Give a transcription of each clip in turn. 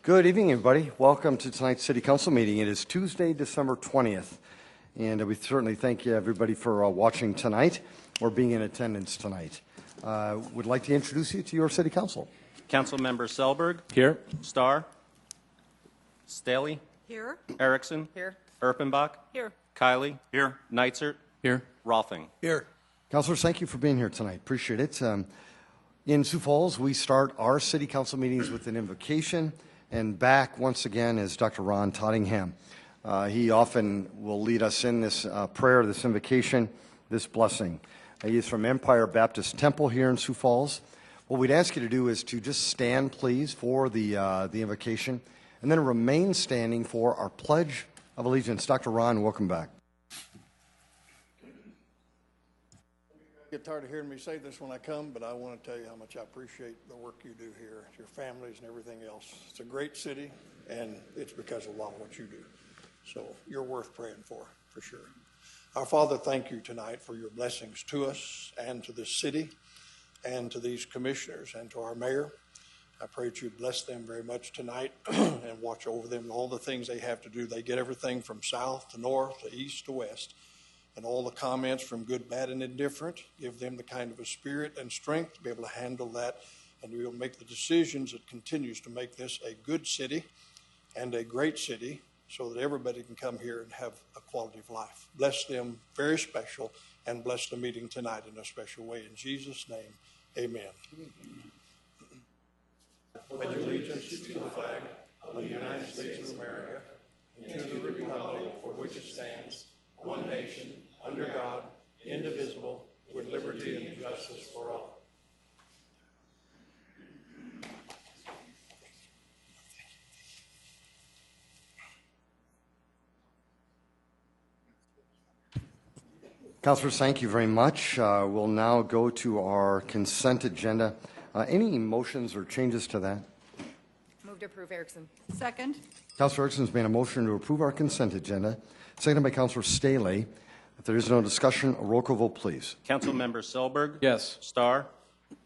Good evening, everybody. Welcome to tonight's City Council meeting. It is Tuesday, December 20th, and we certainly thank you, everybody, for watching tonight or being in attendance tonight. Would like to introduce you to your City Council. Councilmember Selberg. Here. Starr. Staley. Here. Erickson. Here. Erpenbach. Here. Kiley. Here. Neitzert. Here. Rolfing. Here. Councilors, thank you for being here tonight. Appreciate it. In Sioux Falls, we start our City Council meetings with an invocation, and back once again is Dr. Ron Tottingham. He often will lead us in this prayer, this invocation, this blessing. He is from Empire Baptist Temple here in Sioux Falls. What we'd ask you to do is to just stand, please, for the invocation, and then remain standing for our Pledge of Allegiance. Dr. Ron, welcome back. I get tired of hearing me say this when I come, but I want to tell you how much I appreciate the work you do here, your families and everything else. It's a great city, and it's because of a lot of what you do. So you're worth praying for sure. Our Father, thank you tonight for your blessings to us and to this city and to these commissioners and to our mayor. I pray that you bless them very much tonight and watch over them and all the things they have to do. They get everything from south to north to east to west. And all the comments from good, bad, and indifferent, give them the kind of a spirit and strength to be able to handle that, and we will make the decisions that continues to make this a good city and a great city so that everybody can come here and have a quality of life. Bless them very special, and bless the meeting tonight in a special way. In Jesus' name, amen. Pledge allegiance to the flag of the United States of America and to the republic for which it stands, one nation, under God, indivisible, with liberty and justice for all. Councilors, thank you very much. We'll now go to our consent agenda. Any motions or changes to that? Move to approve, Erickson. Second. Councilor Erickson's made a motion to approve our consent agenda, seconded by Councilor Staley. If there is no discussion, a roll call vote, please. Councilmember Selberg. Yes. Starr.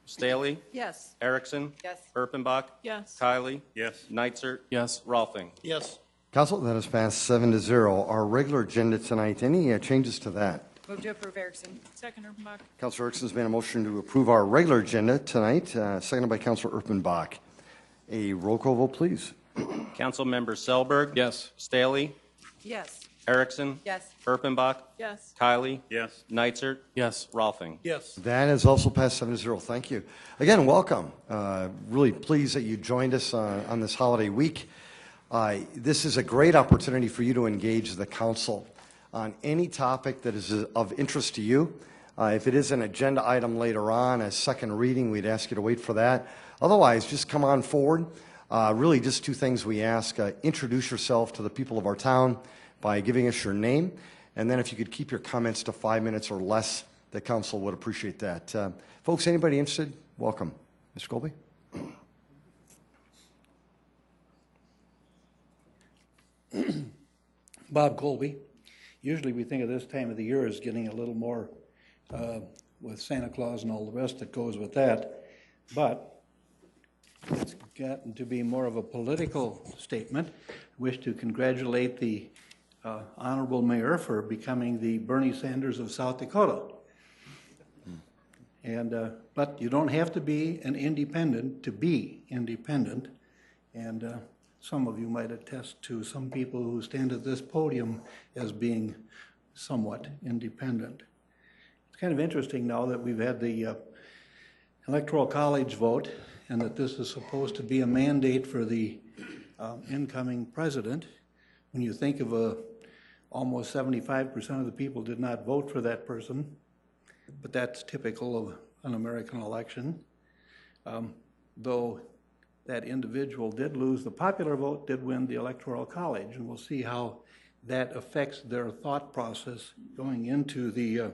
Staley. Yes. Erickson. Yes. Erpenbach. Yes. Kiley. Yes. Neitzert. Yes. Rolfing. Yes. Council, that has passed 7-0. Our regular agenda tonight, any changes to that? Move to approve, Erickson. Second, Erpenbach. Councilor Erickson's made a motion to approve our regular agenda tonight, seconded by Councilor Erpenbach. A roll call vote, please. Councilmember Selberg. Yes. Staley. Yes. Erickson. Yes. Erpenbach. Yes. Kiley. Yes. Neitzert. Yes. Rolfing. Yes. That has also passed 7-0. Thank you. Again, welcome. Really pleased that you joined us on this holiday week. This is a great opportunity for you to engage the council on any topic that is of interest to you. If it is an agenda item later on, a second reading, we'd ask you to wait for that. Otherwise, just come on forward. Really just two things we ask. Introduce yourself to the people of our town by giving us your name. And then if you could keep your comments to 5 minutes or less, the council would appreciate that. Folks, anybody interested? Welcome. Mr. Colby? Bob Colby. Usually we think of this time of the year as getting a little more with Santa Claus and all the rest that goes with that, but it's gotten to be more of a political statement. I wish to congratulate the Honorable Mayor for becoming the Bernie Sanders of South Dakota. And but you don't have to be an independent to be independent, and some of you might attest to some people who stand at this podium as being somewhat independent. It's kind of interesting now that we've had the Electoral College vote and that this is supposed to be a mandate for the incoming president. When you think of almost 75% of the people did not vote for that person, but that's typical of an American election. Though that individual did lose the popular vote, did win the Electoral College, and we'll see how that affects their thought process going into their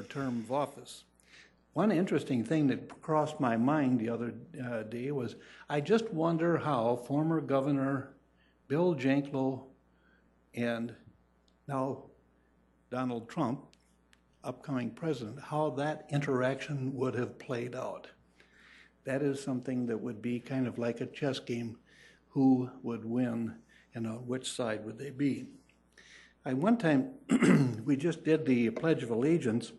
term of office. One interesting thing that crossed my mind the other day was, I just wonder how former Governor Bill Janklow and now Donald Trump, upcoming president, how that interaction would have played out. That is something that would be kind of like a chess game. Who would win and on which side would they be? One time, we just did the Pledge of Allegiance,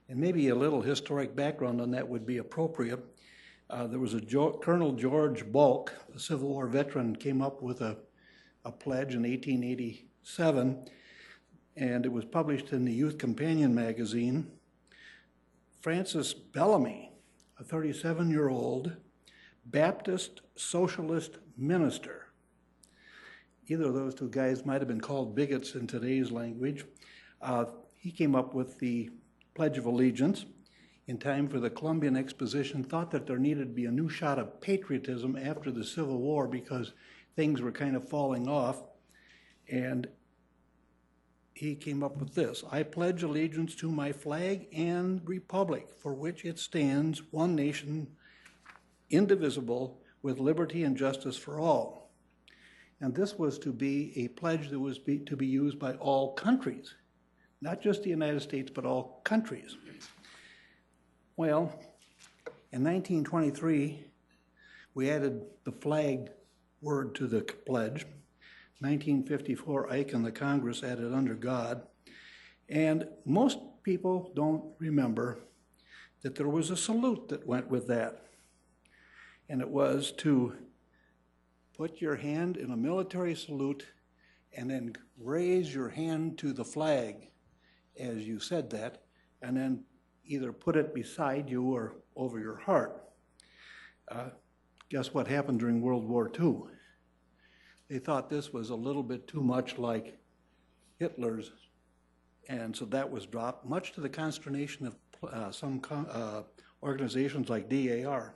and maybe a little historic background on that would be appropriate. There was Colonel George Bulk, a Civil War veteran, came up with a pledge in 1887, and it was published in the Youth Companion magazine. Francis Bellamy, a 37-year-old Baptist socialist minister. Either of those two guys might have been called bigots in today's language. He came up with the Pledge of Allegiance in time for the Columbian Exposition, thought that there needed to be a new shot of patriotism after the Civil War because things were kind of falling off. And he came up with this: I pledge allegiance to my flag and republic for which it stands, one nation, indivisible, with liberty and justice for all. And this was to be a pledge that was to be used by all countries, not just the United States, but all countries. Well, in 1923, we added the flag word to the pledge. 1954, Ike and the Congress added under God. And most people don't remember that there was a salute that went with that. And it was to put your hand in a military salute and then raise your hand to the flag as you said that, and then either put it beside you or over your heart. Guess what happened during World War II? They thought this was a little bit too much like Hitler's, and so that was dropped, much to the consternation of some organizations like DAR.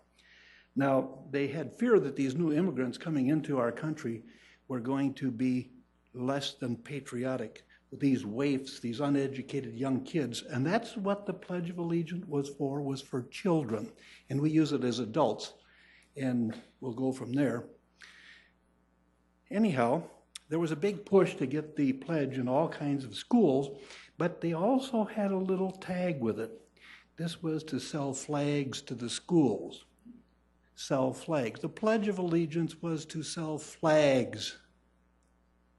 Now, they had fear that these new immigrants coming into our country were going to be less than patriotic, these waifs, these uneducated young kids, and that's what the Pledge of Allegiance was for children, and we use it as adults, and we'll go from there. Anyhow, there was a big push to get the pledge in all kinds of schools, but they also had a little tag with it. This was to sell flags to the schools. Sell flags. The Pledge of Allegiance was to sell flags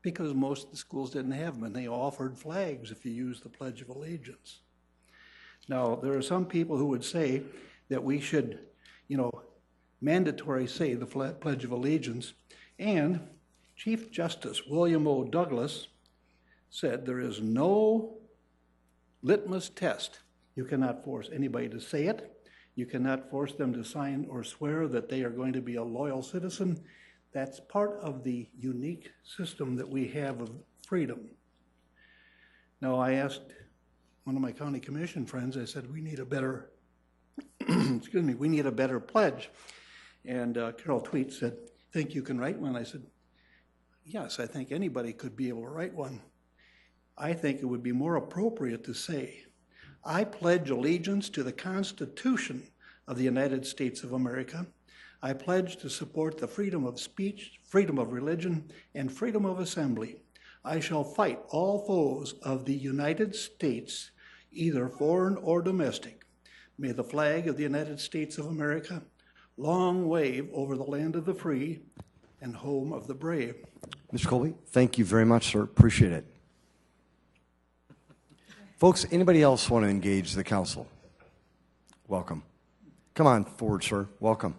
because most of the schools didn't have them, and they offered flags if you used the Pledge of Allegiance. Now, there are some people who would say that we should, mandatory say the Pledge of Allegiance, and Chief Justice William O. Douglas said there is no litmus test. You cannot force anybody to say it. You cannot force them to sign or swear that they are going to be a loyal citizen. That's part of the unique system that we have of freedom. Now, I asked one of my county commission friends, I said, we need a better, we need a better pledge. And Carol Tweet said, think you can write one? I said, yes, I think anybody could be able to write one. I think it would be more appropriate to say, I pledge allegiance to the Constitution of the United States of America. I pledge to support the freedom of speech, freedom of religion, and freedom of assembly. I shall fight all foes of the United States, either foreign or domestic. May the flag of the United States of America long wave over the land of the free and home of the brave. Mr. Colby, thank you very much, sir. Appreciate it. Folks, anybody else want to engage the council? Welcome. Come on forward, sir. Welcome.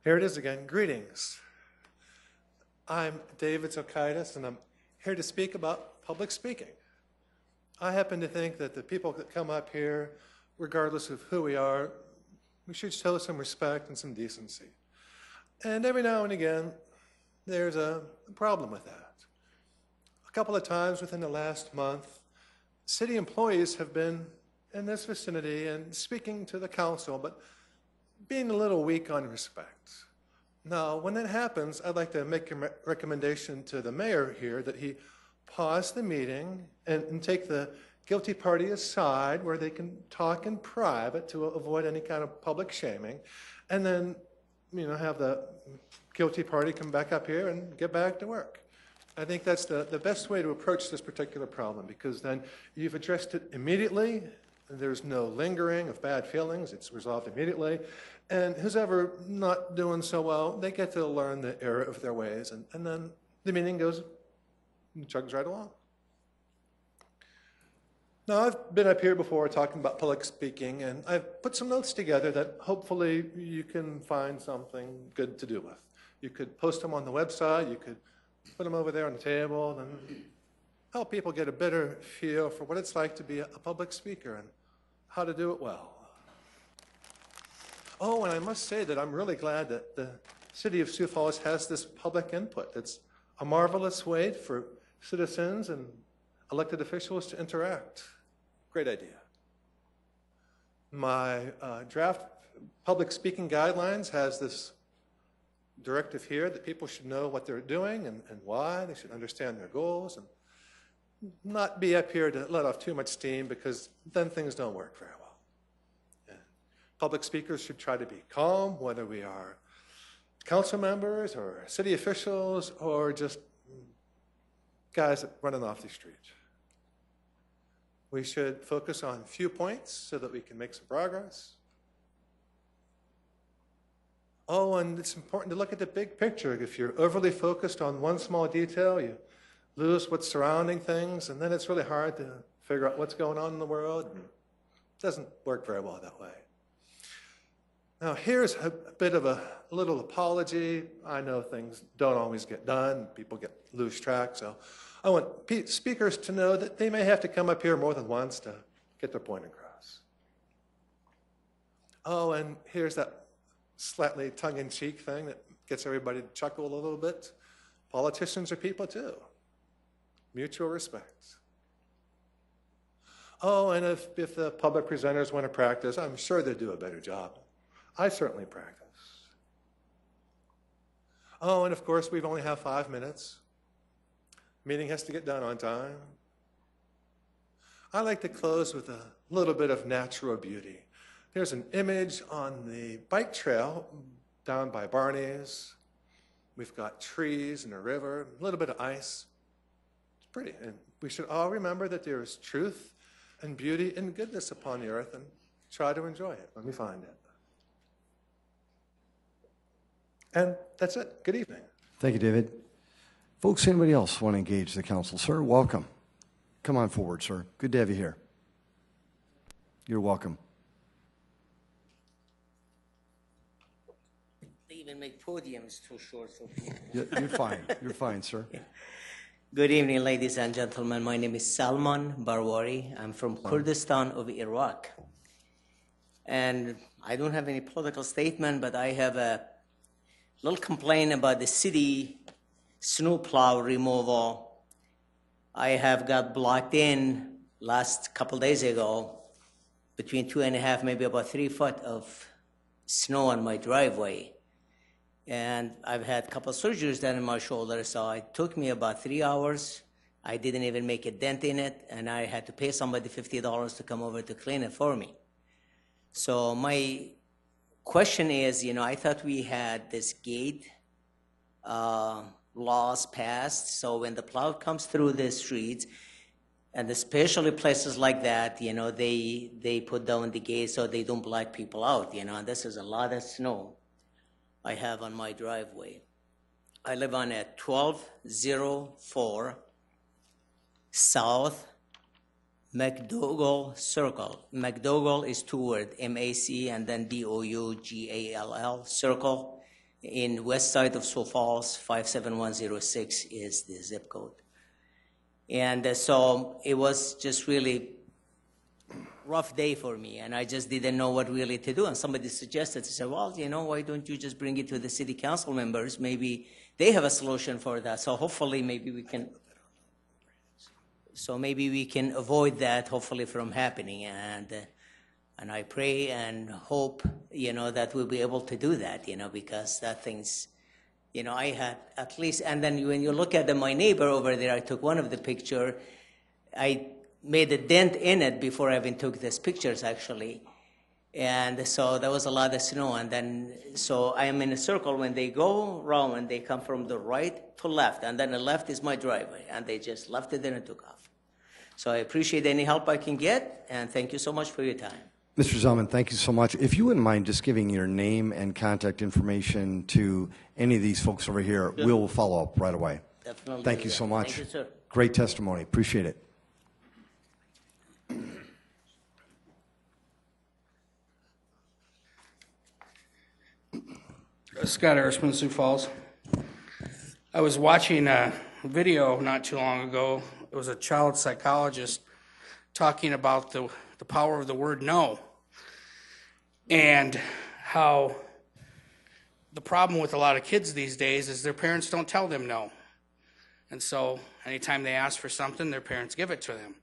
Here it is again. Greetings. I'm David Zokaitis, and I'm here to speak about public speaking. I happen to think that the people that come up here, regardless of who we are, we should show some respect and some decency. And every now and again, there's a problem with that. A couple of times within the last month, city employees have been in this vicinity and speaking to the council, but being a little weak on respect. Now, when that happens, I'd like to make a recommendation to the mayor here that he pause the meeting and take the guilty party aside where they can talk in private to avoid any kind of public shaming, and then, have the guilty party come back up here and get back to work. I think that's the best way to approach this particular problem, because then you've addressed it immediately, and there's no lingering of bad feelings, it's resolved immediately, and who's ever not doing so well, they get to learn the error of their ways, and then the meeting chugs right along. Now, I've been up here before talking about public speaking, and I've put some notes together that hopefully you can find something good to do with. You could post them on the website, you could put them over there on the table, and help people get a better feel for what it's like to be a public speaker and how to do it well. Oh, and I must say that I'm really glad that the City of Sioux Falls has this public input. It's a marvelous way for citizens and elected officials to interact. Great idea. My draft public speaking guidelines has this directive here that people should know what they're doing and why. They should understand their goals and not be up here to let off too much steam, because then things don't work very well. And public speakers should try to be calm, whether we are council members or city officials or just guys running off the street. We should focus on few points so that we can make some progress. Oh, and it's important to look at the big picture. If you're overly focused on one small detail, you lose what's surrounding things, and then it's really hard to figure out what's going on in the world. It doesn't work very well that way. Now, here's a bit of a little apology. I know things don't always get done. People lose track, so I want speakers to know that they may have to come up here more than once to get their point across. Oh, and here's that slightly tongue-in-cheek thing that gets everybody to chuckle a little bit. Politicians are people too. Mutual respect. Oh, and if the public presenters want to practice, I'm sure they'll do a better job. I certainly practice. Oh, and of course, we've only have 5 minutes. Meeting has to get done on time. I like to close with a little bit of natural beauty. There's an image on the bike trail down by Barney's. We've got trees and a river, a little bit of ice. It's pretty. And we should all remember that there is truth and beauty and goodness upon the earth, and try to enjoy it. Let me find it. And that's it. Good evening. Thank you, David. Folks, anybody else want to engage the council? Sir, welcome. Come on forward, sir. Good to have you here. You're welcome. They even make podiums too short for people. You're fine. You're fine, sir. Good evening, ladies and gentlemen. My name is Salman Barwari. I'm from Kurdistan of Iraq. And I don't have any political statement, but I have a little complaint about the city snowplow removal. I have got blocked in last couple days ago between 2.5, maybe about 3 foot of snow on my driveway. And I've had a couple of surgeries done in my shoulder, so it took me about 3 hours. I didn't even make a dent in it, and I had to pay somebody $50 to come over to clean it for me. So my question is, I thought we had this gate laws passed, so when the plow comes through the streets, and especially places like that, they put down the gate so they don't block people out, and this is a lot of snow I have on my driveway. I live on a 1204 South McDougall Circle. McDougall is 2 words, M-A-C and then D-O-U-G-A-L-L, Circle. In west side of Sioux Falls, 57106 is the zip code. And so it was just really rough day for me, and I just didn't know what really to do. And somebody suggested, I said, well, why don't you just bring it to the city council members? Maybe they have a solution for that. So hopefully maybe we can avoid that, hopefully, from happening. And I pray and hope, that we'll be able to do that, because that thing's, I had at least, and then when you look at my neighbor over there, I took one of the picture. I made a dent in it before I even took these pictures, actually. And so there was a lot of snow, and then, so I am in a circle. When they go around, and they come from the right to left, and then the left is my driveway, and they just left it and took off. So I appreciate any help I can get, and thank you so much for your time. Mr. Zellman, thank you so much. If you wouldn't mind just giving your name and contact information to any of these folks over here, we'll follow up right away. Definitely. Thank you so much. Thank you, sir. Great testimony. Appreciate it. Scott Erisman, Sioux Falls. I was watching a video not too long ago. It was a child psychologist talking about the power of the word no, and how the problem with a lot of kids these days is their parents don't tell them no. And so anytime they ask for something, their parents give it to them.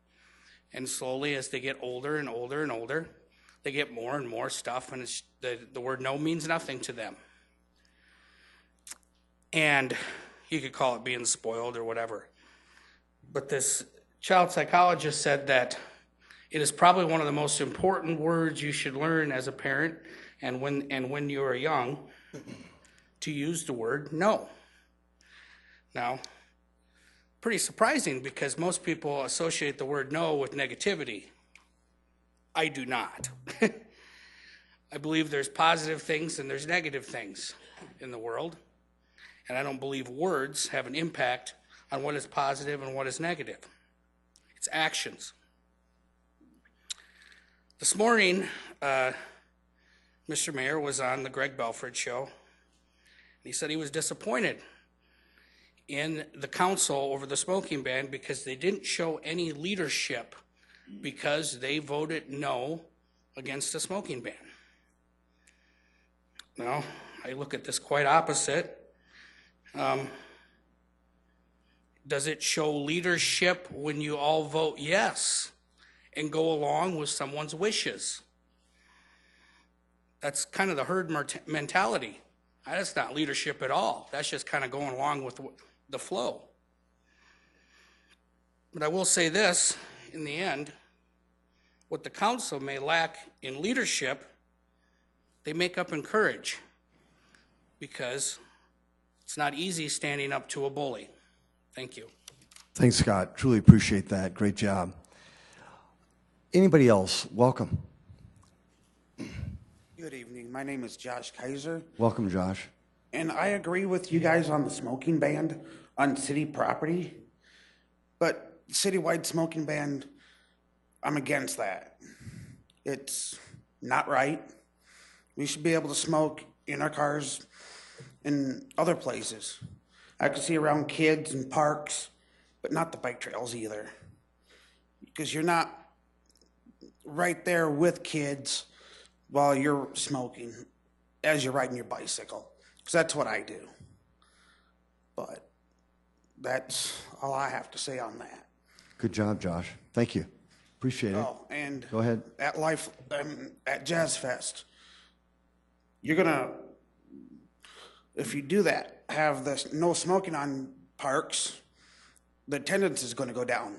And slowly, as they get older and older and older, they get more and more stuff, and the word no means nothing to them. And you could call it being spoiled or whatever. But this child psychologist said that it is probably one of the most important words you should learn as a parent, and when you are young, to use the word no. Now, pretty surprising, because most people associate the word no with negativity. I do not. I believe there's positive things and there's negative things in the world. And I don't believe words have an impact on what is positive and what is negative. It's actions. This morning, Mr. Mayor was on the Greg Belford show. And he said he was disappointed in the council over the smoking ban because they didn't show any leadership because they voted no against the smoking ban. Now, I look at this quite opposite. Does it show leadership when you all vote yes and go along with someone's wishes? That's kind of the herd mentality. That's not leadership at all. That's just kind of going along with the flow. But I will say this, in the end, what the council may lack in leadership, they make up in courage, because it's not easy standing up to a bully. Thank you. Thanks, Scott. Truly appreciate that. Great job. Anybody else? Welcome. Good evening. My name is Josh Kaiser, Welcome, Josh. and I agree with you guys on the smoking ban on city property, but citywide smoking ban, I'm against that. It's not right. We should be able to smoke in our cars in other places. I can see around kids and parks, but not the bike trails either. Because you're not right there with kids while you're smoking as you're riding your bicycle. Because that's what I do. But that's all I have to say on that. Good job, Josh. Thank you. Appreciate it. Oh, and Go ahead. at Jazz Fest, you're gonna, if you do that, have this no smoking on parks, the attendance is gonna go down.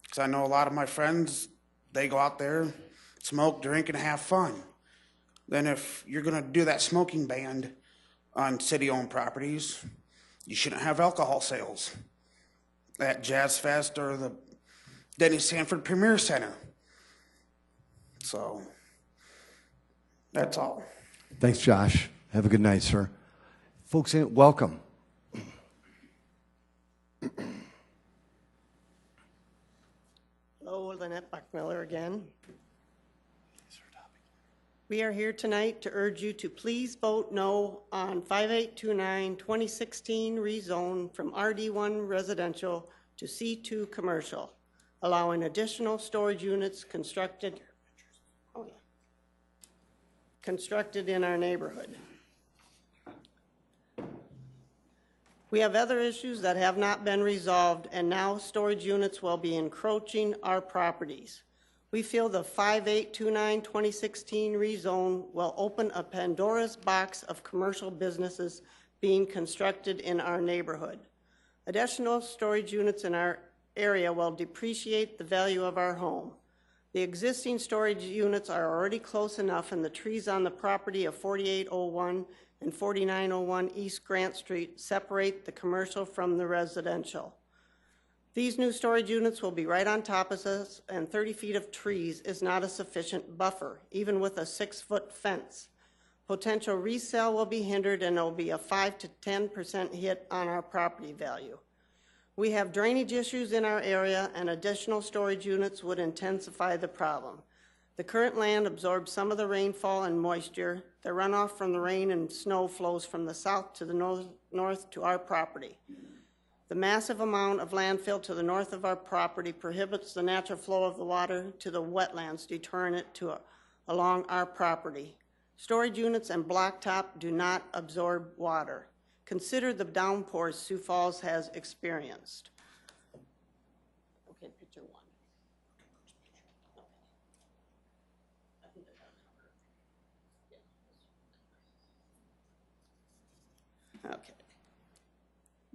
Because I know a lot of my friends, they go out there, smoke, drink, and have fun. Then if you're gonna do that smoking ban on city-owned properties, you shouldn't have alcohol sales at Jazz Fest or the Denny Sanford Premier Center. So, that's all. Thanks, Josh. Have a good night, sir. Folks, welcome. Hello, Lynette Buckmiller again. We are here tonight to urge you to please vote no on 5829 2016 rezone from RD1 residential to C2 commercial, allowing additional storage units constructed in our neighborhood. We have other issues that have not been resolved, and now storage units will be encroaching our properties. We feel the 5829 2016 rezone will open a Pandora's box of commercial businesses being constructed in our neighborhood. Additional storage units in our area will depreciate the value of our home. The existing storage units are already close enough, and the trees on the property of 4801 and 4901 East Grant Street separate the commercial from the residential. These new storage units will be right on top of us, and 30 feet of trees is not a sufficient buffer, even with a 6-foot fence. Potential resale will be hindered, and there will be a 5 to 10% hit on our property value. We have drainage issues in our area, and additional storage units would intensify the problem. The current land absorbs some of the rainfall and moisture. The runoff from the rain and snow flows from the south to the north to our property. The massive amount of landfill to the north of our property prohibits the natural flow of the water to the wetlands, deterring it along our property. Storage units and blacktop do not absorb water. Consider the downpours Sioux Falls has experienced. Okay, picture 1. Okay.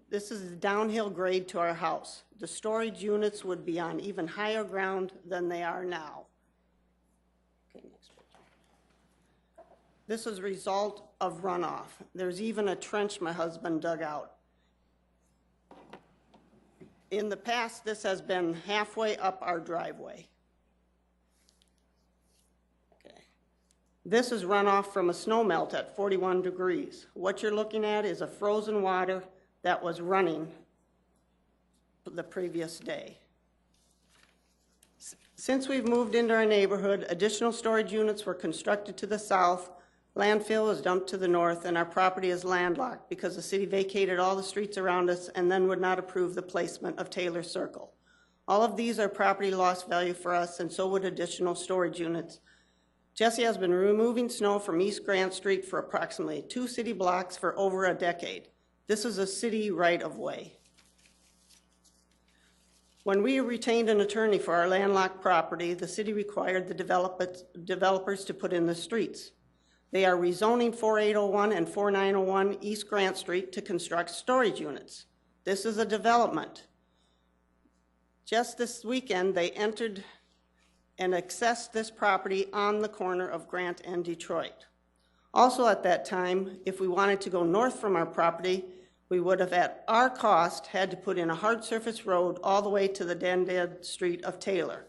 This is the downhill grade to our house. The storage units would be on even higher ground than they are now. Okay, next picture. This is a result of runoff. There's even a trench my husband dug out. In the past, this has been halfway up our driveway. Okay. This is runoff from a snow melt at 41 degrees. What you're looking at is a frozen water that was running the previous day. Since we've moved into our neighborhood, additional storage units were constructed to the south, landfill is dumped to the north, and our property is landlocked because the city vacated all the streets around us and then would not approve the placement of Taylor Circle. All of these are property loss value for us, and so would additional storage units. Jesse has been removing snow from East Grant Street for approximately 2 city blocks for over a decade. This is a city right-of-way. When we retained an attorney for our landlocked property, the city required the developers to put in the streets. They are rezoning 4801 and 4901 East Grant Street to construct storage units. This is a development. Just this weekend, they entered and accessed this property on the corner of Grant and Detroit. Also at that time, if we wanted to go north from our property, we would have at our cost had to put in a hard surface road all the way to the dead street of Taylor.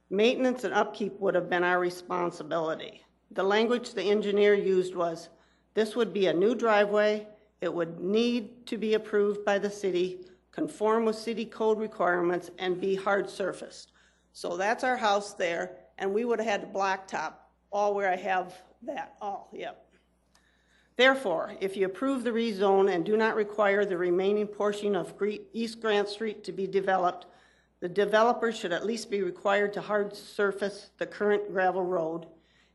Maintenance and upkeep would have been our responsibility. The language the engineer used was, this would be a new driveway, it would need to be approved by the city, conform with city code requirements, and be hard surfaced. So that's our house there, and we would have had to blacktop all where I have that, yep. Therefore, if you approve the rezone and do not require the remaining portion of East Grant Street to be developed, the developer should at least be required to hard surface the current gravel road,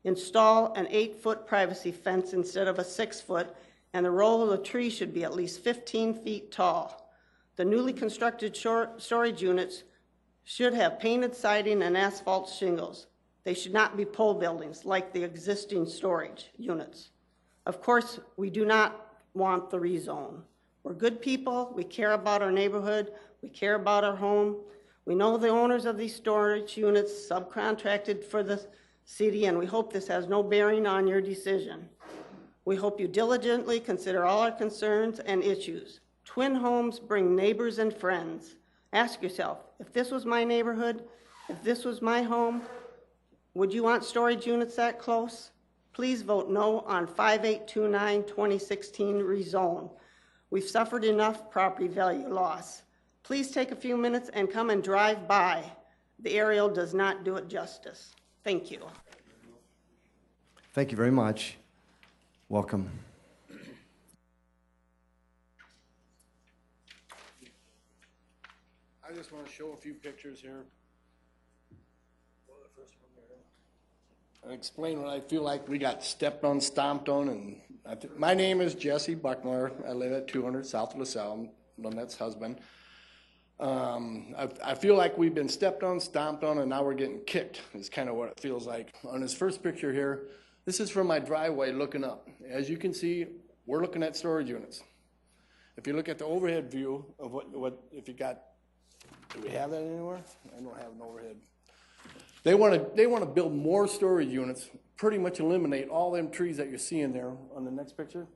install an 8-foot privacy fence instead of a 6-foot, and the roll of the tree should be at least 15 feet tall. The newly constructed storage units should have painted siding and asphalt shingles. They should not be pole buildings like the existing storage units. Of course, we do not want the rezone. We're good people, we care about our neighborhood, we care about our home. We know the owners of these storage units subcontracted for the city, and we hope this has no bearing on your decision. We hope you diligently consider all our concerns and issues. Twin homes bring neighbors and friends. Ask yourself, if this was my neighborhood, if this was my home, would you want storage units that close? Please vote no on 5829 2016 rezone. We've suffered enough property value loss. Please take a few minutes and come and drive by. The aerial does not do it justice. Thank you. Thank you very much. Welcome. I just want to show a few pictures here. And explain what I feel like we got stepped on, stomped on, and my name is Jesse Buckner. I live at 200 South LaSalle, Lynette's husband. I feel like we've been stepped on, stomped on, and now we're getting kicked, is kind of what it feels like. On this first picture here, this is from my driveway looking up. As you can see, we're looking at storage units. If you look at the overhead view of what if you got Do we have that anywhere? I don't have an overhead. They want to build more storage units, pretty much eliminate all them trees that you're seeing there on the next picture.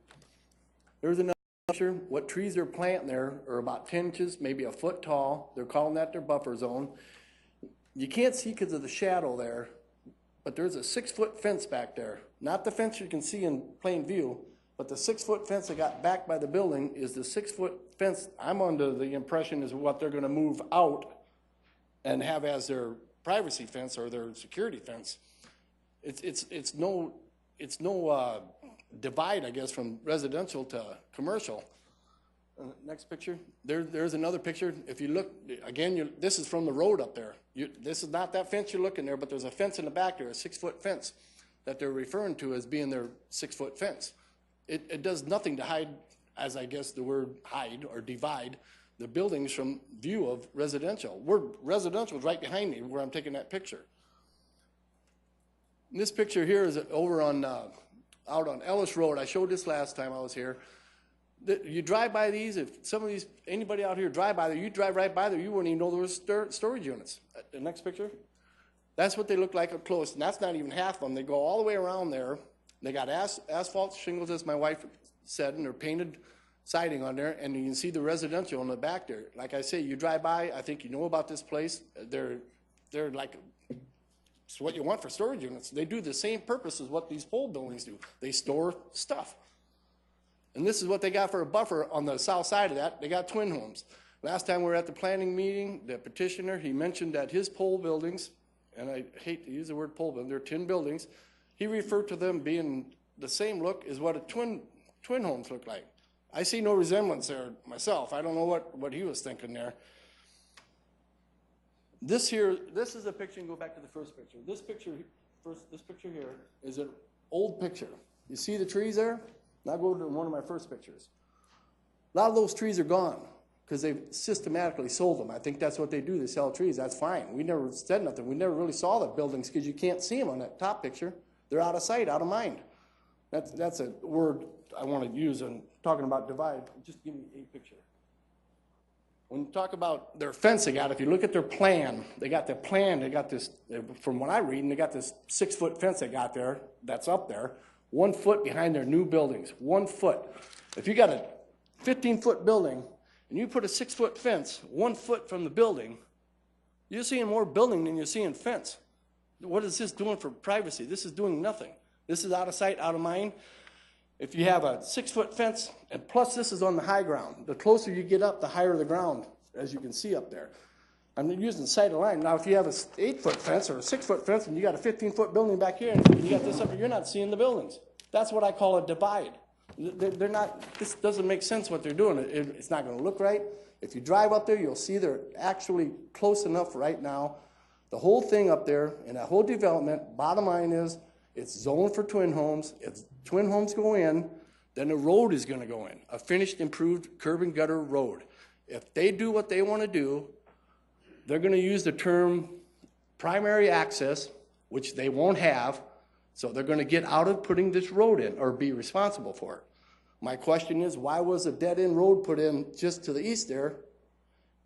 There's another picture. What trees they're planting there are about 10 inches, maybe a foot tall. They're calling that their buffer zone. You can't see because of the shadow there, but there's a 6-foot fence back there. Not the fence you can see in plain view, but the 6-foot fence that got back by the building is the 6-foot fence. I'm under the impression is what they're going to move out and have as their privacy fence or their security fence. It's no divide, I guess, from residential to commercial. Next picture. There's another picture. If you look again, this is from the road up there. This is not that fence you're looking there, but there's a fence in the back there, a 6-foot fence that they're referring to as being their 6-foot fence. It does nothing to hide, as I guess the word hide or divide, the buildings from view of residential. Residential is right behind me where I'm taking that picture. And this picture here is over on out on Ellis Road. I showed this last time I was here. You drive by these, if some of these, anybody out here drive by there, you drive right by there, you wouldn't even know there was storage units. The next picture, that's what they look like up close, and that's not even half of them. They go all the way around there. They got asphalt shingles, as my wife said, and they're painted siding on there, and you can see the residential in the back there. Like I say, you drive by, I think you know about this place. They're like, it's what you want for storage units. They do the same purpose as what these pole buildings do. They store stuff. And this is what they got for a buffer on the south side of that. They got twin homes. Last time we were at the planning meeting, the petitioner, he mentioned that his pole buildings, and I hate to use the word pole building, they're 10 buildings. He referred to them being the same look as what a twin homes look like. I see no resemblance there myself. I don't know what he was thinking there. This is a picture, and go back to the first picture. This picture here is an old picture. You see the trees there? Now go to one of my first pictures. A lot of those trees are gone because they've systematically sold them. I think that's what they do. They sell trees. That's fine. We never said nothing. We never really saw the buildings because you can't see them on that top picture. They're out of sight, out of mind. That's a word I want to use in talking about divide. Just give me a picture. When you talk about their fence they got, if you look at their plan, they got this, from what I'm reading, they got this 6-foot fence they got there, that's up there, 1 foot behind their new buildings, 1 foot. If you got a 15-foot building and you put a 6-foot fence 1 foot from the building, you're seeing more building than you're seeing fence. What is this doing for privacy? This is doing nothing. This is out of sight, out of mind. If you have a 6-foot fence, and plus this is on the high ground, the closer you get up, the higher the ground, as you can see up there. I'm using sight of line. Now, if you have an 8-foot fence or a 6-foot fence, and you got a 15-foot building back here, and you got this up here, you're not seeing the buildings. That's what I call a divide. They're not. This doesn't make sense what they're doing. It's not going to look right. If you drive up there, you'll see they're actually close enough right now. The whole thing up there and that whole development, bottom line is, it's zoned for twin homes. If twin homes go in, then the road is going to go in, a finished, improved curb and gutter road. If they do what they want to do, they're going to use the term primary access, which they won't have, so they're going to get out of putting this road in or be responsible for it. My question is, why was a dead-end road put in just to the east there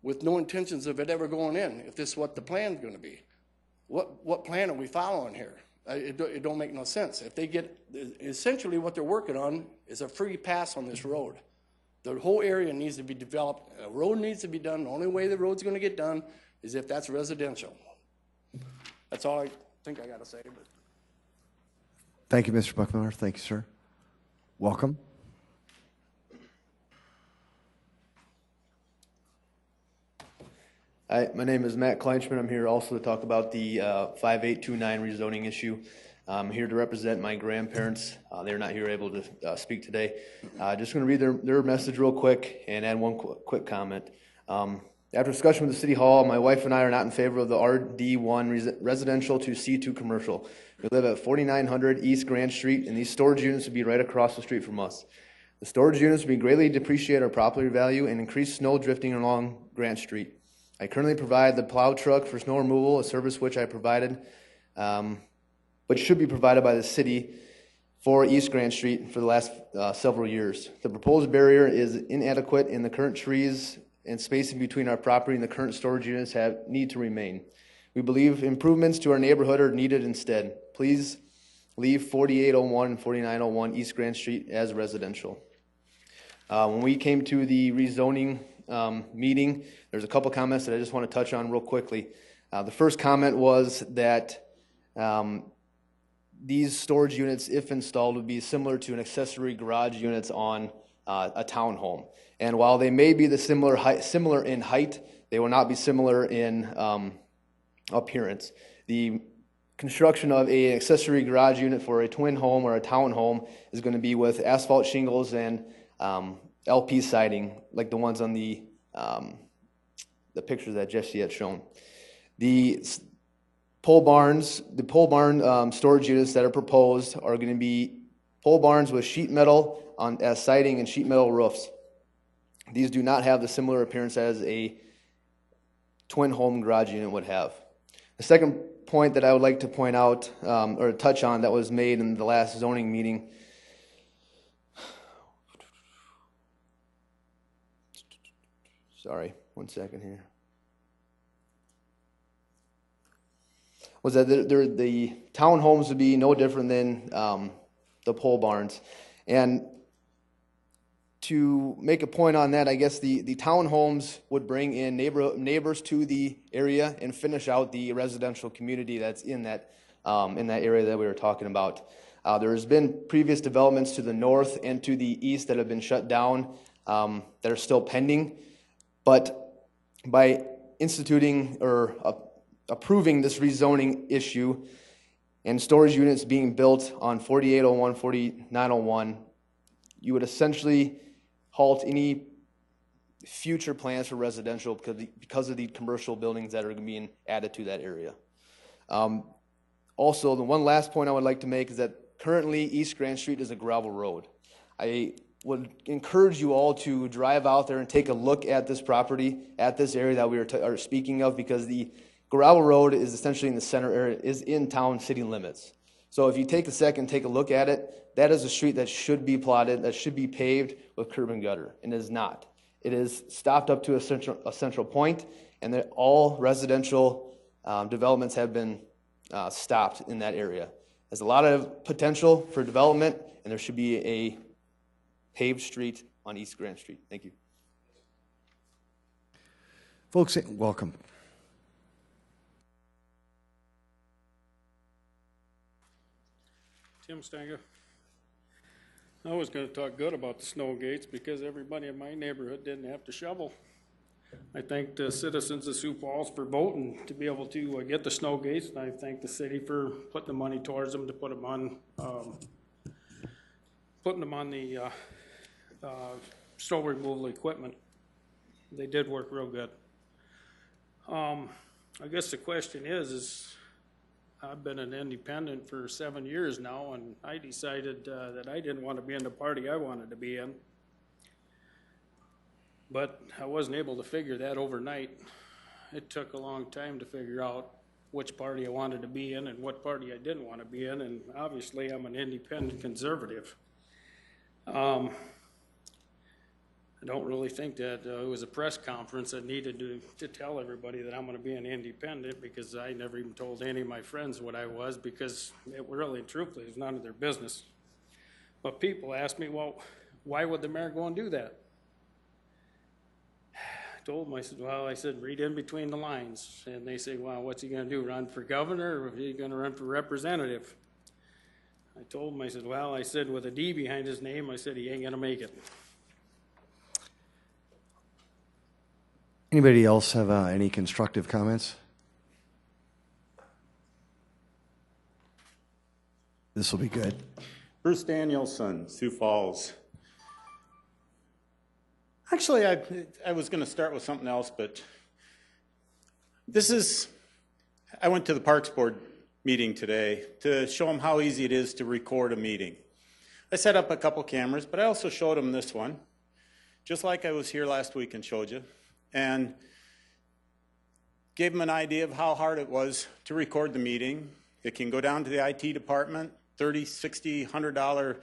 with no intentions of it ever going in, if this is what the plan's going to be? What plan are we following here? It don't make no sense. If they get, essentially what they're working on is a free pass on this road. The whole area needs to be developed. A road needs to be done. The only way the road's going to get done is if that's residential. That's all I think I got to say. But. Thank you, Mr. Buckmiller. Thank you, sir. Welcome. Hi, my name is Matt Kleinschmidt. I'm here also to talk about the 5829 rezoning issue. I'm here to represent my grandparents. They're not here able to speak today. Just going to read their message real quick and add one quick comment. After discussion with the City Hall, my wife and I are not in favor of the RD1 residential to C2 commercial. We live at 4900 East Grand Street, and these storage units would be right across the street from us. The storage units would greatly depreciate our property value and increase snow drifting along Grant Street. I currently provide the plow truck for snow removal, a service which I provided, but should be provided by the city for East Grand Street for the last several years. The proposed barrier is inadequate, and the current trees and spacing between our property and the current storage units need to remain. We believe improvements to our neighborhood are needed instead. Please leave 4801 and 4901 East Grand Street as residential. When we came to the rezoning meeting, there's a couple comments that I just want to touch on real quickly. The first comment was that these storage units, if installed, would be similar to an accessory garage units on a townhome. And while they may be similar in height, they will not be similar in appearance. The construction of an accessory garage unit for a twin home or a townhome is going to be with asphalt shingles and LP siding, like the ones on the picture that Jesse had shown. The pole barn storage units that are proposed are going to be pole barns with sheet metal as siding and sheet metal roofs. These do not have the similar appearance as a twin home garage unit would have. The second point that I would like to point out or touch on that was made in the last zoning meeting sorry, one second here. Was that the townhomes would be no different than the pole barns. And to make a point on that, I guess the townhomes would bring in neighbors to the area and finish out the residential community that's in that area that we were talking about. There has been previous developments to the north and to the east that have been shut down that are still pending. But by instituting or approving this rezoning issue and storage units being built on 4801, 4901, you would essentially halt any future plans for residential because of the commercial buildings that are being added to that area. Also, the one last point I would like to make is that currently East Grand Street is a gravel road. I would encourage you all to drive out there and take a look at this property, at this area that we are speaking of, because the gravel road is essentially in the center area, is in town city limits. So if you take a second, take a look at it, that is a street that should be plotted, that should be paved with curb and gutter, and it is not. It is stopped up to a central point, and that all residential developments have been stopped in that area. There's a lot of potential for development, and there should be a paved street on East Grand Street. Thank you. Folks, welcome. Tim Stanger. I was going to talk good about the snow gates because everybody in my neighborhood didn't have to shovel. I thank the citizens of Sioux Falls for voting to be able to get the snow gates, and I thank the city for putting the money towards them to put them on, the snow removal equipment. They did work real good. I guess the question is I've been an independent for 7 years now, and I decided that I didn't want to be in the party I wanted to be in. But I wasn't able to figure that overnight. It took a long time to figure out which party I wanted to be in and what party I didn't want to be in, and obviously I'm an independent conservative. I don't really think that it was a press conference that needed to tell everybody that I'm going to be an independent, because I never even told any of my friends what I was, because it really, truthfully, is none of their business. But people ask me, well, why would the mayor go and do that? I told them, I said, read in between the lines. And they say, well, what's he going to do, run for governor, or is he going to run for representative? I told him, I said, with a D behind his name, I said, he ain't going to make it. Anybody else have any constructive comments? This will be good. Bruce Danielson, Sioux Falls. Actually, I was going to start with something else, but I went to the Parks Board meeting today to show them how easy it is to record a meeting. I set up a couple cameras, but I also showed them this one, just like I was here last week and showed you, and gave them an idea of how hard it was to record the meeting. It can go down to the IT department, $30, $60, $100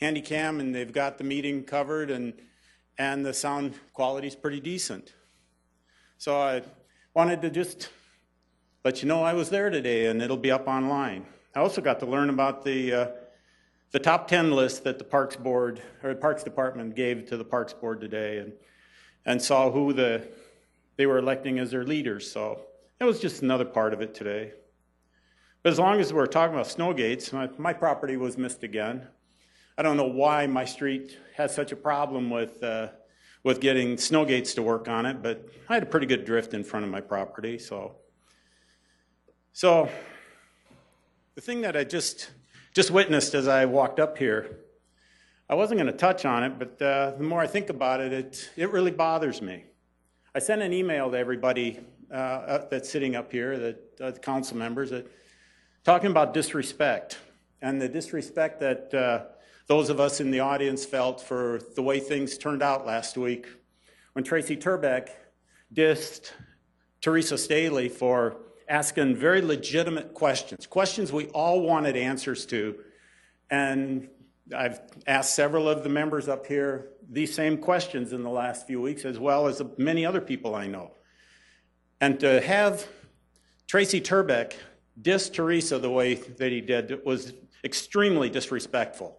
handy cam, and they've got the meeting covered, and the sound quality is pretty decent. So I wanted to just let you know I was there today, and it'll be up online. I also got to learn about the top 10 list that the Parks Board, or the Parks Department gave to the Parks Board today, and saw who they were electing as their leaders. So that was just another part of it today. But as long as we're talking about snow gates, my property was missed again. I don't know why my street has such a problem with getting snow gates to work on it, but I had a pretty good drift in front of my property. So the thing that I just witnessed as I walked up here, I wasn't going to touch on it, but the more I think about it, it really bothers me. I sent an email to everybody that's sitting up here, the council members, talking about disrespect and the disrespect that those of us in the audience felt for the way things turned out last week when Tracy Turbeck dissed Teresa Staley for asking very legitimate questions we all wanted answers to. And I've asked several of the members up here these same questions in the last few weeks, as well as many other people I know. And to have Tracy Turbeck diss Teresa the way that he did, it was extremely disrespectful.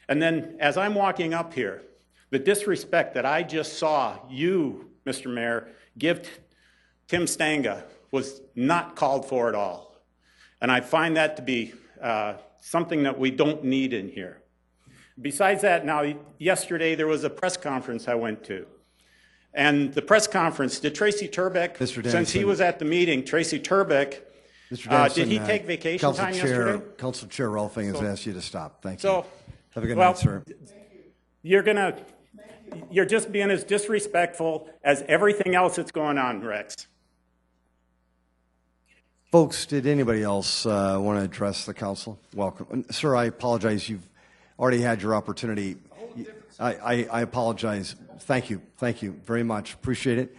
And then as I'm walking up here, the disrespect that I just saw you, Mr. Mayor, give Tim Stanga was not called for at all. And I find that to be something that we don't need in here. Besides that, now, yesterday there was a press conference I went to. And the press conference, did Tracy Turbeck, since he was at the meeting, Tracy Turbeck, did he take vacation time yesterday? Council Chair Rolfing has asked you to stop. Thank you. So, have a good night, sir. You're just being as disrespectful as everything else that's going on, Rex. Folks, did anybody else want to address the council? Welcome. Sir, I apologize. You've already had your opportunity. I apologize. Thank you. Thank you very much. Appreciate it.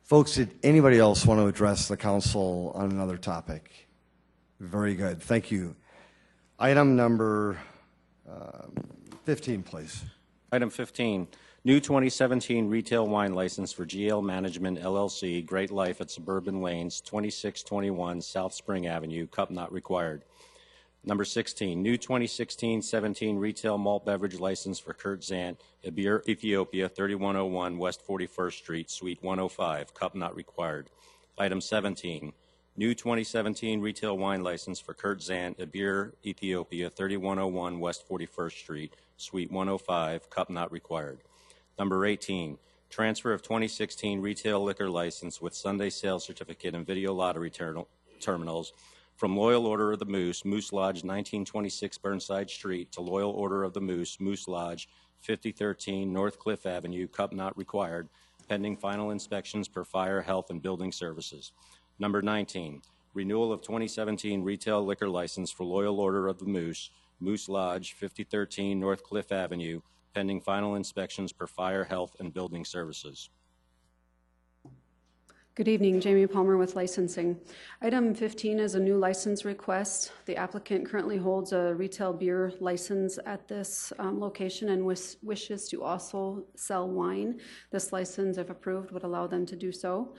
Folks, did anybody else want to address the council on another topic? Very good. Thank you. Item number 15, please. Item 15, new 2017 retail wine license for GL Management LLC, Great Life at Suburban Lanes, 2621 South Spring Avenue, cup not required. Number 16, new 2016-17 retail malt beverage license for Kurt Zant, Abir, Ethiopia, 3101 West 41st Street, Suite 105, cup not required. Item 17, new 2017 retail wine license for Kurt Zant, Abir, Ethiopia, 3101 West 41st Street, Suite 105, cup not required. Number 18, transfer of 2016 retail liquor license with Sunday sales certificate and video lottery terminals from Loyal Order of the Moose, Moose Lodge, 1926 Burnside Street, to Loyal Order of the Moose, Moose Lodge, 5013 North Cliff Avenue, cup not required, pending final inspections per Fire, Health, and Building Services. Number 19, renewal of 2017 retail liquor license for Loyal Order of the Moose, Moose Lodge, 5013 North Cliff Avenue, pending final inspections per Fire, Health, and Building Services. Good evening, Jamie Palmer with licensing. Item 15 is a new license request. The applicant currently holds a retail beer license at this location and wishes to also sell wine. This license, if approved, would allow them to do so.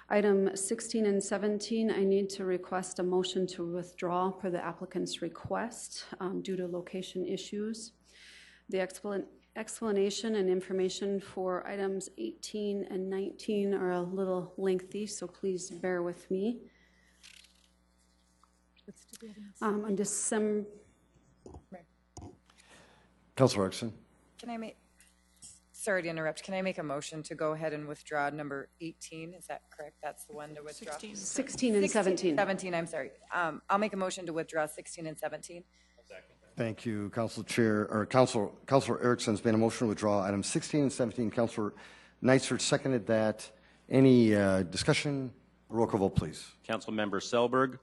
Item 16 and 17, I need to request a motion to withdraw per the applicant's request due to location issues. The explanation and information for items 18 and 19 are a little lengthy, so please bear with me. On December... Councilor Erickson. Sorry to interrupt. Can I make a motion to go ahead and withdraw number 18? Is that correct? That's the one to withdraw? 16 and 17. 17, I'm sorry. I'll make a motion to withdraw 16 and 17. Thank you, Council Chair, or Councilor Erickson's made a motion to withdraw items 16 and 17. Councilor Neitzer seconded that. Any discussion? Roll call vote, please. Councilmember Selberg.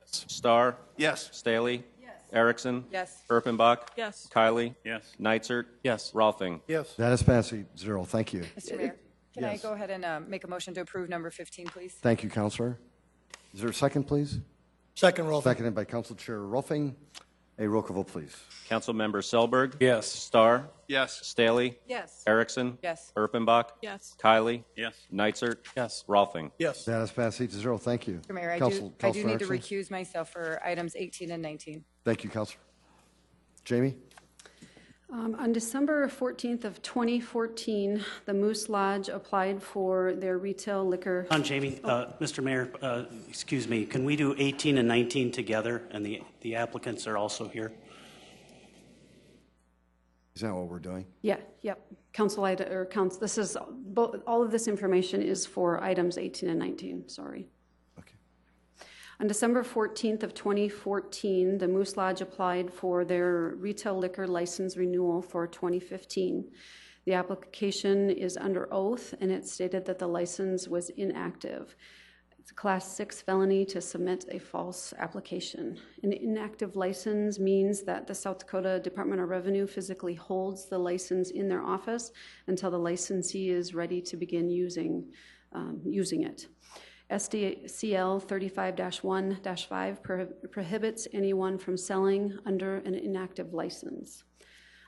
Yes. Starr. Yes. Staley. Yes. Erickson. Yes. Erpenbach. Yes. Kiley. Yes. Neitzer. Yes. Rolfing. Yes. That is passed 8-0. Thank you. Mr. Mayor, can I Yes. go ahead and make a motion to approve number 15, please? Thank you, Councilor. Is there a second, please? Second, Rolfing. Seconded by Council Chair Rolfing. A roll call vote, please. Councilmember Selberg. Yes. Starr. Yes. Staley. Yes. Erickson. Yes. Erpenbach. Yes. Kylie. Yes. Neitzer. Yes. Rolfing. Yes. That is passed 8-0. Thank you. Mr. Mayor, I Council- do Councilor need to Erickson? recuse myself for items 18 and 19. Thank you, Councilor. Jamie? On December 14th of 2014, the Moose Lodge applied for their retail liquor. Jamie, Mr. Mayor, excuse me, can we do 18 and 19 together, and the applicants are also here? Is that what we're doing? Yeah, yep. This is, all of this information is for items 18 and 19, sorry. Okay. On December 14th of 2014, the Moose Lodge applied for their retail liquor license renewal for 2015. The application is under oath, and it stated that the license was inactive. It's a Class 6 felony to submit a false application. An inactive license means that the South Dakota Department of Revenue physically holds the license in their office until the licensee is ready to begin using it. SDCL 35-1-5 prohibits anyone from selling under an inactive license.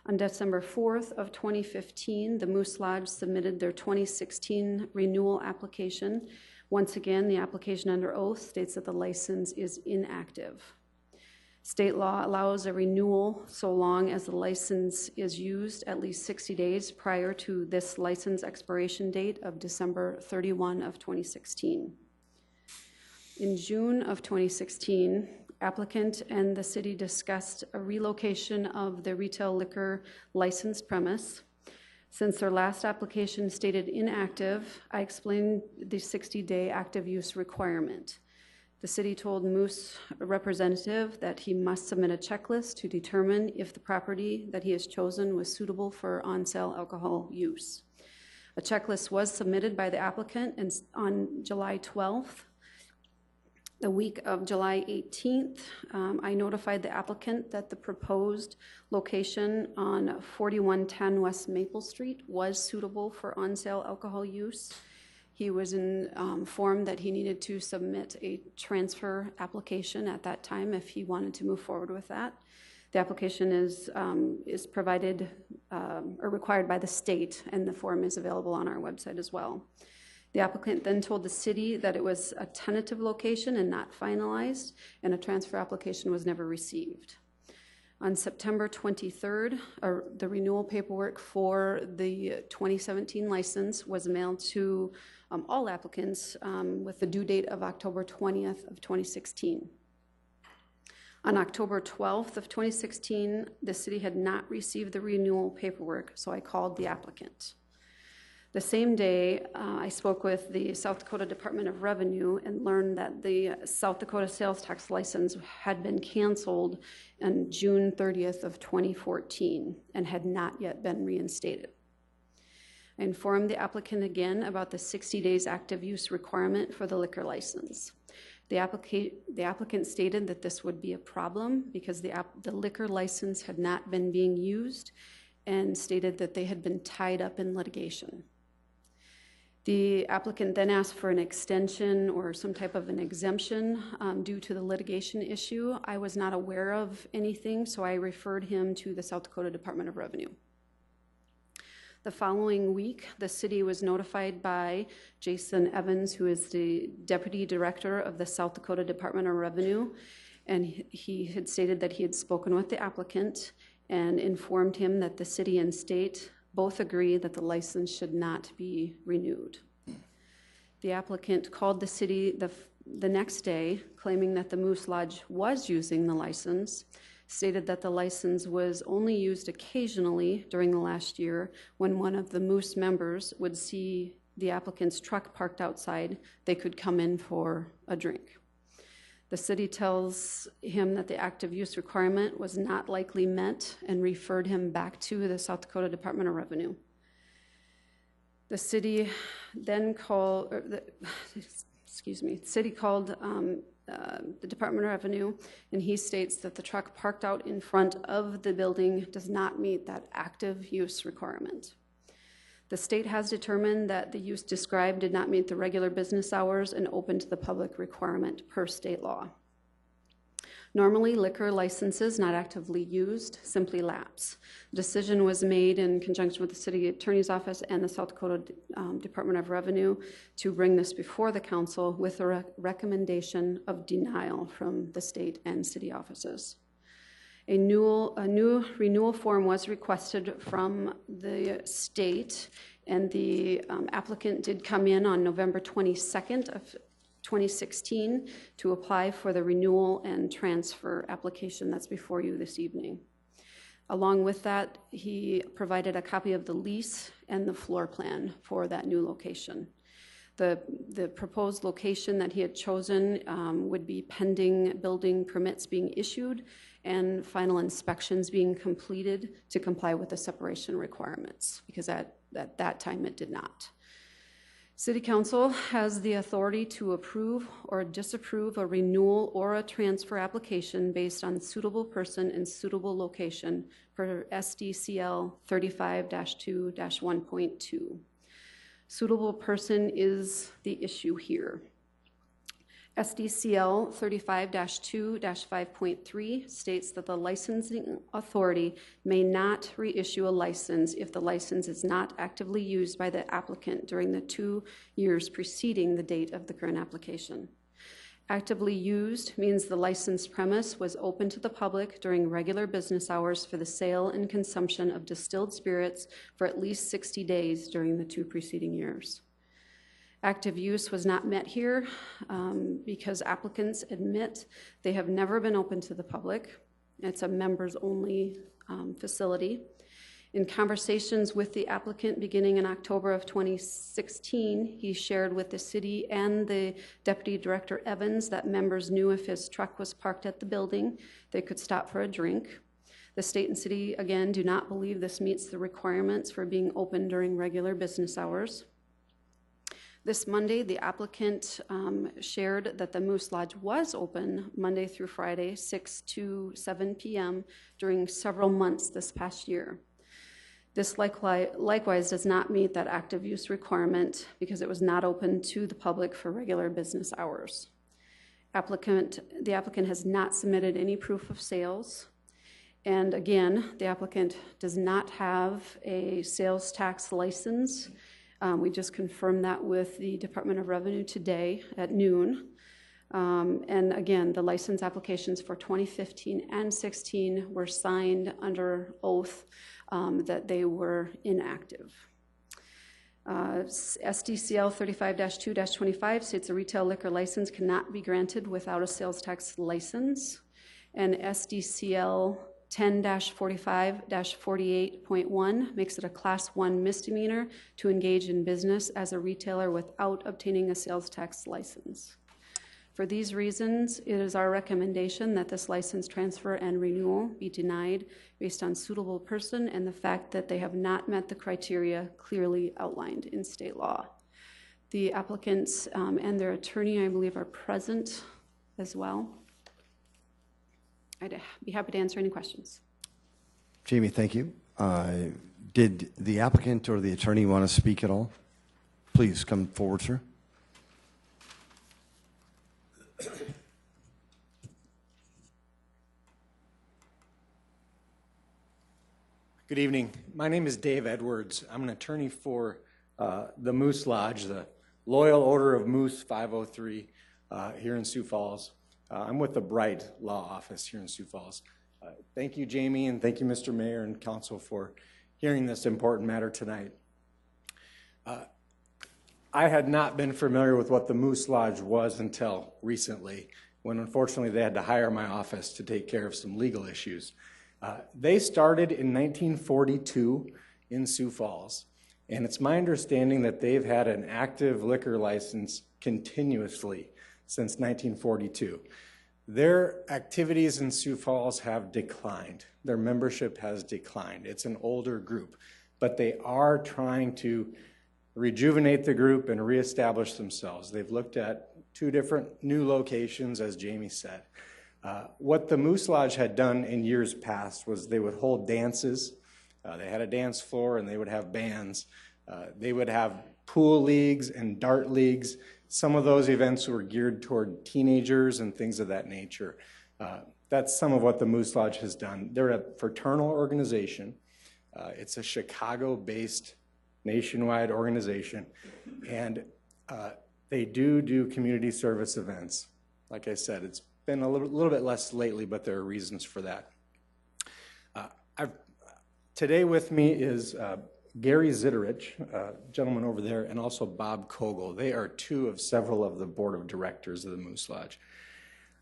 On December 4th of 2015, the Moose Lodge submitted their 2016 renewal application. Once again, the application under oath states that the license is inactive. State law allows a renewal so long as the license is used at least 60 days prior to this license expiration date of December 31 of 2016. In June of 2016, applicant and the city discussed a relocation of the retail liquor license premise. Since their last application stated inactive, I explained the 60-day active use requirement. The city told Moose representative that he must submit a checklist to determine if the property that he has chosen was suitable for on-sale alcohol use. A checklist was submitted by the applicant on July 12th. The week of July 18th, I notified the applicant that the proposed location on 4110 West Maple Street was suitable for on-sale alcohol use. He was informed that he needed to submit a transfer application at that time if he wanted to move forward with that. The application is provided or required by the state, and the form is available on our website as well. The applicant then told the city that it was a tentative location and not finalized, and a transfer application was never received. On September 23rd, the renewal paperwork for the 2017 license was mailed to all applicants with the due date of October 20th of 2016. On October 12th of 2016, the city had not received the renewal paperwork, so I called the applicant. The same day, I spoke with the South Dakota Department of Revenue and learned that the South Dakota sales tax license had been canceled on June 30th of 2014 and had not yet been reinstated. I informed the applicant again about the 60 days active use requirement for the liquor license. The applicant stated that this would be a problem because the liquor license had not been being used and stated that they had been tied up in litigation. The applicant then asked for an extension or some type of an exemption due to the litigation issue. I was not aware of anything, so I referred him to the South Dakota Department of Revenue. The following week, the city was notified by Jason Evans, who is the Deputy Director of the South Dakota Department of Revenue, and he had stated that he had spoken with the applicant and informed him that the city and state both agree that the license should not be renewed. The applicant called the city the next day, claiming that the Moose Lodge was using the license, stated that the license was only used occasionally during the last year when one of the Moose members would see the applicant's truck parked outside, they could come in for a drink. The city tells him that the active use requirement was not likely met and referred him back to the South Dakota Department of Revenue. The city then called, the city called the Department of Revenue, and he states that the truck parked out in front of the building does not meet that active use requirement. The state has determined that the use described did not meet the regular business hours and open to the public requirement per state law. Normally, liquor licenses not actively used simply lapse. The decision was made in conjunction with the City Attorney's Office and the South Dakota Department of Revenue to bring this before the council with a recommendation of denial from the state and city offices. A new renewal form was requested from the state, and the applicant did come in on November 22nd of 2016 to apply for the renewal and transfer application that's before you this evening. Along with that, he provided a copy of the lease and the floor plan for that new location. The proposed location that he had chosen would be pending building permits being issued and final inspections being completed to comply with the separation requirements, because at that time it did not. City Council has the authority to approve or disapprove a renewal or a transfer application based on suitable person and suitable location per SDCL 35-2-1.2. Suitable person is the issue here. SDCL 35-2-5.3 states that the licensing authority may not reissue a license if the license is not actively used by the applicant during the 2 years preceding the date of the current application. Actively used means the licensed premise was open to the public during regular business hours for the sale and consumption of distilled spirits for at least 60 days during the 2 preceding years. Active use was not met here because applicants admit they have never been open to the public. It's a members-only facility. In conversations with the applicant beginning in October of 2016, he shared with the city and the Deputy Director Evans that members knew if his truck was parked at the building, they could stop for a drink. The state and city, again, do not believe this meets the requirements for being open during regular business hours. This Monday, the applicant shared that the Moose Lodge was open Monday through Friday, 6 to 7 p.m. during several months this past year. This likewise does not meet that active use requirement because it was not open to the public for regular business hours. The applicant has not submitted any proof of sales. And again, the applicant does not have a sales tax license. We just confirmed that with the Department of Revenue today at noon. And again, the license applications for 2015 and 16 were signed under oath that they were inactive. SDCL 35-2-25 states a retail liquor license cannot be granted without a sales tax license. And SDCL 10-45-48.1 makes it a Class 1 misdemeanor to engage in business as a retailer without obtaining a sales tax license. For these reasons, it is our recommendation that this license transfer and renewal be denied based on suitable person and the fact that they have not met the criteria clearly outlined in state law. The applicants and their attorney, I believe, are present as well. I'd be happy to answer any questions. Jamie, thank you. Did the applicant or the attorney want to speak at all? Please come forward, sir. Good evening. My name is Dave Edwards. I'm an attorney for the Moose Lodge, the Loyal Order of Moose 503 here in Sioux Falls. I'm with the Bright Law Office here in Sioux Falls. Thank you, Jamie, and thank you, Mr. Mayor and Council, for hearing this important matter tonight. I had not been familiar with what the Moose Lodge was until recently, when unfortunately they had to hire my office to take care of some legal issues. They started in 1942 in Sioux Falls, and it's my understanding that they've had an active liquor license continuously since 1942. Their activities in Sioux Falls have declined. Their membership has declined. It's an older group, but they are trying to rejuvenate the group and reestablish themselves. They've looked at 2 different new locations, as Jamie said. What the Moose Lodge had done in years past was they would hold dances. They had a dance floor and they would have bands. They would have pool leagues and dart leagues. Some of those events were geared toward teenagers and things of that nature. That's some of what the Moose Lodge has done. They're a fraternal organization. It's a Chicago-based nationwide organization, and they do community service events. Like I said, it's been a little bit less lately, but there are reasons for that. Today with me is Gary Zitterich, gentleman over there, and also Bob Kogel. They are two of several of the board of directors of the Moose Lodge.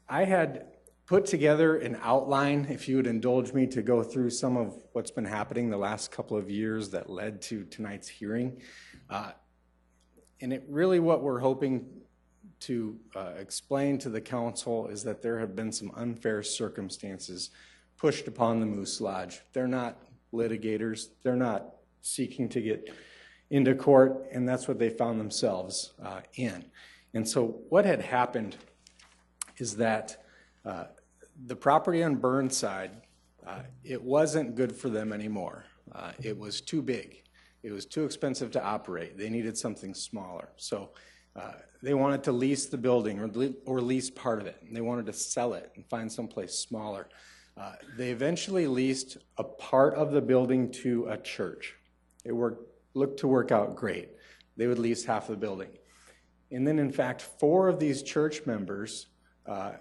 I had put together an outline, if you would indulge me, to go through some of what's been happening the last couple of years that led to tonight's hearing. And it really what we're hoping to explain to the council is that there have been some unfair circumstances pushed upon the Moose Lodge. They're not litigators. They're not seeking to get into court, and that's what they found themselves in. And so what had happened is that the property on Burnside, it wasn't good for them anymore. It was too big. It was too expensive to operate. They needed something smaller. So they wanted to lease the building or lease part of it. And they wanted to sell it and find someplace smaller. They eventually leased a part of the building to a church. It looked to work out great. They would lease half the building. And then, in fact, 4 of these church members,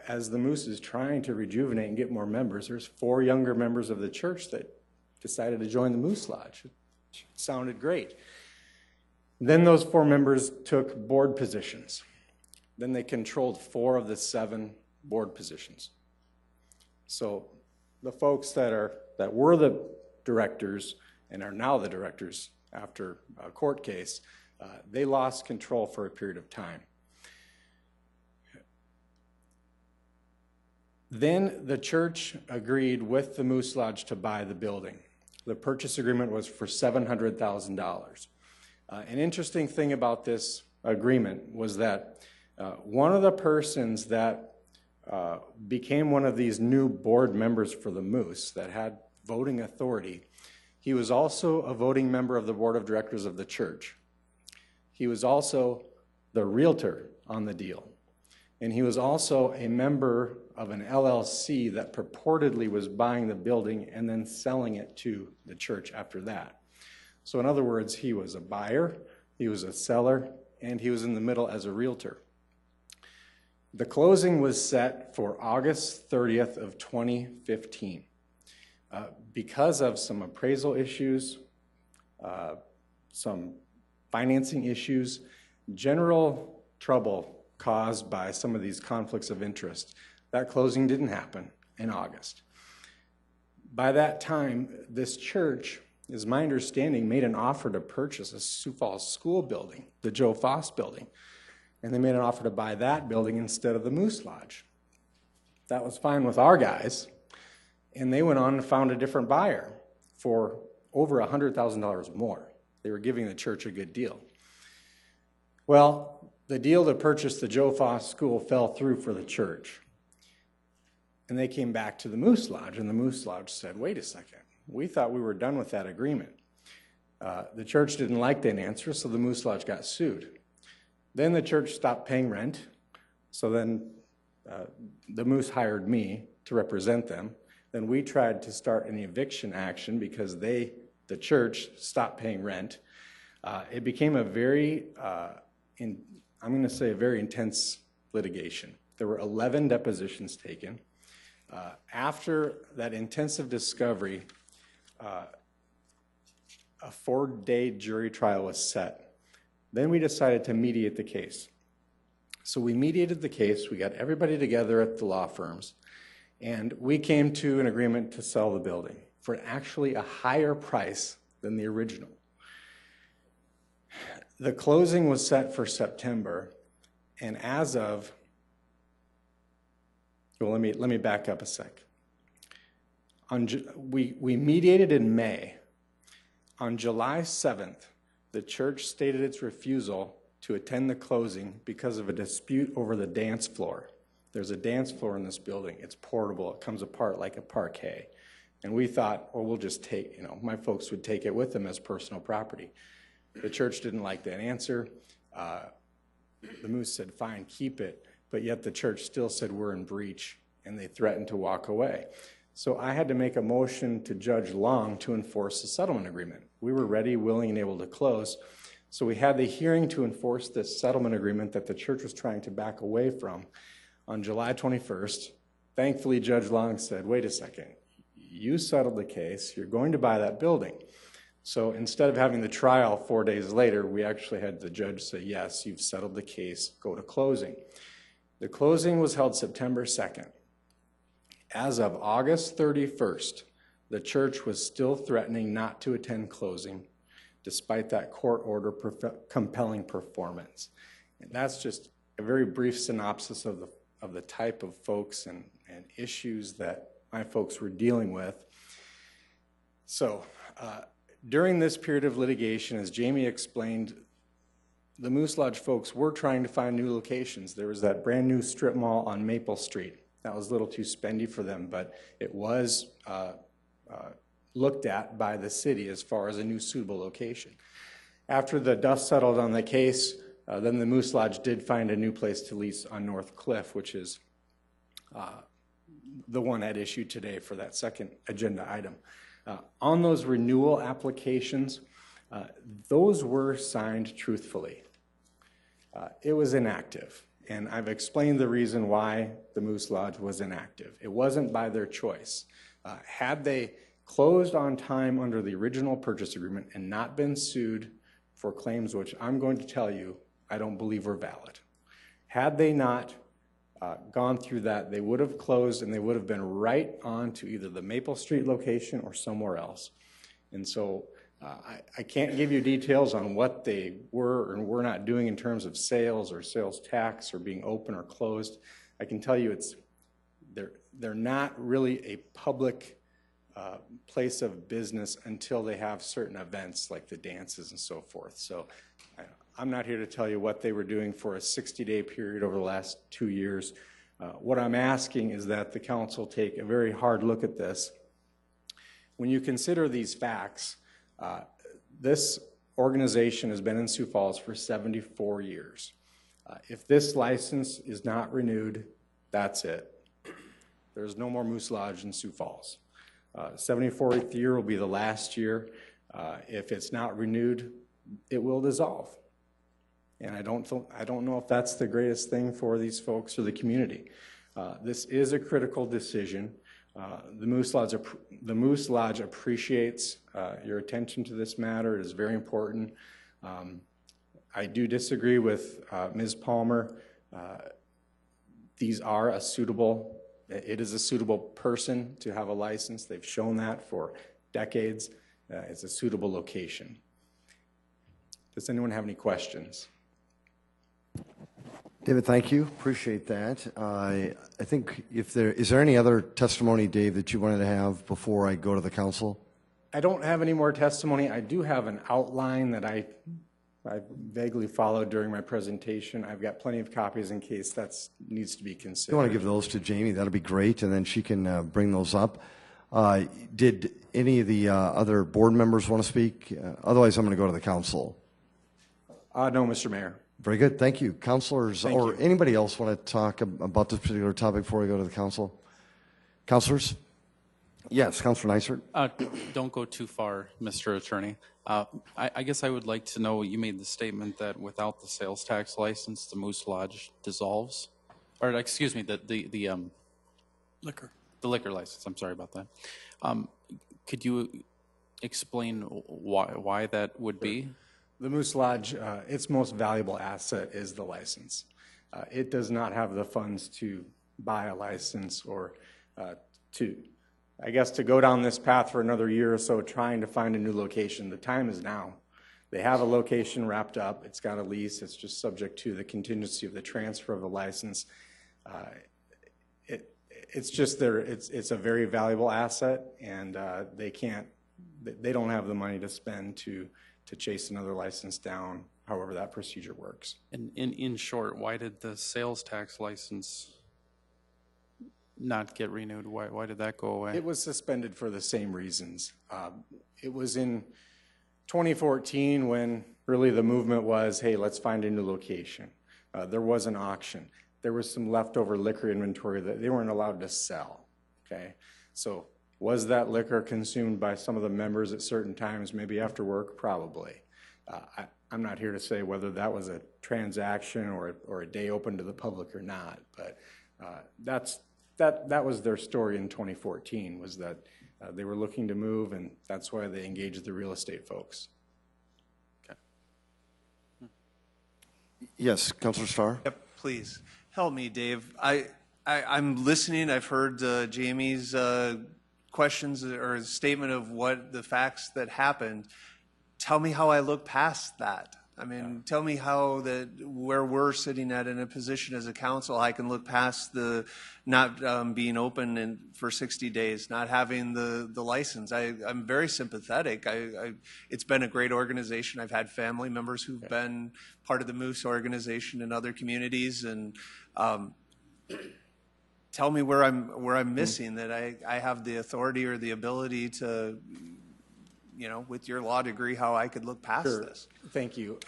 as the Moose is trying to rejuvenate and get more members, there's 4 younger members of the church that decided to join the Moose Lodge. It sounded great. Then those 4 members took board positions. Then they controlled 4 of the 7 board positions. So the folks that were the directors and are now the directors after a court case, they lost control for a period of time. Then the church agreed with the Moose Lodge to buy the building. The purchase agreement was for $700,000. An interesting thing about this agreement was that one of the persons that became one of these new board members for the Moose that had voting authority, he was also a voting member of the board of directors of the church. He was also the realtor on the deal. And he was also a member of an LLC that purportedly was buying the building and then selling it to the church after that. So in other words, he was a buyer, he was a seller, and he was in the middle as a realtor. The closing was set for August 30th of 2015. Because of some appraisal issues, some financing issues, general trouble caused by some of these conflicts of interest, that closing didn't happen in August. By that time, this church, is my understanding, made an offer to purchase a Sioux Falls school building, the Joe Foss building. And they made an offer to buy that building instead of the Moose Lodge. That was fine with our guys. And they went on and found a different buyer for over $100,000 more. They were giving the church a good deal. Well, the deal to purchase the Joe Foss School fell through for the church. And they came back to the Moose Lodge, and the Moose Lodge said, wait a second, we thought we were done with that agreement. The church didn't like that answer, so the Moose Lodge got sued. Then the church stopped paying rent, so then the Moose hired me to represent them. Then we tried to start an eviction action because the church stopped paying rent. It became a very, I'm going to say a very intense litigation. There were 11 depositions taken. After that intensive discovery, a 4-day jury trial was set. Then we decided to mediate the case. So we mediated the case, we got everybody together at the law firms, and we came to an agreement to sell the building for actually a higher price than the original. The closing was set for September, and as of, well, let me back up a sec. We mediated in May. On July 7th, the church stated its refusal to attend the closing because of a dispute over the dance floor. There's a dance floor in this building. It's portable. It comes apart like a parquet. And we thought, well, we'll just take, my folks would take it with them as personal property. The church didn't like that answer. The Moose said, fine, keep it. But yet the church still said we're in breach and they threatened to walk away. So I had to make a motion to Judge Long to enforce the settlement agreement. We were ready, willing, and able to close. So we had the hearing to enforce this settlement agreement that the church was trying to back away from on July 21st. Thankfully, Judge Long said, wait a second, you settled the case, you're going to buy that building. So instead of having the trial 4 days later, we actually had the judge say, yes, you've settled the case, go to closing. The closing was held September 2nd. As of August 31st, the church was still threatening not to attend closing, despite that court order compelling performance. And that's just a very brief synopsis of the type of folks and issues that my folks were dealing with. So during this period of litigation, as Jamie explained, the Moose Lodge folks were trying to find new locations. There was that brand new strip mall on Maple Street. That was a little too spendy for them, but it was looked at by the city as far as a new suitable location. After the dust settled on the case, then the Moose Lodge did find a new place to lease on North Cliff, which is the one at issue today for that second agenda item. On those renewal applications, those were signed truthfully. It was inactive, and I've explained the reason why the Moose Lodge was inactive. It wasn't by their choice. Had they closed on time under the original purchase agreement and not been sued for claims which I'm going to tell you I don't believe were valid, had they not gone through that, they would have closed and they would have been right on to either the Maple Street location or somewhere else. And so I can't give you details on what they were and were not doing in terms of sales or sales tax or being open or closed. I can tell you they're not really a public place of business until they have certain events like the dances and so forth. So I'm not here to tell you what they were doing for a 60-day period over the last 2 years. What I'm asking is that the council take a very hard look at this. When you consider these facts, this organization has been in Sioux Falls for 74 years. If this license is not renewed, that's it. There's no more Moose Lodge in Sioux Falls. 74th year will be the last year. If it's not renewed, it will dissolve. And I don't know if that's the greatest thing for these folks or the community. This is a critical decision. The Moose Lodge appreciates your attention to this matter. It is very important. I do disagree with Ms. Palmer. These are a suitable, it is a suitable person to have a license. They've shown that for decades. It's a suitable location. Does anyone have any questions? David, thank you. Appreciate that. I think is there any other testimony, Dave, that you wanted to have before I go to the council? I don't have any more testimony. I do have an outline that I vaguely followed during my presentation. I've got plenty of copies in case that needs to be considered. You want to give those to Jamie? That'll be great, and then she can bring those up. Did any of the other board members want to speak? Otherwise, I'm going to go to the council. No, Mr. Mayor. Very good. Thank you. Councilors Thank or you. anybody else want to talk about this particular topic before we go to the council? Councilors? Yes, Councilor Neisert. Don't go too far, Mr. Attorney. I guess I would like to know, you made the statement that without the sales tax license, the Moose Lodge dissolves. Or excuse me, the liquor license. I'm sorry about that. Could you explain why that would be? The Moose Lodge, its most valuable asset is the license. It does not have the funds to buy a license or to go down this path for another year or so trying to find a new location. The time is now. They have a location wrapped up. It's got a lease. It's just subject to the contingency of the transfer of the license. It's a very valuable asset, and they don't have the money to spend to chase another license down, however that procedure works. And in short, why did the sales tax license not get renewed? Why did that go away? It was suspended for the same reasons. It was in 2014 when really the movement was, hey, let's find a new location. There was an auction. there was some leftover liquor inventory that they weren't allowed to sell, okay? So was that liquor consumed by some of the members at certain times, maybe after work? Probably. I'm not here to say whether that was a transaction or a day open to the public or not, but that was their story in 2014, was that they were looking to move, and that's why they engaged the real estate folks. Okay. Yes, Councilor Starr? Yep, please. Help me, Dave. I'm listening. I've heard Jamie's questions or statement of what the facts that happened. Tell me how I look past that. I mean, tell me how where we're sitting at in a position as a council, I can look past the not being open for 60 days, not having the license. I'm very sympathetic. It's been a great organization. I've had family members who've been part of the Moose organization in other communities, and tell me where I'm missing, that I have the authority or the ability to, with your law degree, how I could look past this. Thank you.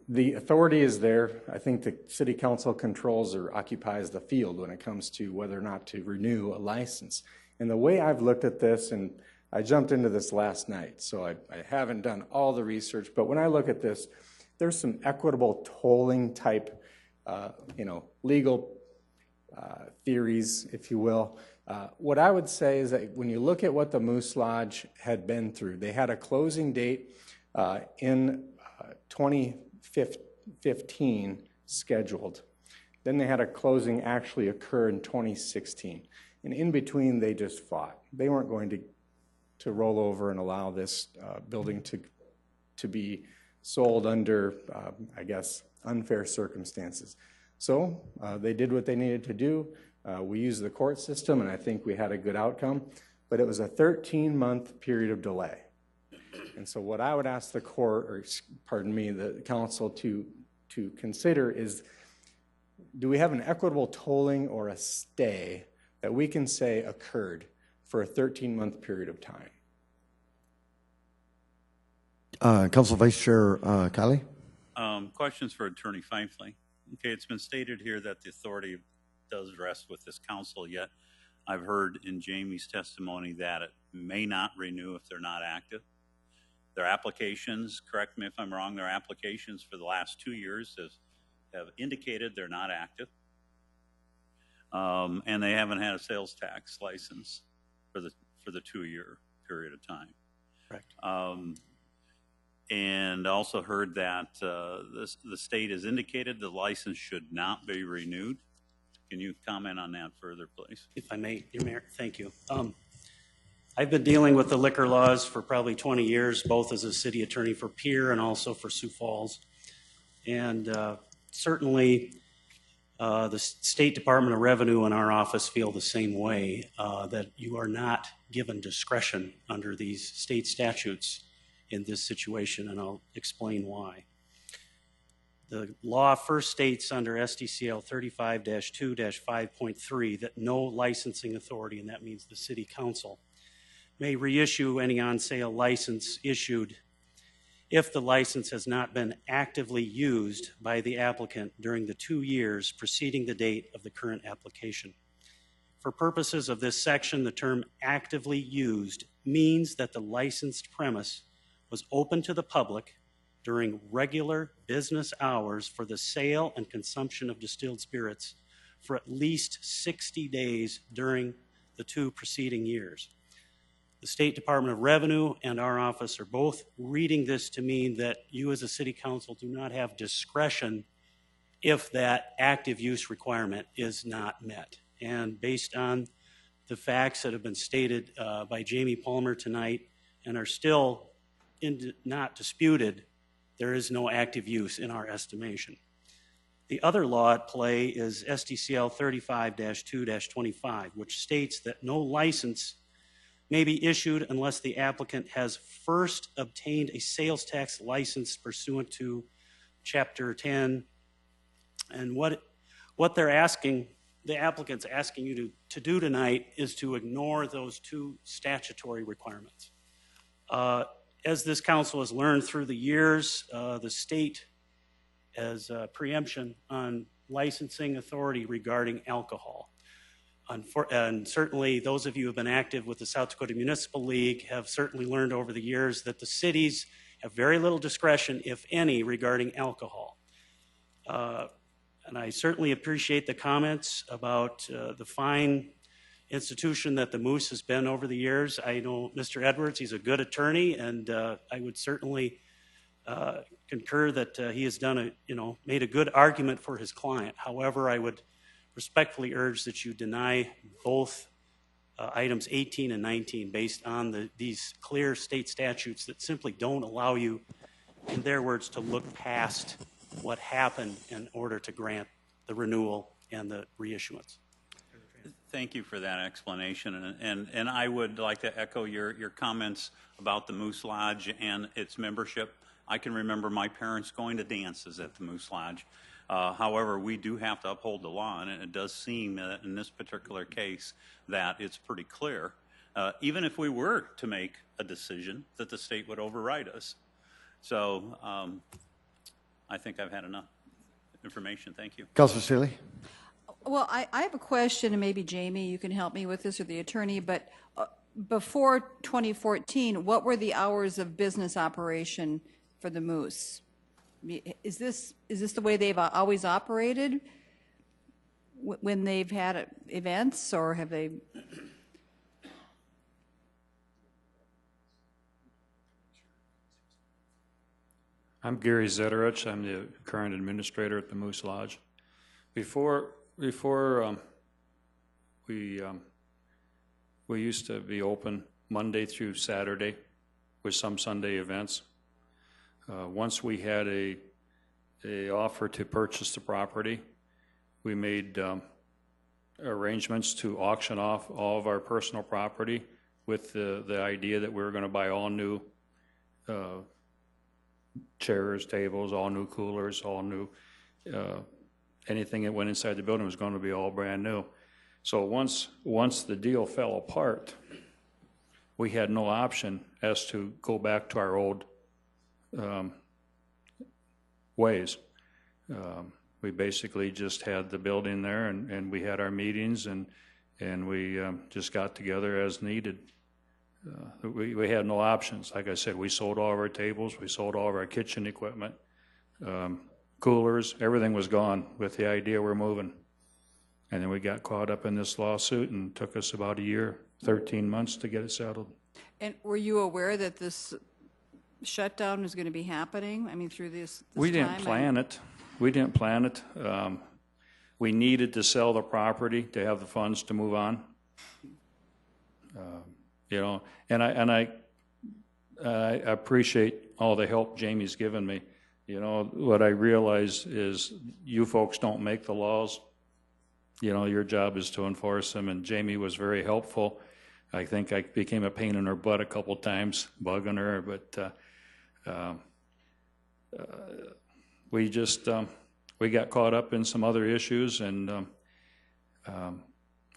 The authority is there. I think the city council controls or occupies the field when it comes to whether or not to renew a license. And the way I've looked at this, and I jumped into this last night, so I haven't done all the research, but when I look at this, there's some equitable tolling type, legal theories, if you will. What I would say is that when you look at what the Moose Lodge had been through, they had a closing date in 2015 scheduled. Then they had a closing actually occur in 2016. And in between, they just fought. They weren't going to roll over and allow this building to be sold under, unfair circumstances. So they did what they needed to do. We used the court system, and I think we had a good outcome, but it was a 13-month period of delay. And so what I would ask the court, the council to consider is, do we have an equitable tolling or a stay that we can say occurred for a 13-month period of time? Council Vice Chair Kiley? Questions for Attorney Feinfling. Okay, it's been stated here that the authority does rest with this council, yet I've heard in Jamie's testimony that it may not renew if they're not active. Their applications, correct me if I'm wrong, their applications for the last 2 years have indicated they're not active. And they haven't had a sales tax license for the 2-year period of time. Correct. And also heard that the state has indicated the license should not be renewed. Can you comment on that further, please? If I may, Your Mayor, thank you. I've been dealing with the liquor laws for probably 20 years, both as a city attorney for Pierre and also for Sioux Falls. And certainly the State Department of Revenue and our office feel the same way, that you are not given discretion under these state statutes in this situation, and I'll explain why. The law first states under SDCL 35-2-5.3 that no licensing authority, and that means the city council, may reissue any on-sale license issued if the license has not been actively used by the applicant during the 2 years preceding the date of the current application. For purposes of this section, the term actively used means that the licensed premise was open to the public during regular business hours for the sale and consumption of distilled spirits for at least 60 days during the 2 preceding years. The State Department of Revenue and our office are both reading this to mean that you as a city council do not have discretion if that active use requirement is not met. And based on the facts that have been stated by Jamie Palmer tonight and are still not disputed, there is no active use in our estimation. The other law at play is SDCL 35-2-25, which states that no license may be issued unless the applicant has first obtained a sales tax license pursuant to Chapter 10. And what they're asking, the applicant's asking you to do tonight is to ignore those 2 statutory requirements. As this council has learned through the years, the state has preemption on licensing authority regarding alcohol. And certainly those of you who have been active with the South Dakota Municipal League have certainly learned over the years that the cities have very little discretion, if any, regarding alcohol. And I certainly appreciate the comments about the fine institution that the Moose has been over the years. I know Mr. Edwards, he's a good attorney, and I would certainly concur that he has done made a good argument for his client. However, I would respectfully urge that you deny both items 18 and 19 based on these clear state statutes that simply don't allow you, in their words, to look past what happened in order to grant the renewal and the reissuance. Thank you for that explanation, and I would like to echo your comments about the Moose Lodge and its membership. I can remember my parents going to dances at the Moose Lodge. However, we do have to uphold the law, and it does seem that in this particular case that it's pretty clear, even if we were to make a decision, that the state would override us. So I think I've had enough information. Thank you. Councilor Seeley. Well, I have a question, and maybe Jamie, you can help me with this, or the attorney, but before 2014, what were the hours of business operation for the Moose? Is this the way they've always operated when they've had events, or have they? I'm Gary Zetterich. I'm the current administrator at the Moose Lodge. Before we used to be open Monday through Saturday with some Sunday events. Once we had a offer to purchase the property, we made arrangements to auction off all of our personal property with the idea that we were going to buy all new chairs, tables, all new coolers, all new anything that went inside the building was going to be all brand new. So once the deal fell apart, we had no option as to go back to our old ways. We basically just had the building there, and we had our meetings, and we just got together as needed. We had no options. Like I said, we sold all of our tables, we sold all of our kitchen equipment, coolers, everything was gone with the idea we're moving. And then we got caught up in this lawsuit, and took us about a year, 13 months to get it settled. And were you aware that this shutdown was going to be happening? I mean, through this We didn't plan it. We didn't plan it. We needed to sell the property to have the funds to move on. And I appreciate all the help Jamie's given me. What I realize is you folks don't make the laws. Your job is to enforce them, and Jamie was very helpful. I think I became a pain in her butt a couple times, bugging her, but we got caught up in some other issues, and I'm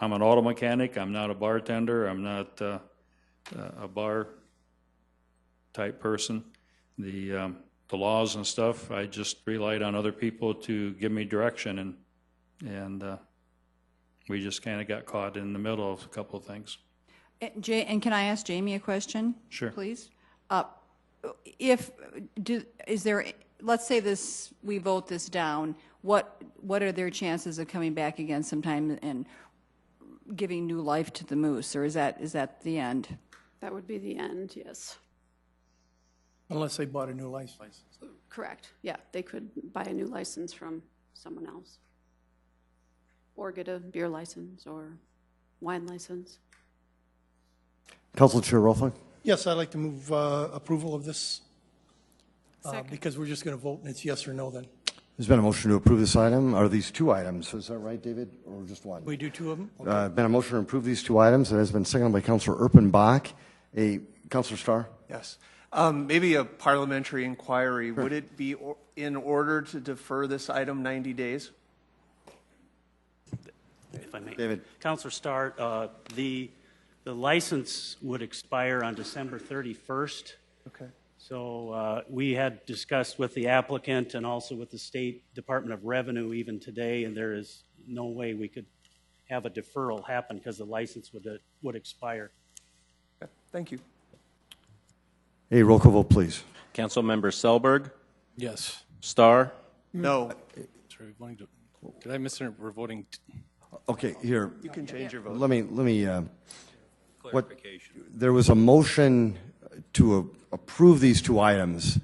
an auto mechanic. I'm not a bartender. I'm not a bar type person. The laws and stuff, I just relied on other people to give me direction, and we just kind of got caught in the middle of a couple of things. And can I ask Jamie a question? Sure. Please. Let's say we vote this down. What are their chances of coming back again sometime and giving new life to the Moose, or is that the end? That would be the end, yes. Unless they bought a new license. Correct, yeah. They could buy a new license from someone else, or get a beer license or wine license. Council Chair Rolfing. Yes, I'd like to move approval of this, because we're just going to vote, and it's yes or no then. There's been a motion to approve this item. Are these two items? Is that right, David, or just one? We do two of them? Okay. Been a motion to approve these two items. It has been seconded by Councilor Erpenbach. Councilor Starr? Yes. Maybe a parliamentary inquiry. Sure. Would it be in order to defer this item 90 days? If I may. David. Councilor Starr, the license would expire on December 31st. Okay. So we had discussed with the applicant and also with the State Department of Revenue even today, and there is no way we could have a deferral happen because the license would expire. Okay, thank you. A roll call vote, please. Councilmember Selberg, Yes. Starr, No. Sorry, did I miss it? We're voting. Okay, here. You can change your vote. Let me, Clarification. there was a motion to approve these two items.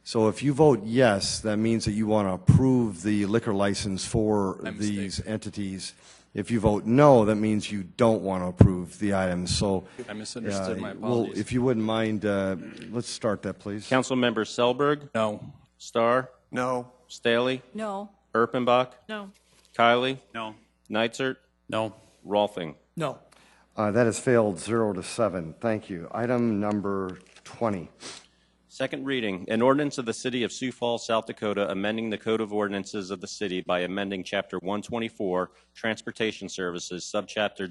So if you vote yes, that means that you want to approve the liquor license for these entities. If you vote no, that means you don't want to approve the items. So I misunderstood. My well, apologies. if you wouldn't mind, let's start that, please. Councilmember Selberg, No. Starr, No. Staley, No. Erpenbach, No. Kylie, No. Neitzert, No. Rolfing. No. That has failed 0-7. Thank you. Item number 20. Second reading, an ordinance of the City of Sioux Falls, South Dakota, amending the Code of Ordinances of the city by amending Chapter 124, Transportation Services, Subchapter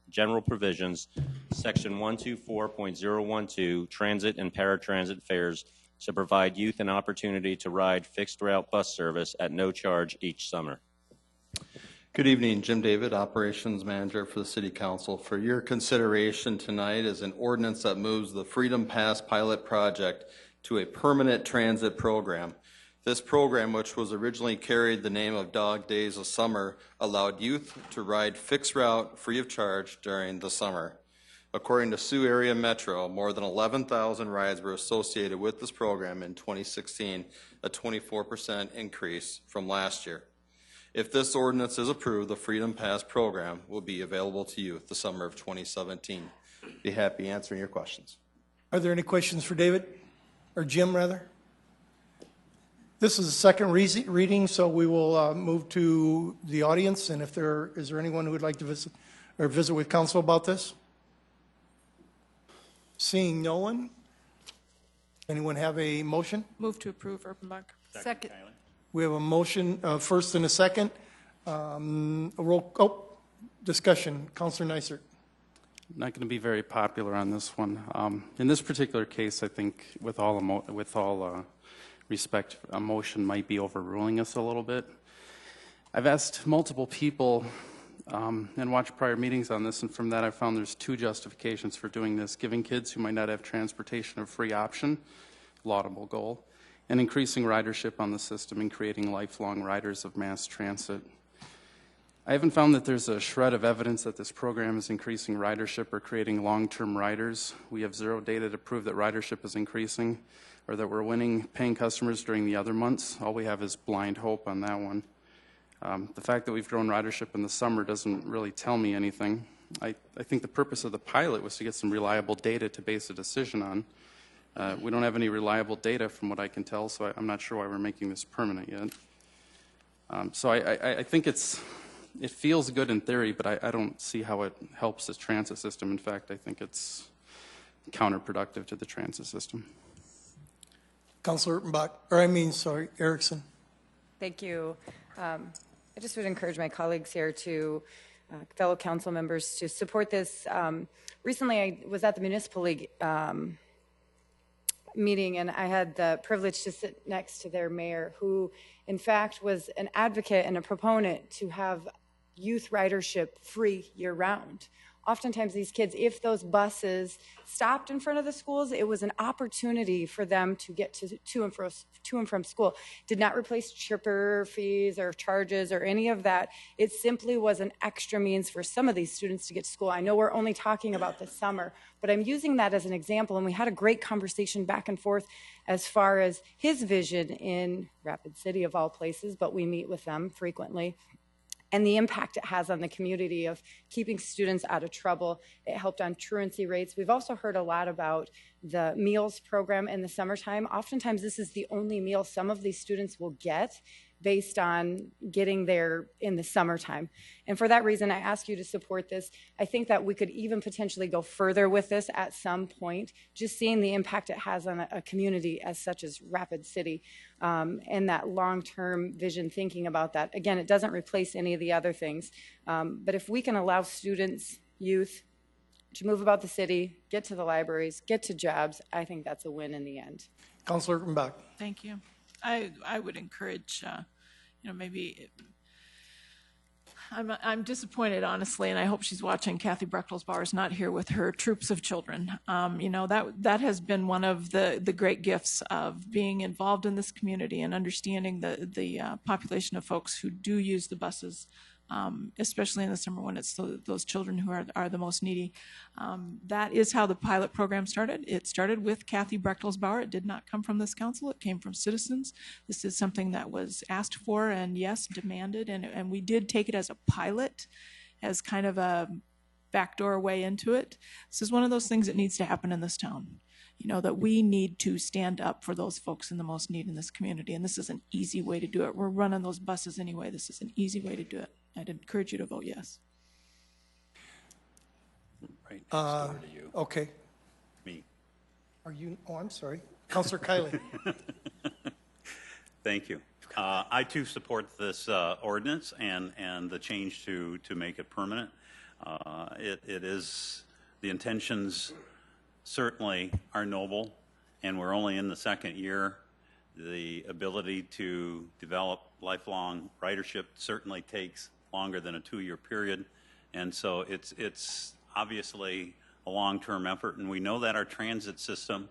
General Provisions, Section 124.012, Transit and Paratransit Fares, to provide youth an opportunity to ride fixed-route bus service at no charge each summer. Good evening, Jim David, Operations Manager for the City Council. For your consideration tonight is an ordinance that moves the Freedom Pass pilot project to a permanent transit program. This program, which was originally carried the name of Dog Days of Summer, allowed youth to ride fixed route free of charge during the summer. According to Sioux Area Metro, more than 11,000 rides were associated with this program in 2016, a 24% increase from last year. If this ordinance is approved, the Freedom Pass program will be available to youth the summer of 2017. Be happy answering your questions. Are there any questions for David, or Jim, rather? This is the second reading, so we will move to the audience, and is there anyone who would like to visit with council about this? Seeing no one, anyone have a motion? Move to approve, Erpenbach. Second. We have a motion, first and a second. Discussion. Councilor Neitzert. Not going to be very popular on this one. In this particular case, I think with all respect, a motion might be overruling us a little bit. I've asked multiple people and watched prior meetings on this, and from that I found there's two justifications for doing this: giving kids who might not have transportation a free option, laudable goal, and increasing ridership on the system and creating lifelong riders of mass transit. I haven't found that there's a shred of evidence that this program is increasing ridership or creating long-term riders. We have zero data to prove that ridership is increasing or that we're winning paying customers during the other months. All we have is blind hope on that one. The fact that we've grown ridership in the summer doesn't really tell me anything. I think the purpose of the pilot was to get some reliable data to base a decision on. We don't have any reliable data from what I can tell, so I'm not sure why we're making this permanent yet. So I think it feels good in theory, but I don't see how it helps the transit system. In fact, I think it's counterproductive to the transit system. Councilor Erpenbach, Erickson. Thank you. I just would encourage my colleagues here to, fellow council members, to support this. Recently, I was at the Municipal League meeting, and I had the privilege to sit next to their mayor, who in fact was an advocate and a proponent to have youth ridership free year-round. Oftentimes these kids, if those buses stopped in front of the schools, it was an opportunity for them to get to and from school. Did not replace chipper fees or charges or any of that. It simply was an extra means for some of these students to get to school. I know we're only talking about the summer, but I'm using that as an example, and we had a great conversation back and forth as far as his vision in Rapid City, of all places, but we meet with them frequently, and the impact it has on the community of keeping students out of trouble. It helped on truancy rates. We've also heard a lot about the meals program in the summertime. Oftentimes this is the only meal some of these students will get based on getting there in the summertime. And for that reason, I ask you to support this. I think that we could even potentially go further with this at some point, just seeing the impact it has on a community as such as Rapid City, and that long-term vision thinking about that. Again, it doesn't replace any of the other things, but if we can allow students, youth, to move about the city, get to the libraries, get to jobs. I think that's a win in the end. Councilor Urbanbach. Thank you. I would encourage, maybe, I'm disappointed, honestly, and I hope she's watching. Kathy Breckelsbauer is not here with her troops of children. That has been one of the great gifts of being involved in this community and understanding the population of folks who do use the buses, especially in the summer when it's those children who are the most needy. That is how the pilot program started. It started with Kathy Breckelsbauer. It did not come from this council. It came from citizens. This is something that was asked for and, yes, demanded. And we did take it as a pilot, as kind of a backdoor way into it. This is one of those things that needs to happen in this town. That we need to stand up for those folks in the most need in this community. And this is an easy way to do it. We're running those buses anyway. This is an easy way to do it. I'd encourage you to vote yes. Right. Okay. Me. Are you, I'm sorry. Councilor Kiley. Thank you. I too support this ordinance and the change to make it permanent. It is, the intentions certainly are noble, and we're only in the second year. The ability to develop lifelong ridership certainly takes longer than a 2-year period, and so it's obviously a long-term effort, and we know that our transit system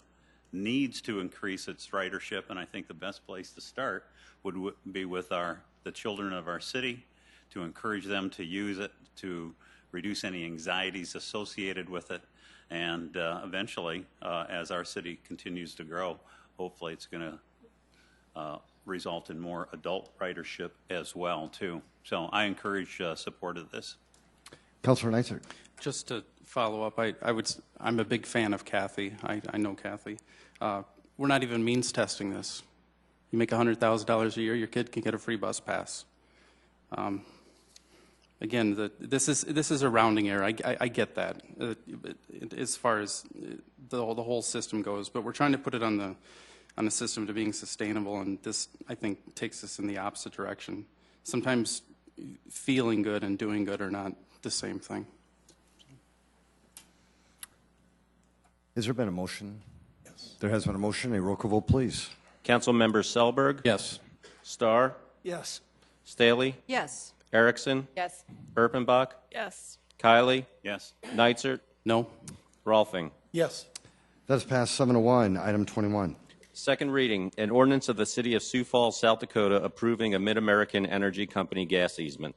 needs to increase its ridership, and I think the best place to start would be with the children of our city, to encourage them to use it, to reduce any anxieties associated with it, and eventually, as our city continues to grow, hopefully it's going to result in more adult ridership as well, too. So I encourage support of this. Councilor Neitzer. Just to follow up, I'm a big fan of Kathy. I know Kathy. We're not even means testing this. You make $100,000 a year, your kid can get a free bus pass. Again, this is a rounding error. I get that as far as the whole system goes, but we're trying to put it on the system to being sustainable, and this, I think, takes us in the opposite direction. Sometimes feeling good and doing good are not the same thing. Has there been a motion? Yes. There has been a motion. A roll call vote, please. Council members Selberg? Yes. Starr? Yes. Staley? Yes. Erickson? Yes. Erpenbach? Yes. Kiley? Yes. Neitzer? No. Rolfing? Yes. That is passed 7-1. Item 21. Second reading, an ordinance of the City of Sioux Falls, South Dakota approving a Mid-American Energy Company gas easement.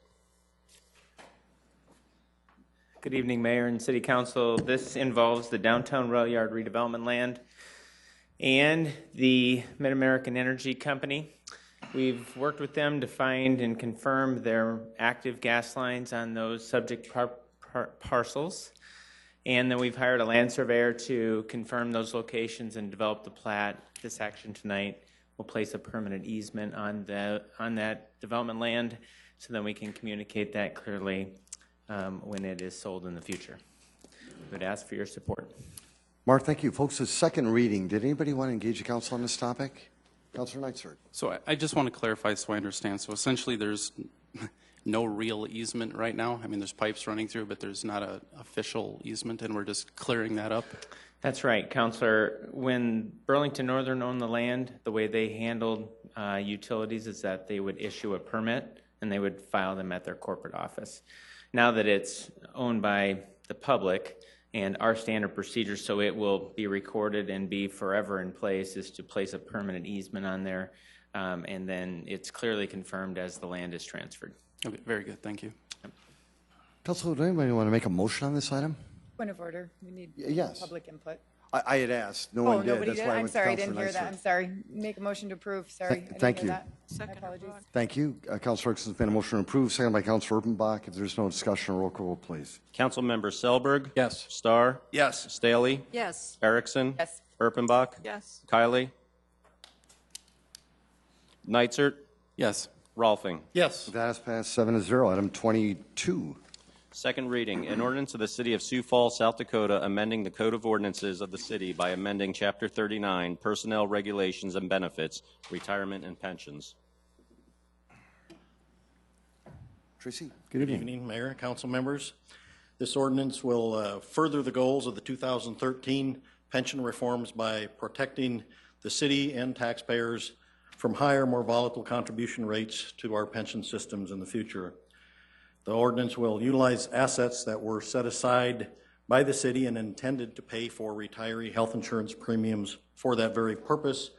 Good evening, Mayor and City Council. This involves the downtown rail yard redevelopment land and the Mid-American Energy Company. We've worked with them to find and confirm their active gas lines on those subject parcels. And then we've hired a land surveyor to confirm those locations and develop the plat. This action tonight will place a permanent easement on that development land, so then we can communicate that clearly when it is sold in the future. I would ask for your support. Mark, thank you. Folks, the second reading. Did anybody want to engage the council on this topic? Councilor Neitzer. So I just want to clarify so I understand. So essentially there's no real easement right now. I mean, there's pipes running through, but there's not an official easement, and we're just clearing that up? That's right, Councilor. When Burlington Northern owned the land, the way they handled utilities is that they would issue a permit and they would file them at their corporate office. Now that it's owned by the public, and our standard procedure, so it will be recorded and be forever in place, is to place a permanent easement on there, and then it's clearly confirmed as the land is transferred. Okay, very good. Thank you. Councilor, does anybody want to make a motion on this item? Point of order. We need Yes. public input. I had asked. No one did. Nobody That's did? why I I'm went to sorry, I Councilor didn't hear that. Neitzer. I'm sorry. Make a motion to approve. Sorry. I didn't thank hear you. that. Second. My apologies. Thank you. Councilor Erickson's been a motion to approve, second by Councilor Erpenbach. If there's no discussion, roll call, please. Council members Selberg? Yes. Starr? Yes. Staley? Yes. Erickson? Yes. Erpenbach? Yes. Kiley? Neitzer? Yes. Rolfing? Yes. That has passed 7-0. Item 22. Second reading, an ordinance of the City of Sioux Falls, South Dakota, amending the Code of Ordinances of the city by amending Chapter 39, Personnel Regulations and Benefits, Retirement and Pensions. Tracy. Good evening, Mayor and council members. This ordinance will further the goals of the 2013 pension reforms by protecting the city and taxpayers from higher, more volatile contribution rates to our pension systems in the future. The ordinance will utilize assets that were set aside by the city and intended to pay for retiree health insurance premiums for that very purpose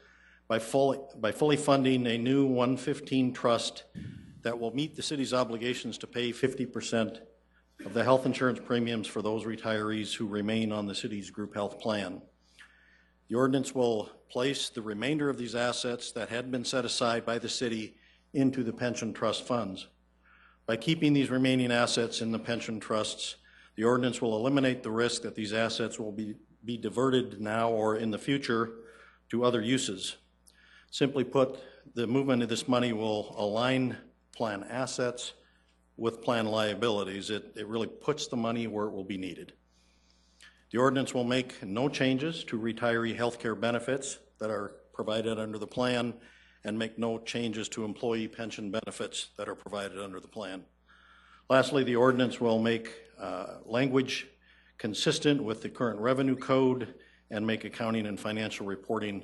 by fully funding a new 115 trust that will meet the city's obligations to pay 50% of the health insurance premiums for those retirees who remain on the city's group health plan. The ordinance will place the remainder of these assets that had been set aside by the city into the pension trust funds. By keeping these remaining assets in the pension trusts, the ordinance will eliminate the risk that these assets will be diverted now or in the future to other uses. Simply put, the movement of this money will align plan assets with plan liabilities. It really puts the money where it will be needed. The ordinance will make no changes to retiree health care benefits that are provided under the plan and make no changes to employee pension benefits that are provided under the plan. Lastly, the ordinance will make language consistent with the current revenue code and make accounting and financial reporting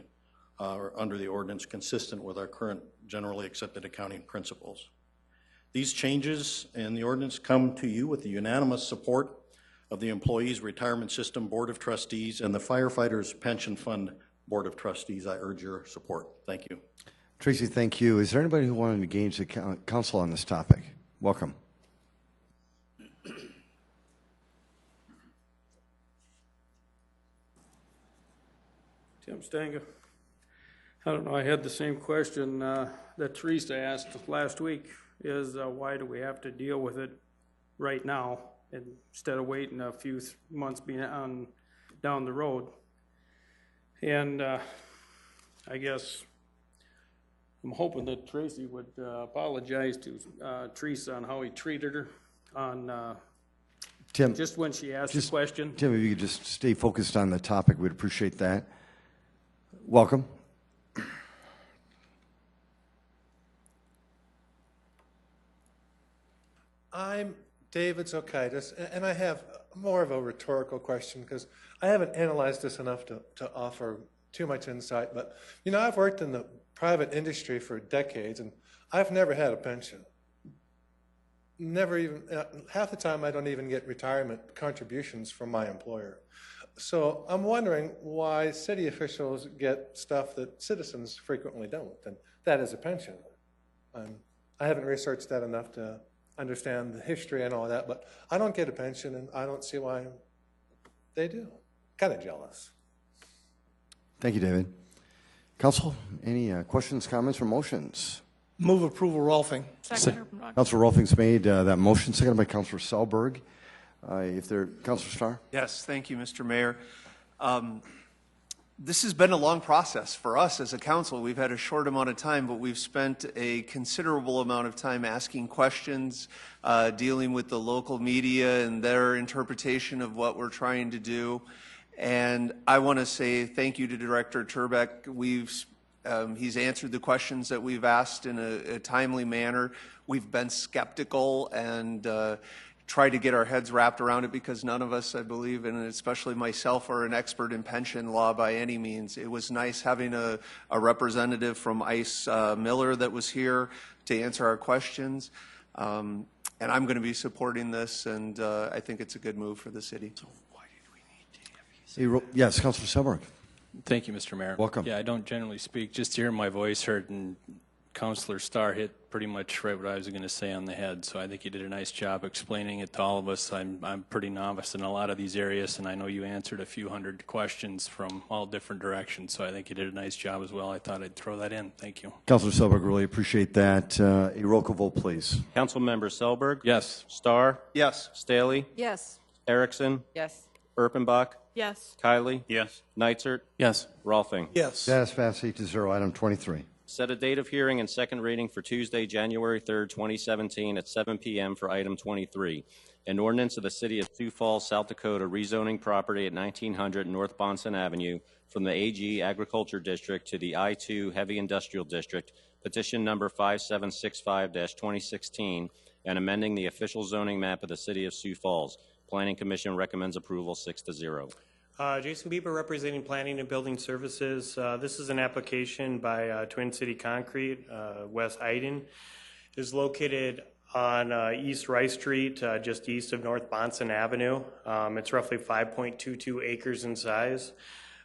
under the ordinance consistent with our current generally accepted accounting principles. These changes in the ordinance come to you with the unanimous support of the Employees Retirement System Board of Trustees and the Firefighters Pension Fund Board of Trustees. I urge your support. Thank you. Tracy, thank you. Is there anybody who wanted to engage the council on this topic? Welcome. Tim Stanga. I don't know, I had the same question that Teresa asked last week, is why do we have to deal with it right now instead of waiting a few months down the road? And I guess I'm hoping that Tracy would apologize to Teresa on how he treated her on Tim, just when she asked the question. Tim, if you could just stay focused on the topic, we'd appreciate that. Welcome. I'm David Zokaitis, and I have more of a rhetorical question because I haven't analyzed this enough to offer too much insight. But, you know, I've worked in the private industry for decades, and I've never had a pension. Never even, half the time I don't even get retirement contributions from my employer. So I'm wondering why city officials get stuff that citizens frequently don't, and that is a pension. I haven't researched that enough to understand the history and all that, but I don't get a pension, and I don't see why they do. Kind of jealous. Thank you, David. Council, any questions, comments, or motions? Move approval, Rolfing. Second. Councilor Rolfing's made that motion, seconded by Councilor Selberg. Councilor Starr? Yes, thank you, Mr. Mayor. This has been a long process for us as a council. We've had a short amount of time, but we've spent a considerable amount of time asking questions, dealing with the local media and their interpretation of what we're trying to do. And I want to say thank you to Director Turbeck. He's answered the questions that we've asked in a timely manner. We've been skeptical and try to get our heads wrapped around it because none of us, I believe, and especially myself, are an expert in pension law by any means. It was nice having a representative from ICE Miller that was here to answer our questions. And I'm going to be supporting this, and I think it's a good move for the city. So why did we need to have Yes, Councilor Selberg. Thank you, Mr. Mayor. Welcome. Yeah, I don't generally speak. Just to hear my voice heard, and Councilor Starr hit pretty much right what I was going to say on the head. So I think you did a nice job explaining it to all of us. I'm pretty novice in a lot of these areas, and I know you answered a few hundred questions from all different directions. So I think you did a nice job as well. I thought I'd throw that in. Thank you. Councilor Selberg, really appreciate that. A roll call vote, please. Councilmember Selberg? Yes. Starr? Yes. Staley? Yes. Erickson? Yes. Erpenbach? Yes. Kiley? Yes. Neitzer? Yes. Rolfing? Yes. Yes, pass 8-0. Item 23. Set a date of hearing and second reading for Tuesday, January 3rd, 2017 at 7 p.m. for item 23. An ordinance of the City of Sioux Falls, South Dakota, rezoning property at 1900 North Bonson Avenue from the AG Agriculture District to the I-2 Heavy Industrial District, petition number 5765-2016, and amending the official zoning map of the City of Sioux Falls. Planning Commission recommends approval 6-0. Jason Bieber, representing Planning and Building Services. This is an application by Twin City Concrete. West Iden is located on East Rice Street, just east of North Bonson Avenue. It's roughly 5.22 acres in size.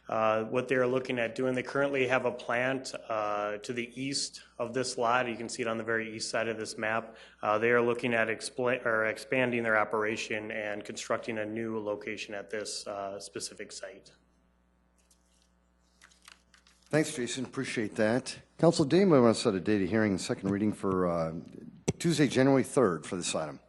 What they're looking at doing, they currently have a plant to the east of this lot. You can see it on the very east side of this map. They are looking at expanding their operation and constructing a new location at this specific site. Thanks, Jason. Appreciate that. Council Dean, we want to set a date of hearing and second reading for Tuesday, January 3rd for this item.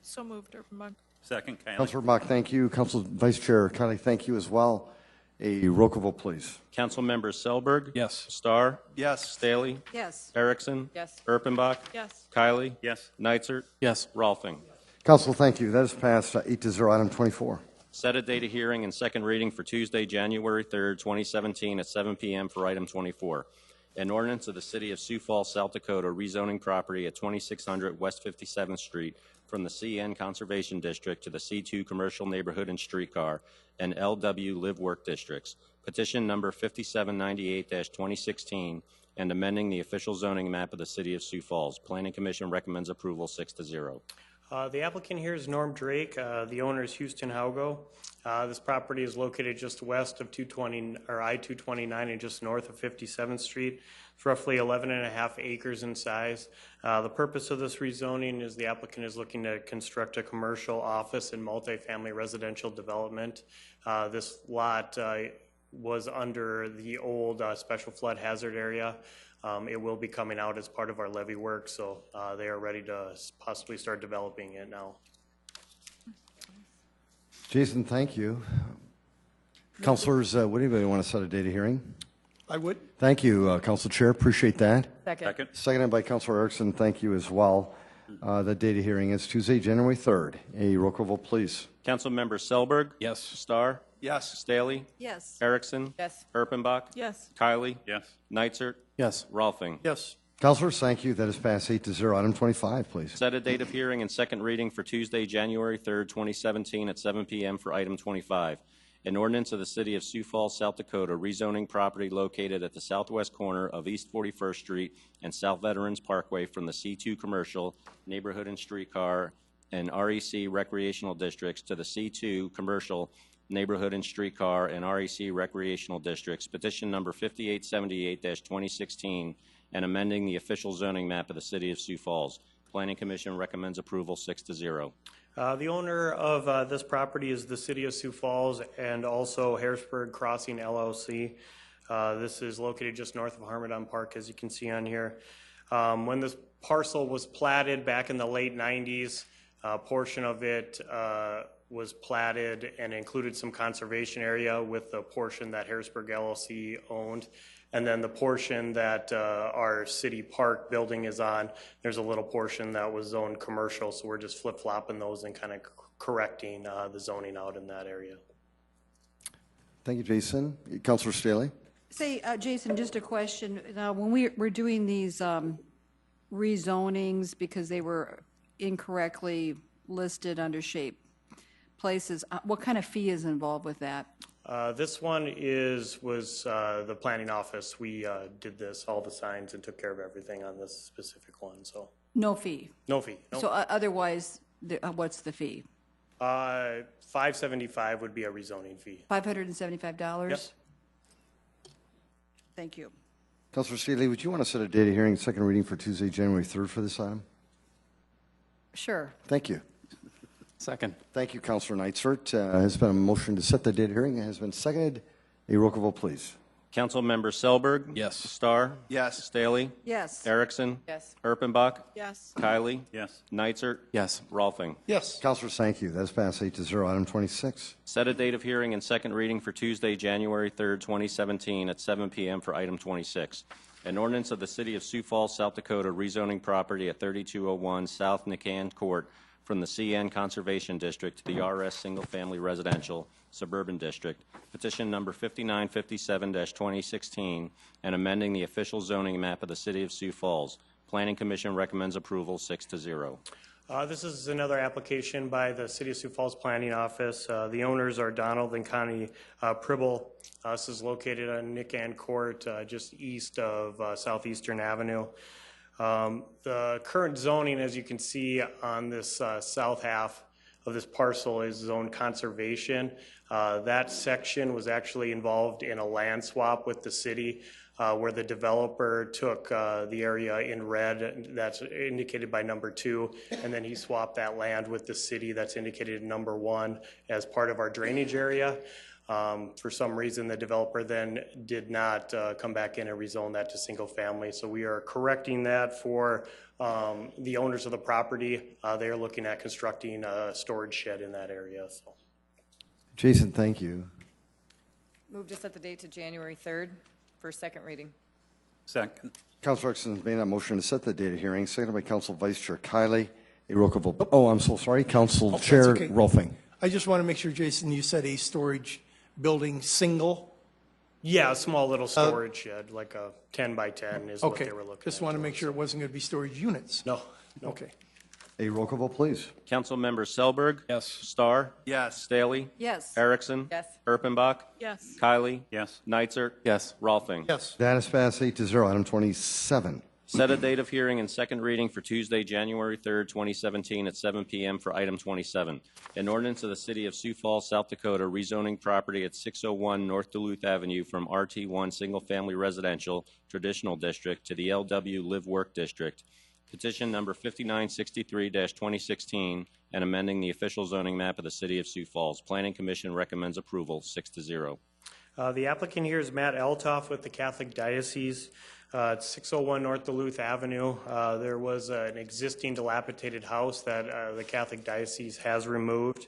So moved, Erpenbach. Second, Kylie. Councilor Bach, thank you. Council Vice Chair Kylie, thank you as well. A roll call vote, please. Council members Selberg. Yes. Starr. Yes. Staley. Yes. Erickson. Yes. Erpenbach. Yes. Kylie. Yes. Neitzer. Yes. Rolfing. Council, thank you. That is passed 8-0. Item 24. Set a date of hearing and second reading for Tuesday, January 3rd, 2017 at 7 p.m. for item 24. An ordinance of the City of Sioux Falls, South Dakota, rezoning property at 2600 West 57th Street from the CN Conservation District to the C2 Commercial Neighborhood and Streetcar and LW Live Work Districts. Petition number 5798-2016 and amending the official zoning map of the City of Sioux Falls. Planning Commission recommends approval 6-0. The applicant here is Norm Drake. The owner is Houston Haugo. This property is located just west of I-229 and just north of 57th Street. It's roughly 11.5 acres in size. The purpose of this rezoning is the applicant is looking to construct a commercial office and multifamily residential development. This lot was under the old special flood hazard area. It will be coming out as part of our levee work, so they are ready to possibly start developing it now. Jason, thank you. Councilors, would anybody want to set a date of hearing? I would. Thank you, Council Chair. Appreciate that. Second. Seconded by Councilor Erickson. Thank you as well. The date of hearing is Tuesday, January 3rd. A roll call vote, please. Council members Selberg. Yes. Starr. Yes. Staley. Yes. Erickson. Yes. Erpenbach. Yes. Kylie. Yes. Neitzer. Yes. Rolfing. Yes. Councilors, thank you. That is passed 8-0. Item 25, please. Set a date of hearing and second reading for Tuesday, January 3rd, 2017 at 7 p.m. for item 25. An ordinance of the City of Sioux Falls, South Dakota, rezoning property located at the southwest corner of East 41st Street and South Veterans Parkway from the C2 Commercial, Neighborhood and Streetcar, and REC Recreational Districts to the C2 Commercial, Neighborhood and Streetcar, and REC Recreational Districts. Petition number 5878-2016, and amending the official zoning map of the City of Sioux Falls. Planning Commission recommends approval 6-0. The owner of this property is the City of Sioux Falls and also Harrisburg Crossing LLC. This is located just north of Harmadon Park, as you can see on here. When this parcel was platted back in the late 90s, a portion of it was platted and included some conservation area with the portion that Harrisburg LLC owned. And then the portion that our city park building is on, there's a little portion that was zoned commercial, so we're just flip-flopping those and kind of correcting the zoning out in that area. Thank you, Jason. Councilor Staley. Say, Jason, just a question. Now, when we're doing these rezonings because they were incorrectly listed under shape places, what kind of fee is involved with that? This one was the planning office. We did this, all the signs, and took care of everything on this specific one. So no fee. No fee. No. So otherwise, what's the fee? $575 would be a rezoning fee. $575. Yep. Thank you. Councilor Staley, would you want to set a date of hearing and second reading for Tuesday, January 3rd for this item? Sure. Thank you. Second. Thank you, Councilor Neitzer. Has been a motion to set the date of hearing. It has been seconded. A roll call vote, please. Council members Selberg. Yes. Starr. Yes. Staley. Yes. Erickson. Yes. Erpenbach. Yes. Kylie. Yes. Neitzer. Yes. Rolfing. Yes. Councilors, thank you. That is passed 8-0. Item 26. Set a date of hearing and second reading for Tuesday, January 3rd, 2017 at 7 p.m. for item 26. An ordinance of the City of Sioux Falls, South Dakota, rezoning property at 3201 South Nican Court from the CN Conservation District to the RS Single Family Residential Suburban District. Petition number 5957-2016, and amending the official zoning map of the City of Sioux Falls. Planning Commission recommends approval 6-0. This is another application by the City of Sioux Falls Planning Office. The owners are Donald and Connie Pribble. This is located on Nick Ann Court, just east of Southeastern Avenue. The current zoning, as you can see on this south half of this parcel, is zone conservation. That section was actually involved in a land swap with the city, where the developer took the area in red that's indicated by number 2, and then he swapped that land with the city that's indicated in number 1 as part of our drainage area. For some reason, the developer then did not come back in and rezone that to single family. So we are correcting that for the owners of the property. They are looking at constructing a storage shed in that area. So. Jason, thank you. Move to set the date to January 3rd for second reading. Second. Councilor Erickson has made that motion to set the date of hearing, seconded by Council Vice Chair Kiley. A roll call vote. Oh, I'm so sorry. Council Chair okay. Rolfing. I just want to make sure, Jason, you said a storage building single? Yeah, a small little storage shed, like a 10 by 10 is what Okay, they were looking just at. want to make sure it wasn't going to be storage units. No. Okay. A roll call vote, please. Council members Selberg. Yes. Starr. Yes. Staley. Yes. Erickson. Yes. Erpenbach. Yes. Kiley. Yes. Neitzer. Yes. Rolfing. Yes. That is passed 8-0. Item 27. Set a date of hearing and second reading for Tuesday, January 3rd, 2017 at 7 p.m. for item 27. An ordinance of the City of Sioux Falls, South Dakota, rezoning property at 601 North Duluth Avenue from RT1 Single Family Residential Traditional District to the LW Live Work District. Petition number 5963-2016 and amending the official zoning map of the City of Sioux Falls. Planning Commission recommends approval 6-0. The applicant here is Matt Eltoff with the Catholic Diocese. It's 601 North Duluth Avenue. There was an existing dilapidated house that the Catholic Diocese has removed.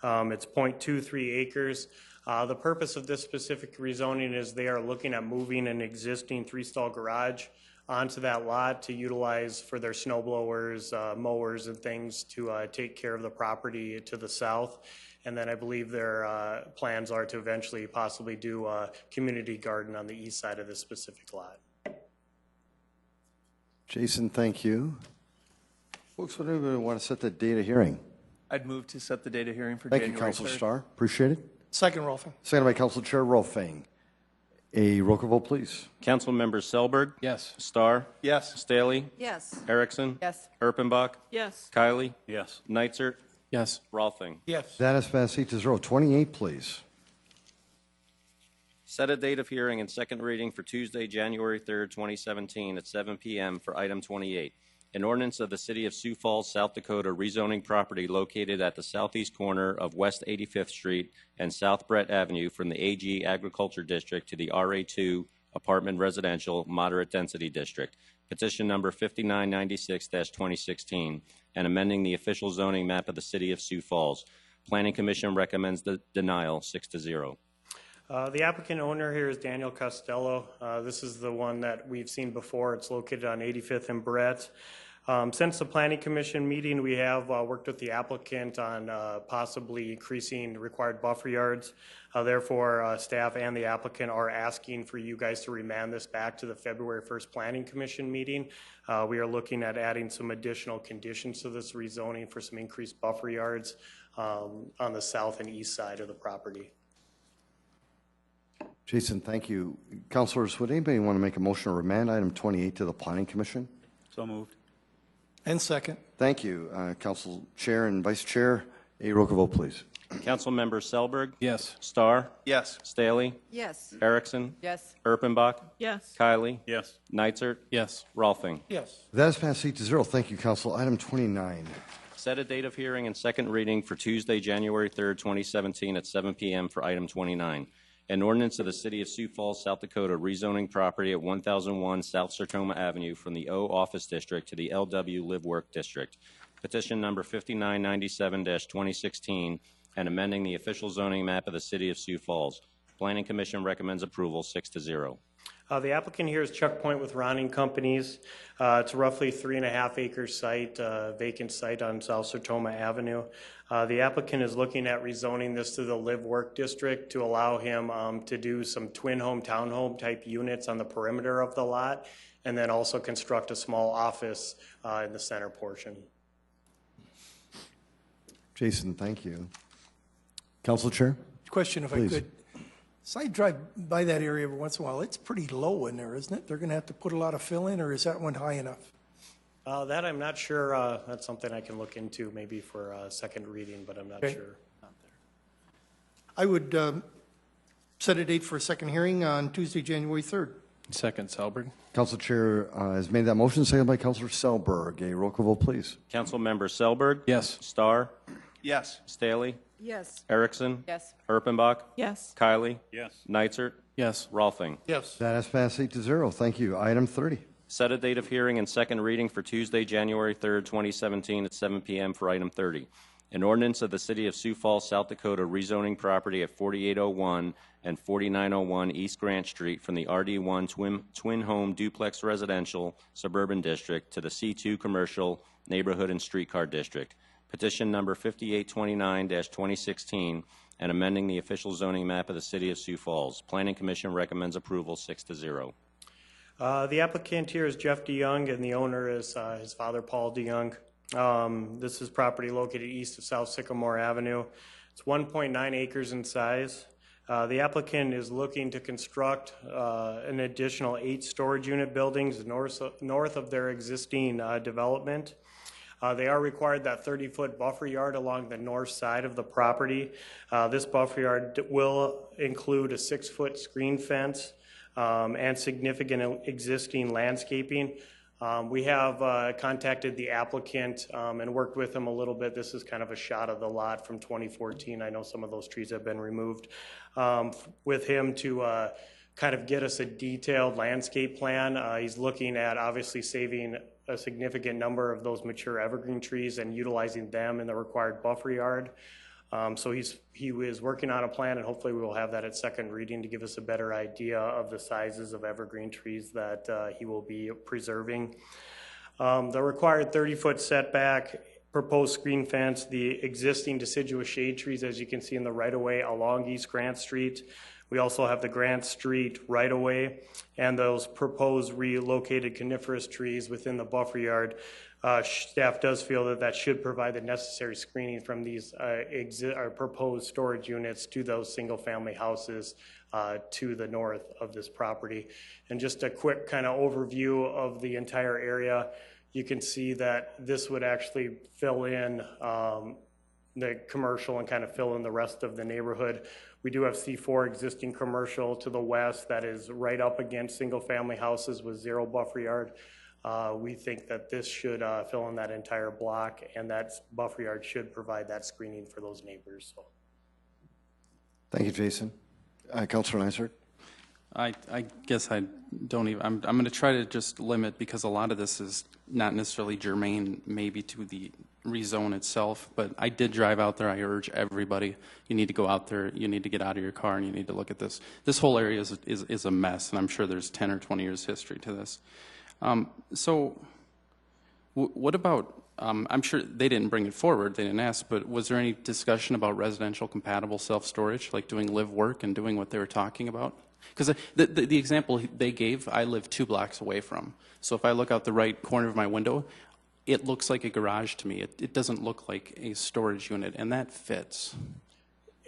It's 0.23 acres. The purpose of this specific rezoning is they are looking at moving an existing 3-stall garage onto that lot to utilize for their snow blowers, mowers, and things to take care of the property to the south. And then I believe their plans are to eventually possibly do a community garden on the east side of this specific lot. Jason, thank you. Folks, would anybody want to set the date of hearing? I'd move to set the date of hearing for Thank January you, Councilor 3rd. Starr. Appreciate it. Second, Rolfing. Seconded by Council Chair Rolfing. A roll call vote, please. Council members Selberg. Yes. Starr. Yes. Staley. Yes. Erickson. Yes. Erpenbach. Yes. Kiley. Yes. Neitzer. Yes. Rolfing. Yes. That is passed 8-0. 28, please. Set a date of hearing and second reading for Tuesday, January 3rd, 2017 at 7 p.m. for item 28. An ordinance of the City of Sioux Falls, South Dakota, rezoning property located at the southeast corner of West 85th Street and South Brett Avenue from the AG Agriculture District to the RA2 Apartment Residential Moderate Density District. Petition number 5996-2016 and amending the official zoning map of the City of Sioux Falls. Planning Commission recommends the denial 6-0. The applicant owner here is Daniel Costello. This is the one that we've seen before. It's located on 85th and Brett. Since the Planning Commission meeting, we have worked with the applicant on possibly increasing required buffer yards. Therefore, staff and the applicant are asking for you guys to remand this back to the February 1st Planning Commission meeting. We are looking at adding some additional conditions to this rezoning for some increased buffer yards on the south and east side of the property. Jason, thank you. Councilors, would anybody want to make a motion to remand item 28 to the Planning Commission? So moved. And second. Thank you, Council Chair and Vice Chair. A roll call vote, please. Council members Selberg. Yes. Starr. Yes. Staley. Yes. Erickson. Yes. Erpenbach. Yes. Kiley. Yes. Neitzer. Yes. Rolfing. Yes. That is passed 8-0. Thank you, Council. Item 29. Set a date of hearing and second reading for Tuesday, January 3rd, 2017 at 7 p.m. for item 29. An ordinance of the City of Sioux Falls, South Dakota, rezoning property at 1001 South Sertoma Avenue from the O Office District to the LW Live Work District. Petition number 5997-2016 and amending the official zoning map of the City of Sioux Falls. Planning Commission recommends approval 6-0. The applicant here is Chuck Point with Ronning Companies. It's a roughly 3.5 acre site, vacant site on South Sertoma Avenue. The applicant is looking at rezoning this to the Live Work District to allow him to do some twin home, townhome type units on the perimeter of the lot, and then also construct a small office in the center portion. Jason, thank you. Council Chair? Question if Please. I could. So I drive by that area every once in a while. It's pretty low in there, isn't it? They're going to have to put a lot of fill in, or is that one high enough? That I'm not sure. That's something I can look into maybe for a second reading, but I'm not Okay. sure. I would set a date for a second hearing on Tuesday, January 3rd. Second, Selberg. Council Chair has made that motion, seconded by Councilor Selberg. A roll call vote, please. Councilmember Selberg. Yes. Starr. Yes. Staley. Yes. Erickson. Yes. Herpenbach. Yes. Kylie. Yes. Neitzer. Yes. Rolfing. Yes. That has passed 8-0. Thank you. Item 30. Set a date of hearing and second reading for Tuesday, January 3rd, 2017 at 7 p.m. for item 30. An ordinance of the City of Sioux Falls, South Dakota rezoning property at 4801 and 4901 East Grant Street from the RD1 Twin Home Duplex Residential Suburban District to the C2 Commercial Neighborhood and Streetcar District. Petition number 5829-2016 and amending the official zoning map of the City of Sioux Falls. Planning Commission recommends approval 6-0. The applicant here is Jeff DeYoung, and the owner is his father, Paul DeYoung. This is property located east of South Sycamore Avenue. It's 1.9 acres in size. The applicant is looking to construct an additional 8 storage unit buildings north of their existing development. They are required that 30-foot buffer yard along the north side of the property. This buffer yard will include a 6-foot screen fence and significant existing landscaping. We have contacted the applicant and worked with him a little bit. This is kind of a shot of the lot from 2014. I know some of those trees have been removed. With him to kind of get us a detailed landscape plan. He's looking at obviously saving a significant number of those mature evergreen trees and utilizing them in the required buffer yard. So he was working on a plan, and hopefully we will have that at second reading to give us a better idea of the sizes of evergreen trees that he will be preserving. The required 30-foot setback, proposed screen fence, the existing deciduous shade trees, as you can see in the right-of-way along East Grant Street. We also have the Grant Street right-of-way and those proposed relocated coniferous trees within the buffer yard. Staff does feel that that should provide the necessary screening from these proposed storage units to those single-family houses to the north of this property. And just a quick kind of overview of the entire area, you can see that this would actually fill in the commercial and kind of fill in the rest of the neighborhood. We do have C4 existing commercial to the west that is right up against single-family houses with 0 buffer yard. We think that this should fill in that entire block, and that buffer yard should provide that screening for those neighbors. So. Thank you, Jason. Councilor Neisert. I guess I don't even, I'm going to try to just limit, because a lot of this is not necessarily germane maybe to the rezone itself, but I did drive out there. I urge everybody, you need to go out there, you need to get out of your car, and you need to look at this. This whole area is a mess, and I'm sure there's 10 or 20 years history to this. So what about, I'm sure they didn't bring it forward, they didn't ask, but was there any discussion about residential compatible self-storage, like doing live work and doing what they were talking about? Because the example they gave, I live 2 blocks away from. So if I look out the right corner of my window, it looks like a garage to me. It doesn't look like a storage unit, and that fits.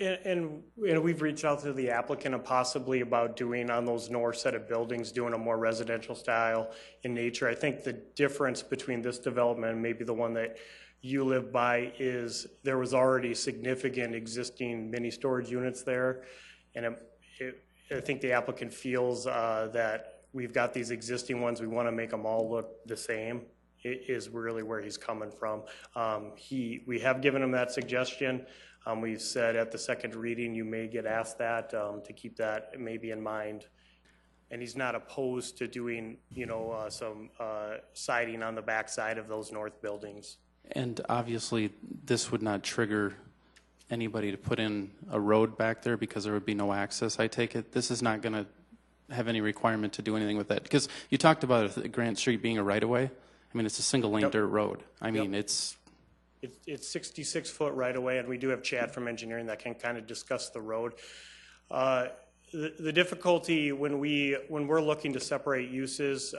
And we've reached out to the applicant and possibly about doing on those north set of buildings, doing a more residential style in nature. I think the difference between this development and maybe the one that you live by is there was already significant existing mini storage units there. And I think the applicant feels that we've got these existing ones, we want to make them all look the same. It is really where he's coming from. We have given him that suggestion. We've said at the second reading you may get asked that to keep that maybe in mind. And he's not opposed to doing, some siding on the back side of those north buildings. And obviously, this would not trigger anybody to put in a road back there because there would be no access, I take it. This is not going to have any requirement to do anything with that. Because you talked about Grant Street being a right-of-way. I mean, it's a single-lane dirt road. I mean, It's 66-foot right-of-way, and we do have Chad from engineering that can kind of discuss the road. The difficulty when we're looking to separate uses,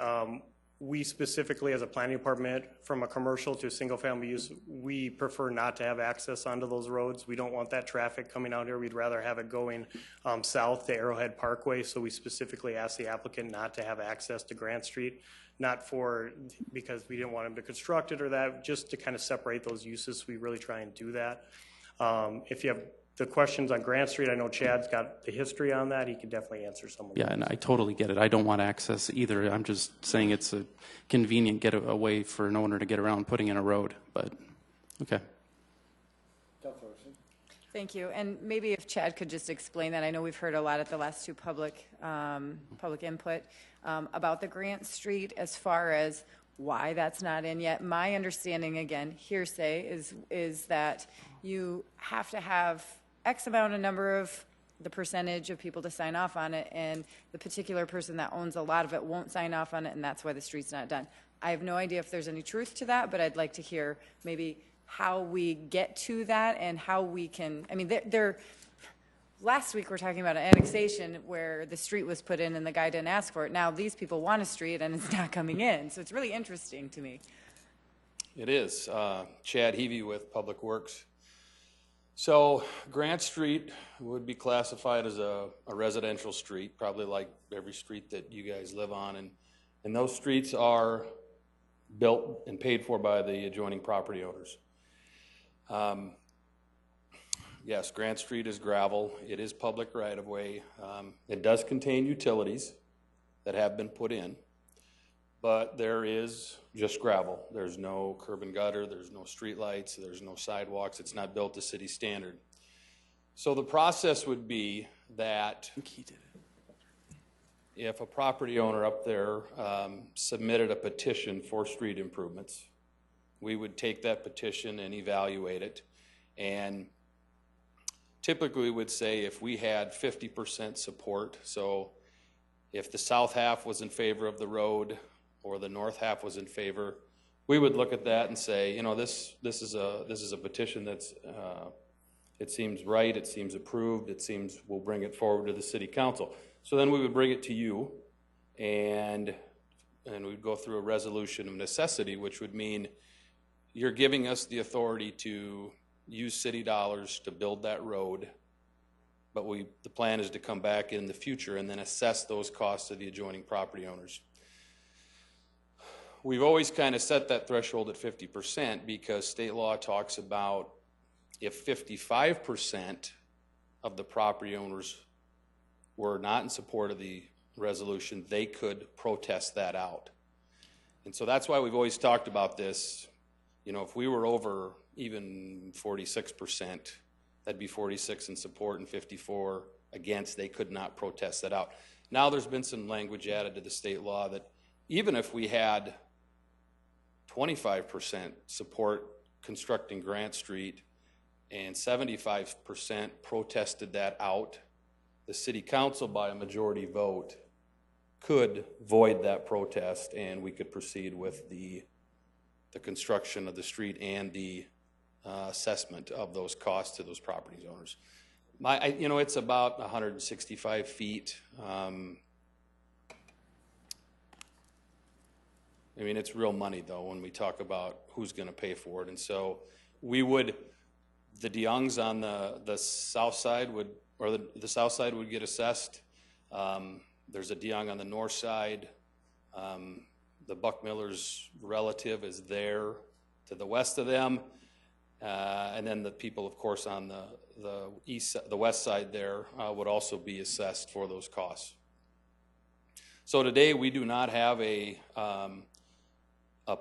we specifically, as a planning department, from a commercial to single-family use, we prefer not to have access onto those roads. We don't want that traffic coming out here. We'd rather have it going south to Arrowhead Parkway, so we specifically asked the applicant not to have access to Grant Street, not because we didn't want him to construct it or that, just to kind of separate those uses. We really try and do that. If you have the questions on Grant Street, I know Chad's got the history on that. He could definitely answer some of those. Yeah, and I totally get it. I don't want access either. I'm just saying it's a convenient getaway for an owner to get around putting in a road, but okay. Thank you. And maybe if Chad could just explain that. I know we've heard a lot at the last two public input about the Grant Street as far as why that's not in yet. My understanding, again, hearsay, is that you have to have X amount of number of the percentage of people to sign off on it, and the particular person that owns a lot of it won't sign off on it, and that's why the street's not done. I have no idea if there's any truth to that, but I'd like to hear maybe how we get to that and how we can, I mean, last week we're talking about an annexation where the street was put in and the guy didn't ask for it. Now these people want a street and it's not coming in, so it's really interesting to me. It is. Chad Heavey with Public Works. So Grant Street would be classified as a residential street, probably like every street that you guys live on. And those streets are built and paid for by the adjoining property owners. Yes, Grant Street is gravel. It is public right-of-way. It does contain utilities that have been put in, but there is just gravel. There's no curb and gutter, there's no street lights, there's no sidewalks. It's not built to city standard. So the process would be that if a property owner up there submitted a petition for street improvements, we would take that petition and evaluate it, and typically would say if we had 50% support, so if the south half was in favor of the road or the north half was in favor, we would look at that and say, you know, this is a petition that's it seems right, it seems approved, it seems we'll bring it forward to the city council. So then we would bring it to you, and we'd go through a resolution of necessity, which would mean you're giving us the authority to use city dollars to build that road, but the plan is to come back in the future and then assess those costs to the adjoining property owners. We've always kind of set that threshold at 50% because state law talks about if 55% of the property owners were not in support of the resolution, they could protest that out. And so that's why we've always talked about this. You know, if we were over even 46%, that'd be 46 in support and 54 against. They could not protest that out. Now there's been some language added to the state law that even if we had 25% support constructing Grant Street and 75% protested that out, the city council by a majority vote could void that protest and we could proceed with the construction of the street and the assessment of those costs to those property owners. You know, it's about 165 feet. I mean, it's real money though when we talk about who's going to pay for it. And so we would, the DeYoungs on the south side would, or the south side would get assessed. There's a DeYoung on the north side. The Buckmiller's relative is there to the west of them. And then the people, of course, on the west side there would also be assessed for those costs. So today we do not have a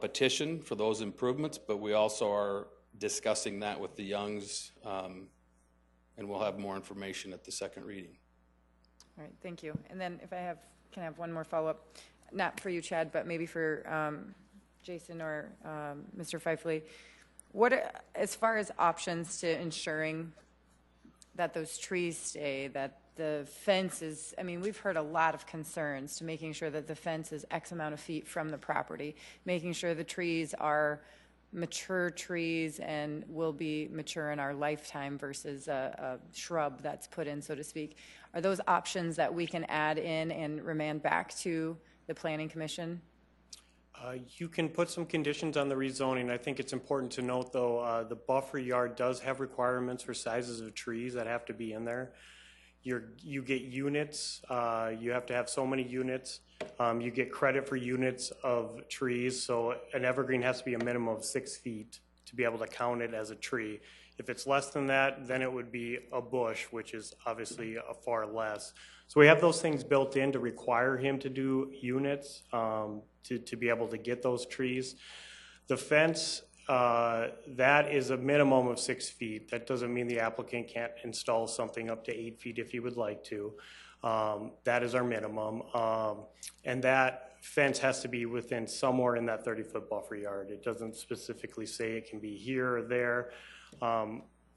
petition for those improvements, but we also are discussing that with the Youngs, and we'll have more information at the second reading. All right, thank you. And then if I can I have one more follow-up, not for you, Chad, but maybe for Jason or Mr. Fifley. What, as far as options to ensuring that those trees stay, that the fence is, I mean, we've heard a lot of concerns to making sure that the fence is X amount of feet from the property, making sure the trees are mature trees and will be mature in our lifetime versus a shrub that's put in, so to speak. Are those options that we can add in and remand back to the Planning Commission? You can put some conditions on the rezoning. I think it's important to note, though, the buffer yard does have requirements for sizes of trees that have to be in there. You get units. You have to have so many units. You get credit for units of trees. So an evergreen has to be a minimum of 6 feet to be able to count it as a tree. If it's less than that, then it would be a bush, which is obviously a far less. So we have those things built in to require him to do units to be able to get those trees. The fence, that is a minimum of 6 feet. That doesn't mean the applicant can't install something up to 8 feet if he would like to. That is our minimum. And that fence has to be within somewhere in that 30-foot buffer yard. It doesn't specifically say it can be here or there.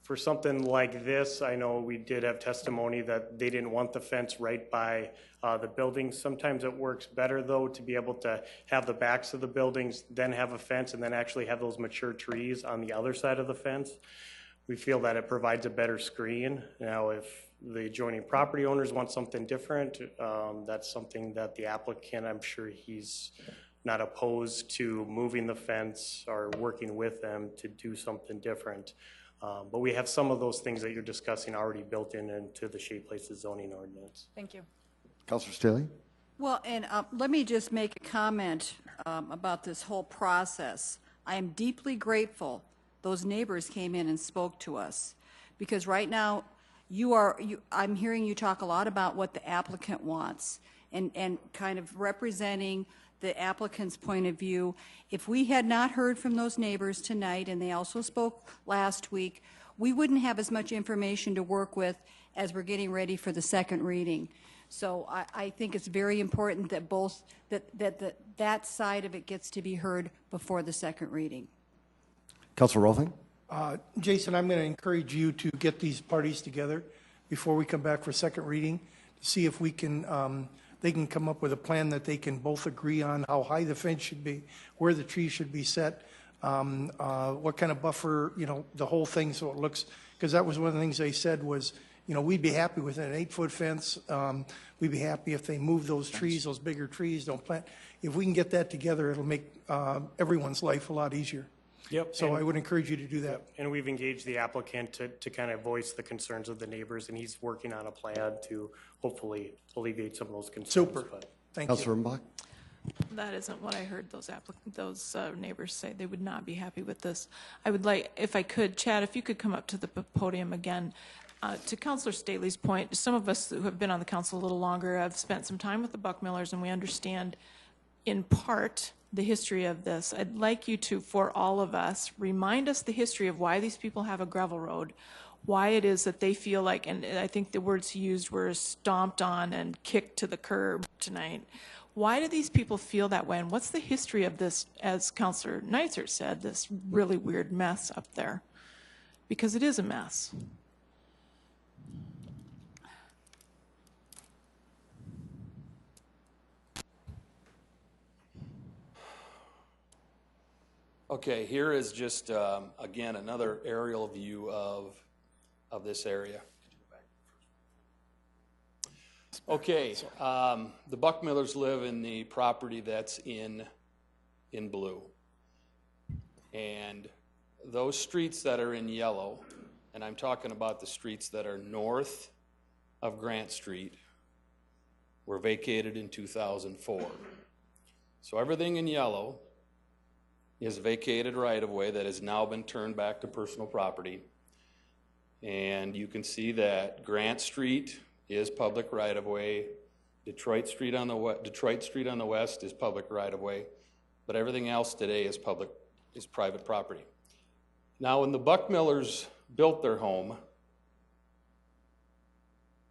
For something like this, I know we did have testimony that they didn't want the fence right by the buildings. Sometimes it works better, though, to be able to have the backs of the buildings, then have a fence, and then actually have those mature trees on the other side of the fence. We feel that it provides a better screen. Now, if the adjoining property owners want something different, that's something that the applicant, I'm sure he's not opposed to moving the fence or working with them to do something different. But we have some of those things that you're discussing already built into the Shade Places zoning ordinance. Thank you. Councilor Staley? Well, and let me just make a comment about this whole process. I am deeply grateful those neighbors came in and spoke to us, because right now I'm hearing you talk a lot about what the applicant wants and kind of representing the applicant's point of view. If we had not heard from those neighbors tonight, and they also spoke last week, we wouldn't have as much information to work with as we're getting ready for the second reading. So I think it's very important that that side of it gets to be heard before the second reading. Councilor Rolfing? Jason, I'm going to encourage you to get these parties together before we come back for second reading to see if we can they can come up with a plan that they can both agree on how high the fence should be, where the trees should be set, what kind of buffer, the whole thing, so it looks, because that was one of the things they said was, we'd be happy with an 8-foot fence. We'd be happy if they move those trees, those bigger trees, don't plant. If we can get that together, it'll make everyone's life a lot easier. Yep. So I would encourage you to do that. And we've engaged the applicant to kind of voice the concerns of the neighbors, and he's working on a plan to hopefully alleviate some of those concerns. Super. Thank you. Councilor Rumbach? That isn't what I heard those neighbors say. They would not be happy with this. I would like, if I could, Chad, if you could come up to the podium again. To Councilor Staley's point, some of us who have been on the council a little longer have spent some time with the Buckmillers, and we understand in part the history of this. I'd like you to, for all of us, remind us the history of why these people have a gravel road, why it is that they feel like, and I think the words he used were stomped on and kicked to the curb tonight. Why do these people feel that way, and what's the history of this, as Councilor Neitzer said, this really weird mess up there? Because it is a mess. Okay, here is just, again, another aerial view of this area. Okay, the Buckmillers live in the property that's in blue. And those streets that are in yellow, and I'm talking about the streets that are north of Grant Street, were vacated in 2004. So everything in yellow is vacated right-of-way that has now been turned back to personal property. And you can see that Grant Street is public right-of-way. Detroit Street on the west is public right-of-way. But everything else today is private property. Now, when the Buckmillers built their home,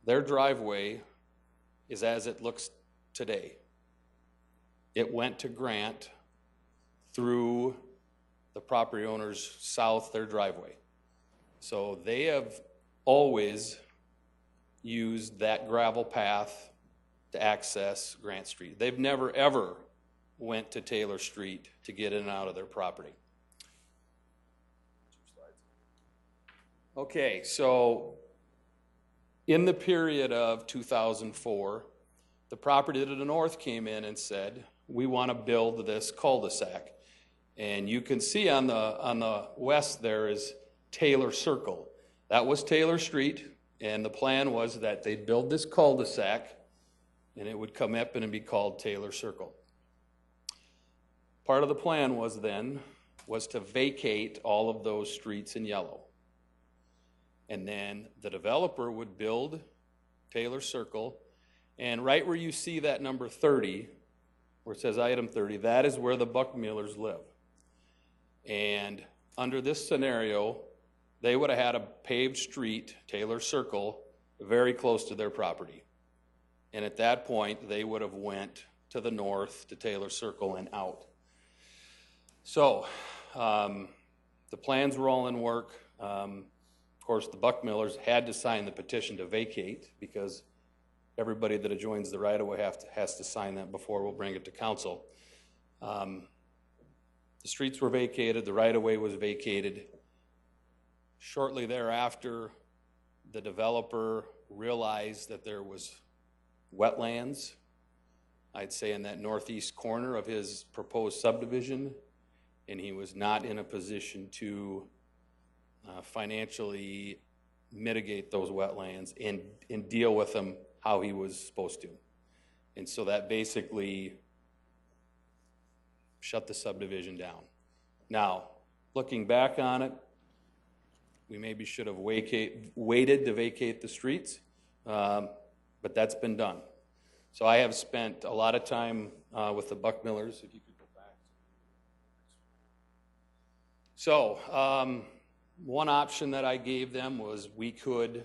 their driveway is as it looks today. It went to Grant through the property owners south their driveway. So they have always used that gravel path to access Grant Street. They've never ever went to Taylor Street to get in and out of their property. Okay, so in the period of 2004, the property to the north came in and said, we want to build this cul-de-sac. And you can see on the west there is Taylor Circle. That was Taylor Street, and the plan was that they'd build this cul-de-sac, and it would come up and it'd be called Taylor Circle. Part of the plan was to vacate all of those streets in yellow. And then the developer would build Taylor Circle, and right where you see that number 30, where it says item 30, that is where the Buckmullers live. And under this scenario, they would have had a paved street, Taylor Circle, very close to their property. And at that point, they would have went to the north to Taylor Circle and out. So the plans were all in work. Of course, the Buckmullers had to sign the petition to vacate because everybody that adjoins the right-of-way has to sign that before we'll bring it to council. The streets were vacated, the right-of-way was vacated. Shortly thereafter, the developer realized that there was wetlands, I'd say in that northeast corner of his proposed subdivision, and he was not in a position to financially mitigate those wetlands and deal with them how he was supposed to. And so that basically shut the subdivision down. Now, looking back on it, we maybe should have waited to vacate the streets, but that's been done. So I have spent a lot of time with the Buckmullers. If you could go back. So one option that I gave them was we could,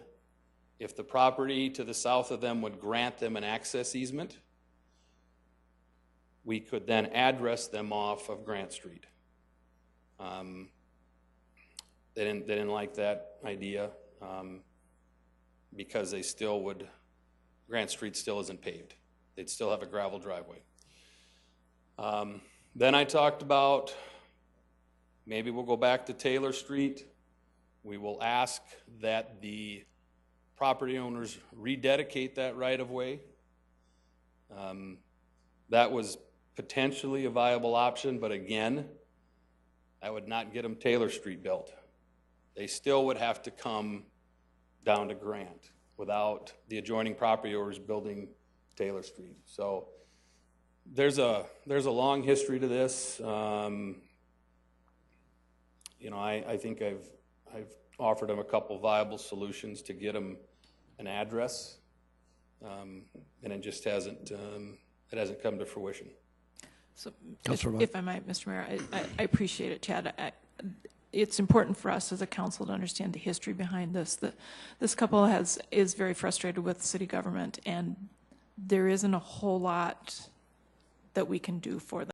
if the property to the south of them would grant them an access easement, we could then address them off of Grant Street. They didn't like that idea because they still would, Grant Street still isn't paved. They'd still have a gravel driveway. Then I talked about maybe we'll go back to Taylor Street. We will ask that the property owners rededicate that right-of-way. That was potentially a viable option, but again, that would not get them Taylor Street built. They still would have to come down to Grant without the adjoining property owners building Taylor Street. So there's a long history to this. You know, I think I've offered them a couple viable solutions to get them an address, and it just hasn't come to fruition. So, if I might, Mr. Mayor, I appreciate it, Chad. It's important for us as a council to understand the history behind this. This couple is very frustrated with city government, and there isn't a whole lot that we can do for them.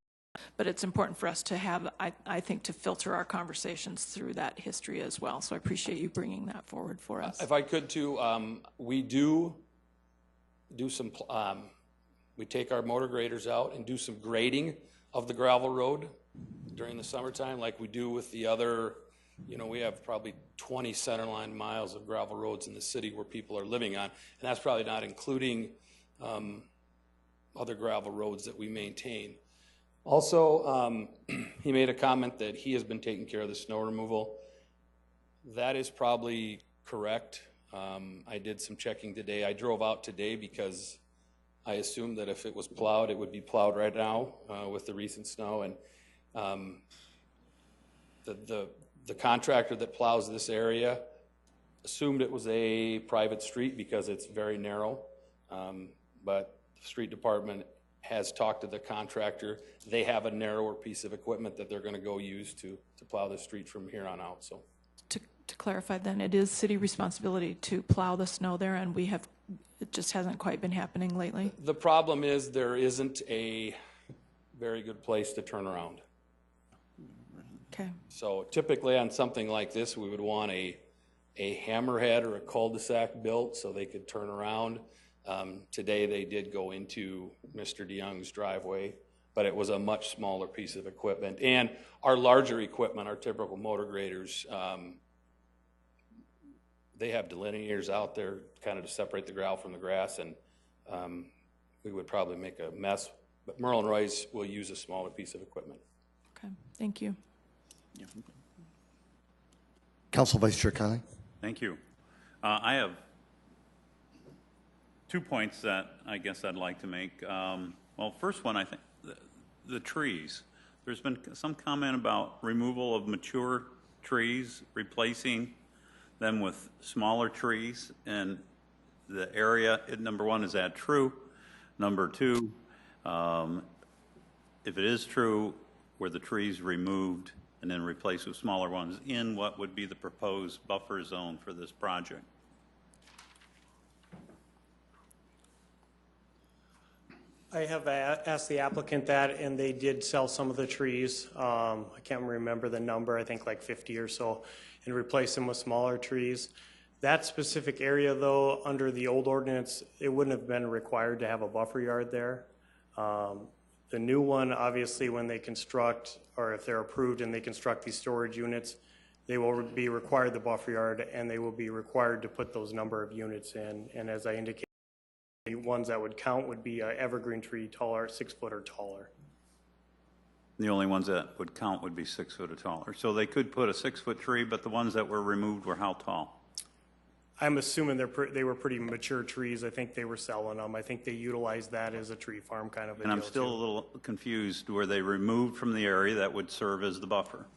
But it's important for us to have, I think, to filter our conversations through that history as well. So I appreciate you bringing that forward for us. If I could too, we do some, we take our motor graders out and do some grading of the gravel road during the summertime like we do with the other, you know, we have probably 20 centerline miles of gravel roads in the city where people are living on, and that's probably not including other gravel roads that we maintain. Also, he made a comment that he has been taking care of the snow removal. That is probably correct. I did some checking today. I drove out today because I assumed that if it was plowed, it would be plowed right now with the recent snow. And the contractor that plows this area assumed it was a private street because it's very narrow. But the street department has talked to the contractor. They have a narrower piece of equipment that they're going to go use to plow the street from here on out. So, to clarify, then, it is city responsibility to plow the snow there, and it just hasn't quite been happening lately. The problem is there isn't a very good place to turn around. Okay. So typically on something like this, we would want a hammerhead or a cul-de-sac built so they could turn around. Today they did go into Mr. DeYoung's driveway, but it was a much smaller piece of equipment. And our larger equipment, our typical motor graders, they have delineators out there kind of to separate the gravel from the grass, and we would probably make a mess But Merle and Roy's will use a smaller piece of equipment. Okay, thank you. Council Vice Chair Kiley. Thank you. I have 2 points that I guess I'd like to make. Well, first one, I think the trees. There's been some comment about removal of mature trees, replacing them with smaller trees, and the area, number one, is that true? Number two, if it is true, were the trees removed and then replaced with smaller ones in what would be the proposed buffer zone for this project? I have asked the applicant that, and they did sell some of the trees. I can't remember the number, I think like 50 or so, and replace them with smaller trees. That specific area, though, under the old ordinance, it wouldn't have been required to have a buffer yard there. The new one, obviously, when they construct, or if they're approved and they construct these storage units, they will be required the buffer yard, and they will be required to put those number of units in. And as I indicated, the ones that would count would be an evergreen tree taller, 6 foot or taller. The only ones that would count would be 6 foot or taller. So they could put a 6-foot tree, but the ones that were removed were how tall? I'm assuming they were pretty mature trees. I think they were selling them. I think they utilized that as a tree farm kind of a And I'm still a little confused. Were they removed from the area that would serve as the buffer?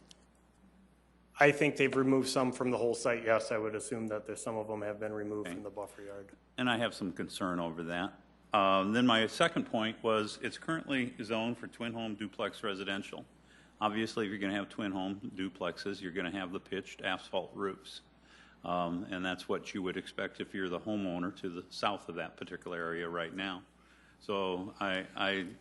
I think they've removed some from the whole site. Yes, I would assume that some of them have been removed from the buffer yard. And I have some concern over that. Then my second point was it's currently zoned for twin home duplex residential. Obviously, if you're going to have twin home duplexes, you're going to have the pitched asphalt roofs. And that's what you would expect if you're the homeowner to the south of that particular area right now. So I'm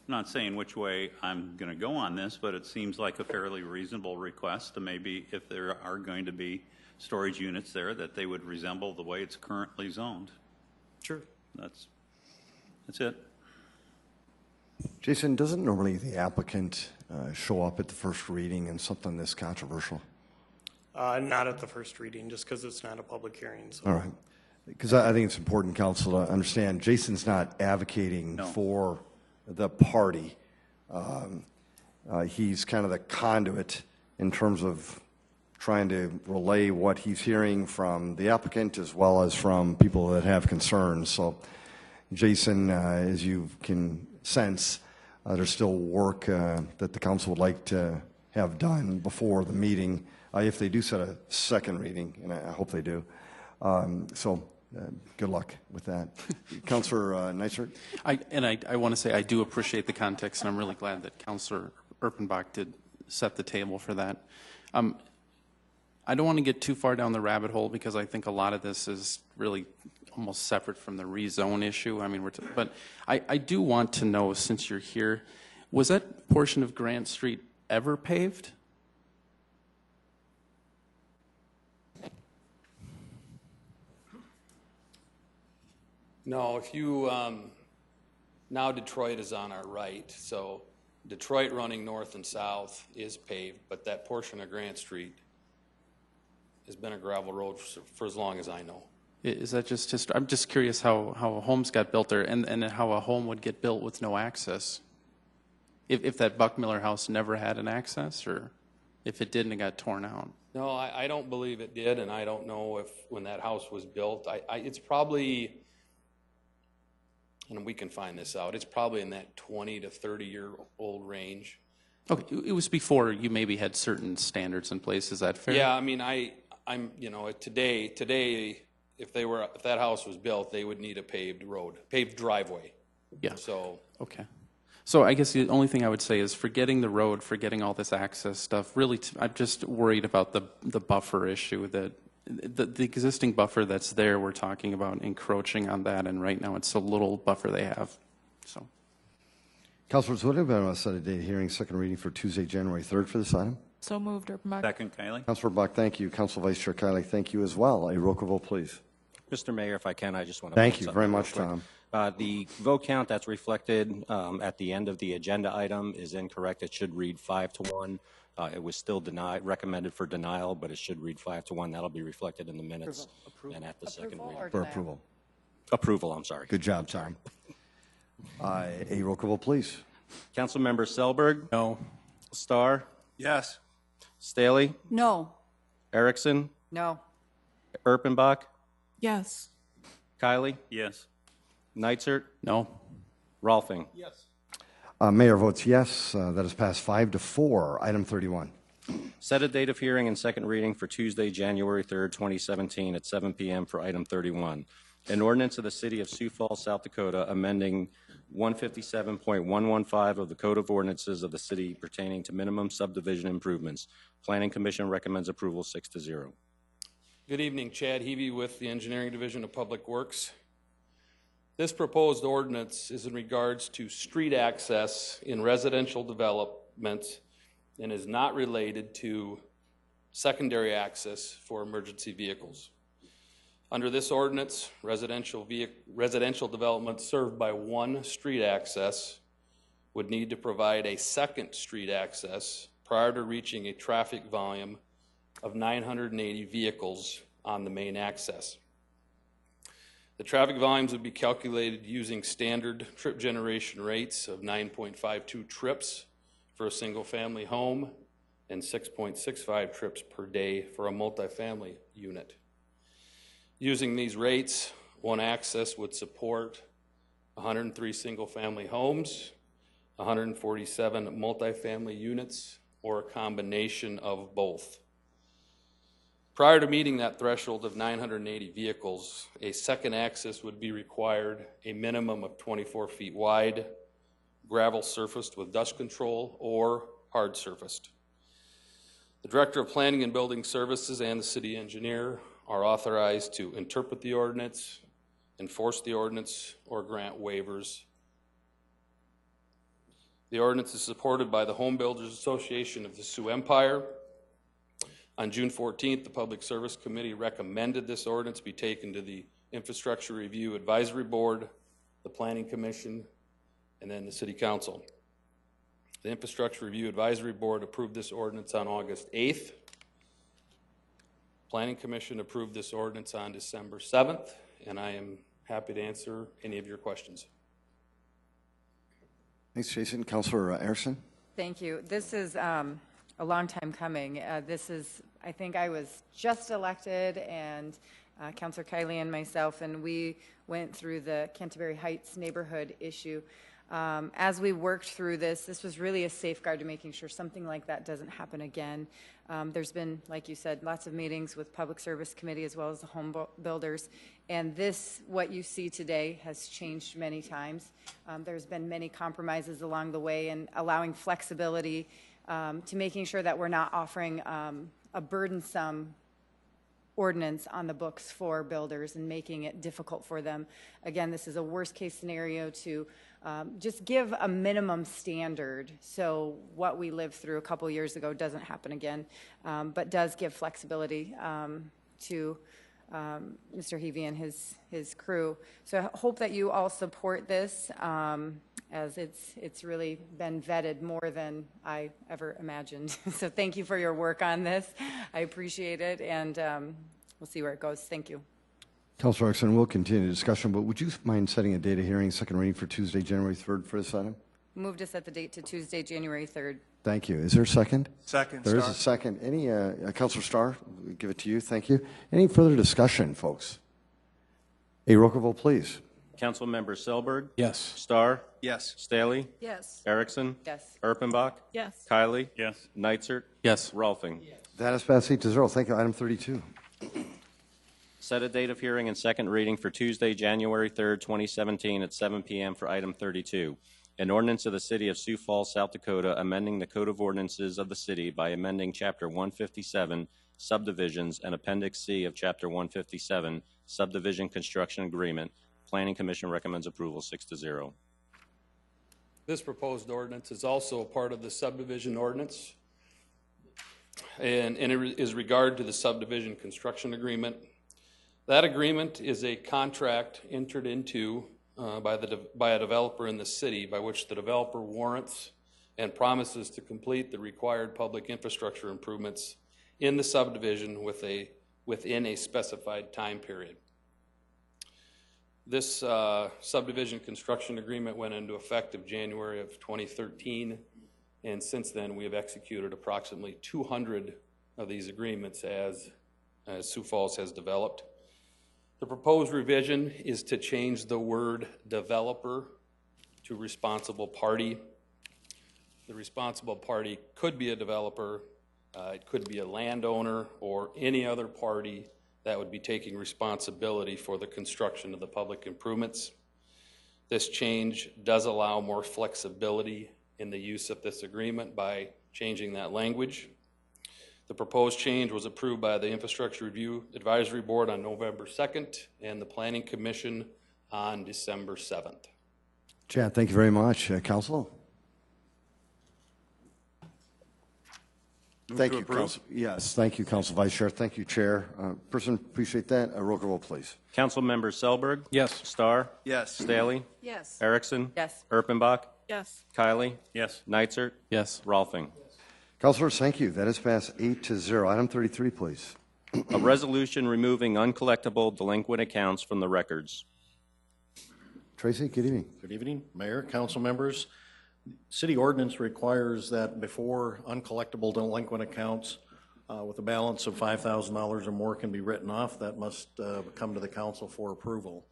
not saying which way I'm going to go on this, but it seems like a fairly reasonable request to maybe, if there are going to be storage units there, that they would resemble the way it's currently zoned. Sure. That's it. Jason, doesn't normally the applicant show up at the first reading in something this controversial? Not at the first reading, just because it's not a public hearing. So. All right. Because I think it's important, council, to understand Jason's not advocating for the party. He's kind of the conduit in terms of trying to relay what he's hearing from the applicant as well as from people that have concerns. So, Jason, as you can sense, there's still work that the council would like to have done before the meeting, if they do set a second reading, and I hope they do. Good luck with that. Councilor Neisert? I want to say I do appreciate the context, and I'm really glad that Councilor Erpenbach did set the table for that. I don't want to get too far down the rabbit hole because I think a lot of this is really almost separate from the rezone issue. I mean, but I do want to know, since you're here, was that portion of Grant Street ever paved? No, if you, now Detroit is on our right, so Detroit running north and south is paved, but that portion of Grant Street has been a gravel road for as long as I know. Is that just history? I'm just curious how homes got built there and how a home would get built with no access. If that Buckmiller house never had an access, or if it didn't, it got torn out. No, I don't believe it did, and I don't know if when that house was built, it's probably, and we can find this out, it's probably in that 20 to 30 year old range. Okay, it was before you maybe had certain standards in place. Is that fair? Yeah, I mean, I'm today, if that house was built, they would need a paved road, paved driveway. Yeah. So. Okay. So I guess the only thing I would say is forgetting the road, forgetting all this access stuff, really I'm just worried about the buffer issue, that the existing buffer that's there, we're talking about encroaching on that, and right now it's a little buffer they have. So, Councilors, what about a set a date hearing, second reading for Tuesday, January 3rd for this item? So moved, Erpenbach. Second, Kiley. Councilor Bach, thank you. Council Vice Chair Kiley, thank you as well. A roll call vote, please. Mr. Mayor, if I can, I just want to thank you very much, Tom. The vote count that's reflected at the end of the agenda item is incorrect. It should read 5-1. It was still recommended for denial, but it should read 5-1. That'll be reflected in the minutes and at the second reading. For approval. Approval, I'm sorry. Good job, Tom. A roll call vote, please. Councilmember Selberg? No. Starr? Yes. Staley? No. Erickson? No. Erpenbach? Yes. Kylie? Yes. Nitzert? No. Rolfing? Yes. Mayor votes yes. That is passed 5-4. Item 31. Set a date of hearing and second reading for Tuesday, January 3rd, 2017 at 7 p.m. for item 31. An ordinance of the City of Sioux Falls, South Dakota, amending 157.115 of the Code of Ordinances of the city pertaining to minimum subdivision improvements. Planning Commission recommends approval 6-0. Good evening, Chad Heavey with the Engineering Division of Public Works. This proposed ordinance is in regards to street access in residential developments and is not related to secondary access for emergency vehicles. Under this ordinance, residential developments served by one street access would need to provide a second street access prior to reaching a traffic volume of 980 vehicles on the main access. The traffic volumes would be calculated using standard trip generation rates of 9.52 trips for a single-family home and 6.65 trips per day for a multifamily unit. Using these rates, one access would support 103 single-family homes, 147 multifamily units, or a combination of both. Prior to meeting that threshold of 980 vehicles, a second access would be required, a minimum of 24 feet wide, gravel surfaced with dust control, or hard surfaced. The Director of Planning and Building Services and the City Engineer are authorized to interpret the ordinance, enforce the ordinance, or grant waivers. The ordinance is supported by the Home Builders Association of the Sioux Empire. On June 14th, the Public Service Committee recommended this ordinance be taken to the Infrastructure Review Advisory Board, the Planning Commission, and then the City Council. The Infrastructure Review Advisory Board approved this ordinance on August 8th. Planning Commission approved this ordinance on December 7th, and I am happy to answer any of your questions. Thanks, Jason. Councilor Erickson? Thank you. This is a long time coming. I think I was just elected, and Councilor Kiley and myself, and we went through the Canterbury Heights neighborhood issue. As we worked through this was really a safeguard to making sure something like that doesn't happen again. There's been, like you said, lots of meetings with Public Service Committee as well as the home builders, and what you see today has changed many times. There's been many compromises along the way and allowing flexibility to making sure that we're not offering a burdensome ordinance on the books for builders and making it difficult for them. Again, this is a worst case scenario to just give a minimum standard so what we lived through a couple years ago doesn't happen again, but does give flexibility to Mr. Heavey and his crew. So I hope that you all support this as it's really been vetted more than I ever imagined. So thank you for your work on this. I appreciate it, and we'll see where it goes. Thank you. Councilor Erickson, we'll continue the discussion, but would you mind setting a date of hearing, second reading for Tuesday, January 3rd for this item? Move to set the date to Tuesday, January 3rd. Thank you. Is there a second? Second. There is a second. Any, Councilor Starr, we'll give it to you. Thank you. Any further discussion, folks? A roll call vote, please. Councilmember Selberg? Yes. Starr? Yes. Staley? Yes. Erickson? Yes. Erpenbach? Yes. Kylie? Yes. Nitzert? Yes. Rolfing? That is passed 8-0. Thank you. Item 32. Set a date of hearing and second reading for Tuesday, January 3rd, 2017 at 7 p.m. for item 32. An ordinance of the City of Sioux Falls, South Dakota, amending the Code of Ordinances of the city by amending Chapter 157, Subdivisions, and Appendix C of Chapter 157, Subdivision Construction Agreement. Planning Commission recommends approval 6-0. This proposed ordinance is also a part of the subdivision ordinance, and it is regard to the subdivision construction agreement. That agreement is a contract entered into by a developer in the city by which the developer warrants and promises to complete the required public infrastructure improvements in the subdivision within a specified time period. This subdivision construction agreement went into effect of January of 2013, and since then we have executed approximately 200 of these agreements as Sioux Falls has developed. The proposed revision is to change the word developer to responsible party. The responsible party could be a developer, it could be a landowner, or any other party that would be taking responsibility for the construction of the public improvements. This change does allow more flexibility in the use of this agreement by changing that language. The proposed change was approved by the Infrastructure Review Advisory Board on November 2nd and the Planning Commission on December 7th. Chad, thank you very much. Council? Thank you, Council. Yes, thank you, Council Vice Chair. Thank you, Chair. Person, appreciate that. Roll call, please. Council members Selberg? Yes. Starr? Yes. Staley? Yes. Erickson? Yes. Erpenbach? Yes. Kylie? Yes. Nitzert? Yes. Rolfing? Councilors, thank you. That is passed 8-0. Item 33, please. A resolution removing uncollectible delinquent accounts from the records. Tracy, good evening. Good evening, Mayor, council members. City ordinance requires that before uncollectible delinquent accounts with a balance of $5,000 or more can be written off, that must come to the council for approval.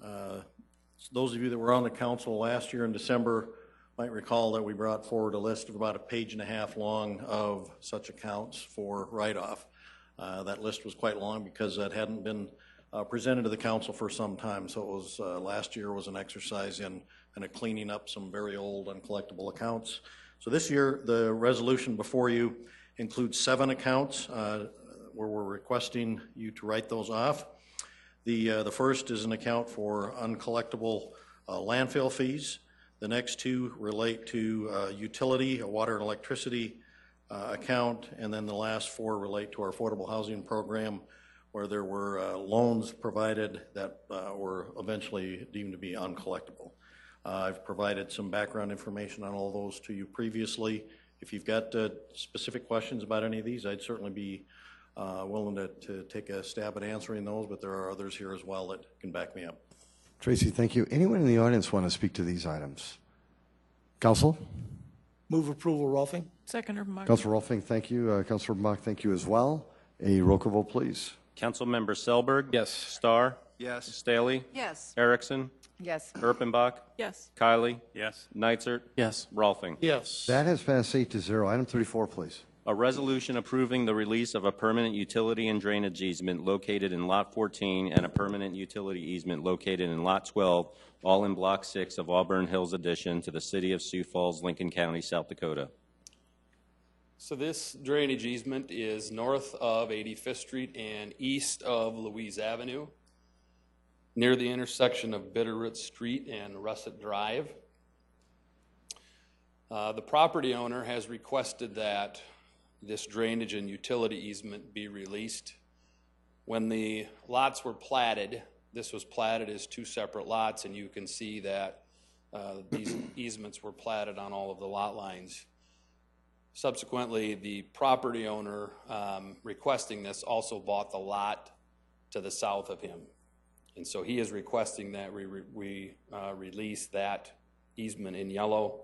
Those of you that were on the council last year in December might recall that we brought forward a list of about a page-and-a-half long of such accounts for write-off. That list was quite long because that hadn't been presented to the council for some time. So it was last year was an exercise in kind of cleaning up some very old uncollectible accounts. So this year, the resolution before you includes 7 accounts where we're requesting you to write those off. The first is an account for uncollectible landfill fees. The next 2 relate to utility, a water and electricity account, and then the last 4 relate to our affordable housing program, where there were loans provided that were eventually deemed to be uncollectible. I've provided some background information on all those to you previously. If you've got specific questions about any of these, I'd certainly be willing to take a stab at answering those, but there are others here as well that can back me up. Tracy, thank you. Anyone in the audience want to speak to these items? Council? Move approval, Rolfing. Second, Erpenbach. Councilor Rolfing, thank you. Councilor Bach, thank you as well. A roll call vote, please. Councilmember Selberg? Yes. Starr? Yes. Staley? Yes. Erickson? Yes. Erpenbach? Yes. Kylie? Yes. Nitzert? Yes. Rolfing? Yes. That has passed 8-0. Item 34, please. A resolution approving the release of a permanent utility and drainage easement located in Lot 14 and a permanent utility easement located in Lot 12, all in Block 6 of Auburn Hills Addition to the City of Sioux Falls, Lincoln County, South Dakota. So this drainage easement is north of 85th Street and east of Louise Avenue, near the intersection of Bitterroot Street and Russet Drive. The property owner has requested that this drainage and utility easement be released. When the lots were platted, this was platted as 2 separate lots, and you can see that these easements were platted on all of the lot lines. Subsequently, the property owner requesting this also bought the lot to the south of him. And so he is requesting that we release that easement in yellow.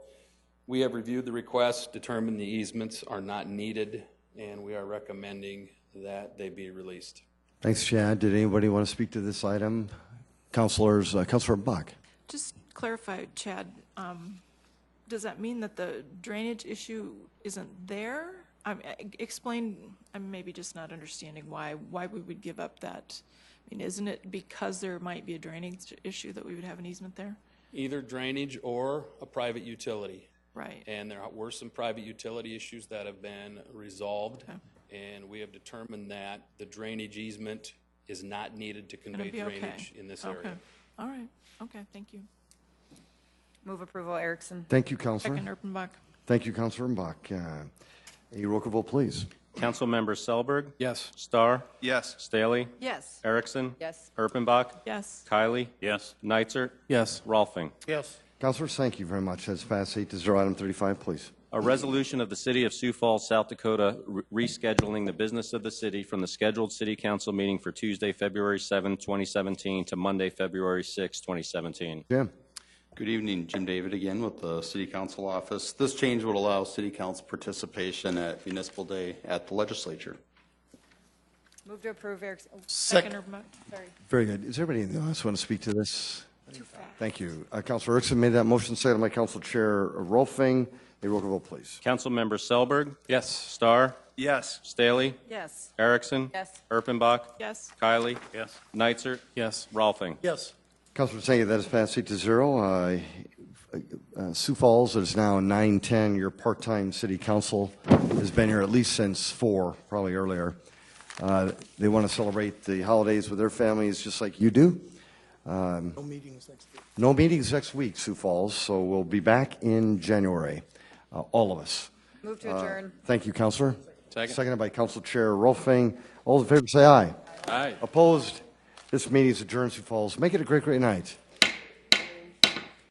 We have reviewed the request, determined the easements are not needed, and we are recommending that they be released. Thanks, Chad. Did anybody want to speak to this item? Councilors, Councilor Bach. Just clarify, Chad, does that mean that the drainage issue isn't there? Explain, I'm maybe just not understanding why we would give up that. I mean, isn't it because there might be a drainage issue that we would have an easement there? Either drainage or a private utility. Right. And there were some private utility issues that have been resolved, and we have determined that the drainage easement is not needed to convey drainage in this area. All right. Okay, thank you. Move approval, Erickson. Thank you, Councilor. Second, Erpenbach. Thank you, Councilor Bach. A roll call vote, please. Councilmember Selberg? Yes. Starr? Yes. Staley? Yes. Erickson? Yes. Erpenbach? Yes. Kylie? Yes. Nitzert? Yes. Rolfing? Yes. Councilors, thank you very much. That's passed 8-0. Item 35, please. A resolution of the City of Sioux Falls, South Dakota, rescheduling the business of the city from the scheduled city council meeting for Tuesday, February 7, 2017 to Monday, February 6, 2017. Jim. Good evening, Jim David again with the City Council office. This change would allow City Council participation at Municipal Day at the Legislature. Move to approve, Eric. Sorry. Very good. Is everybody in the audience want to speak to this? Thank you. Councilor Erickson made that motion, seconded by Council Chair Rolfing. A roll call vote, please. Council members Selberg. Yes. Starr. Yes. Staley. Yes. Erickson. Yes. Erpenbach. Yes. Kiley. Yes. Neitzer. Yes. Rolfing. Yes. Councilor Singh, that is passed 8-0. Sioux Falls is now 9-10. Your part-time city council has been here at least since 4, probably earlier. They want to celebrate the holidays with their families just like you do. No meetings next week. No meetings next week, Sioux Falls, so we'll be back in January, all of us. Move to adjourn. Thank you, Councilor. Second. Seconded by Council Chair Rolfing. All those in favor say aye. Aye. Opposed? This meeting is adjourned, Sioux Falls. Make it a great, great night.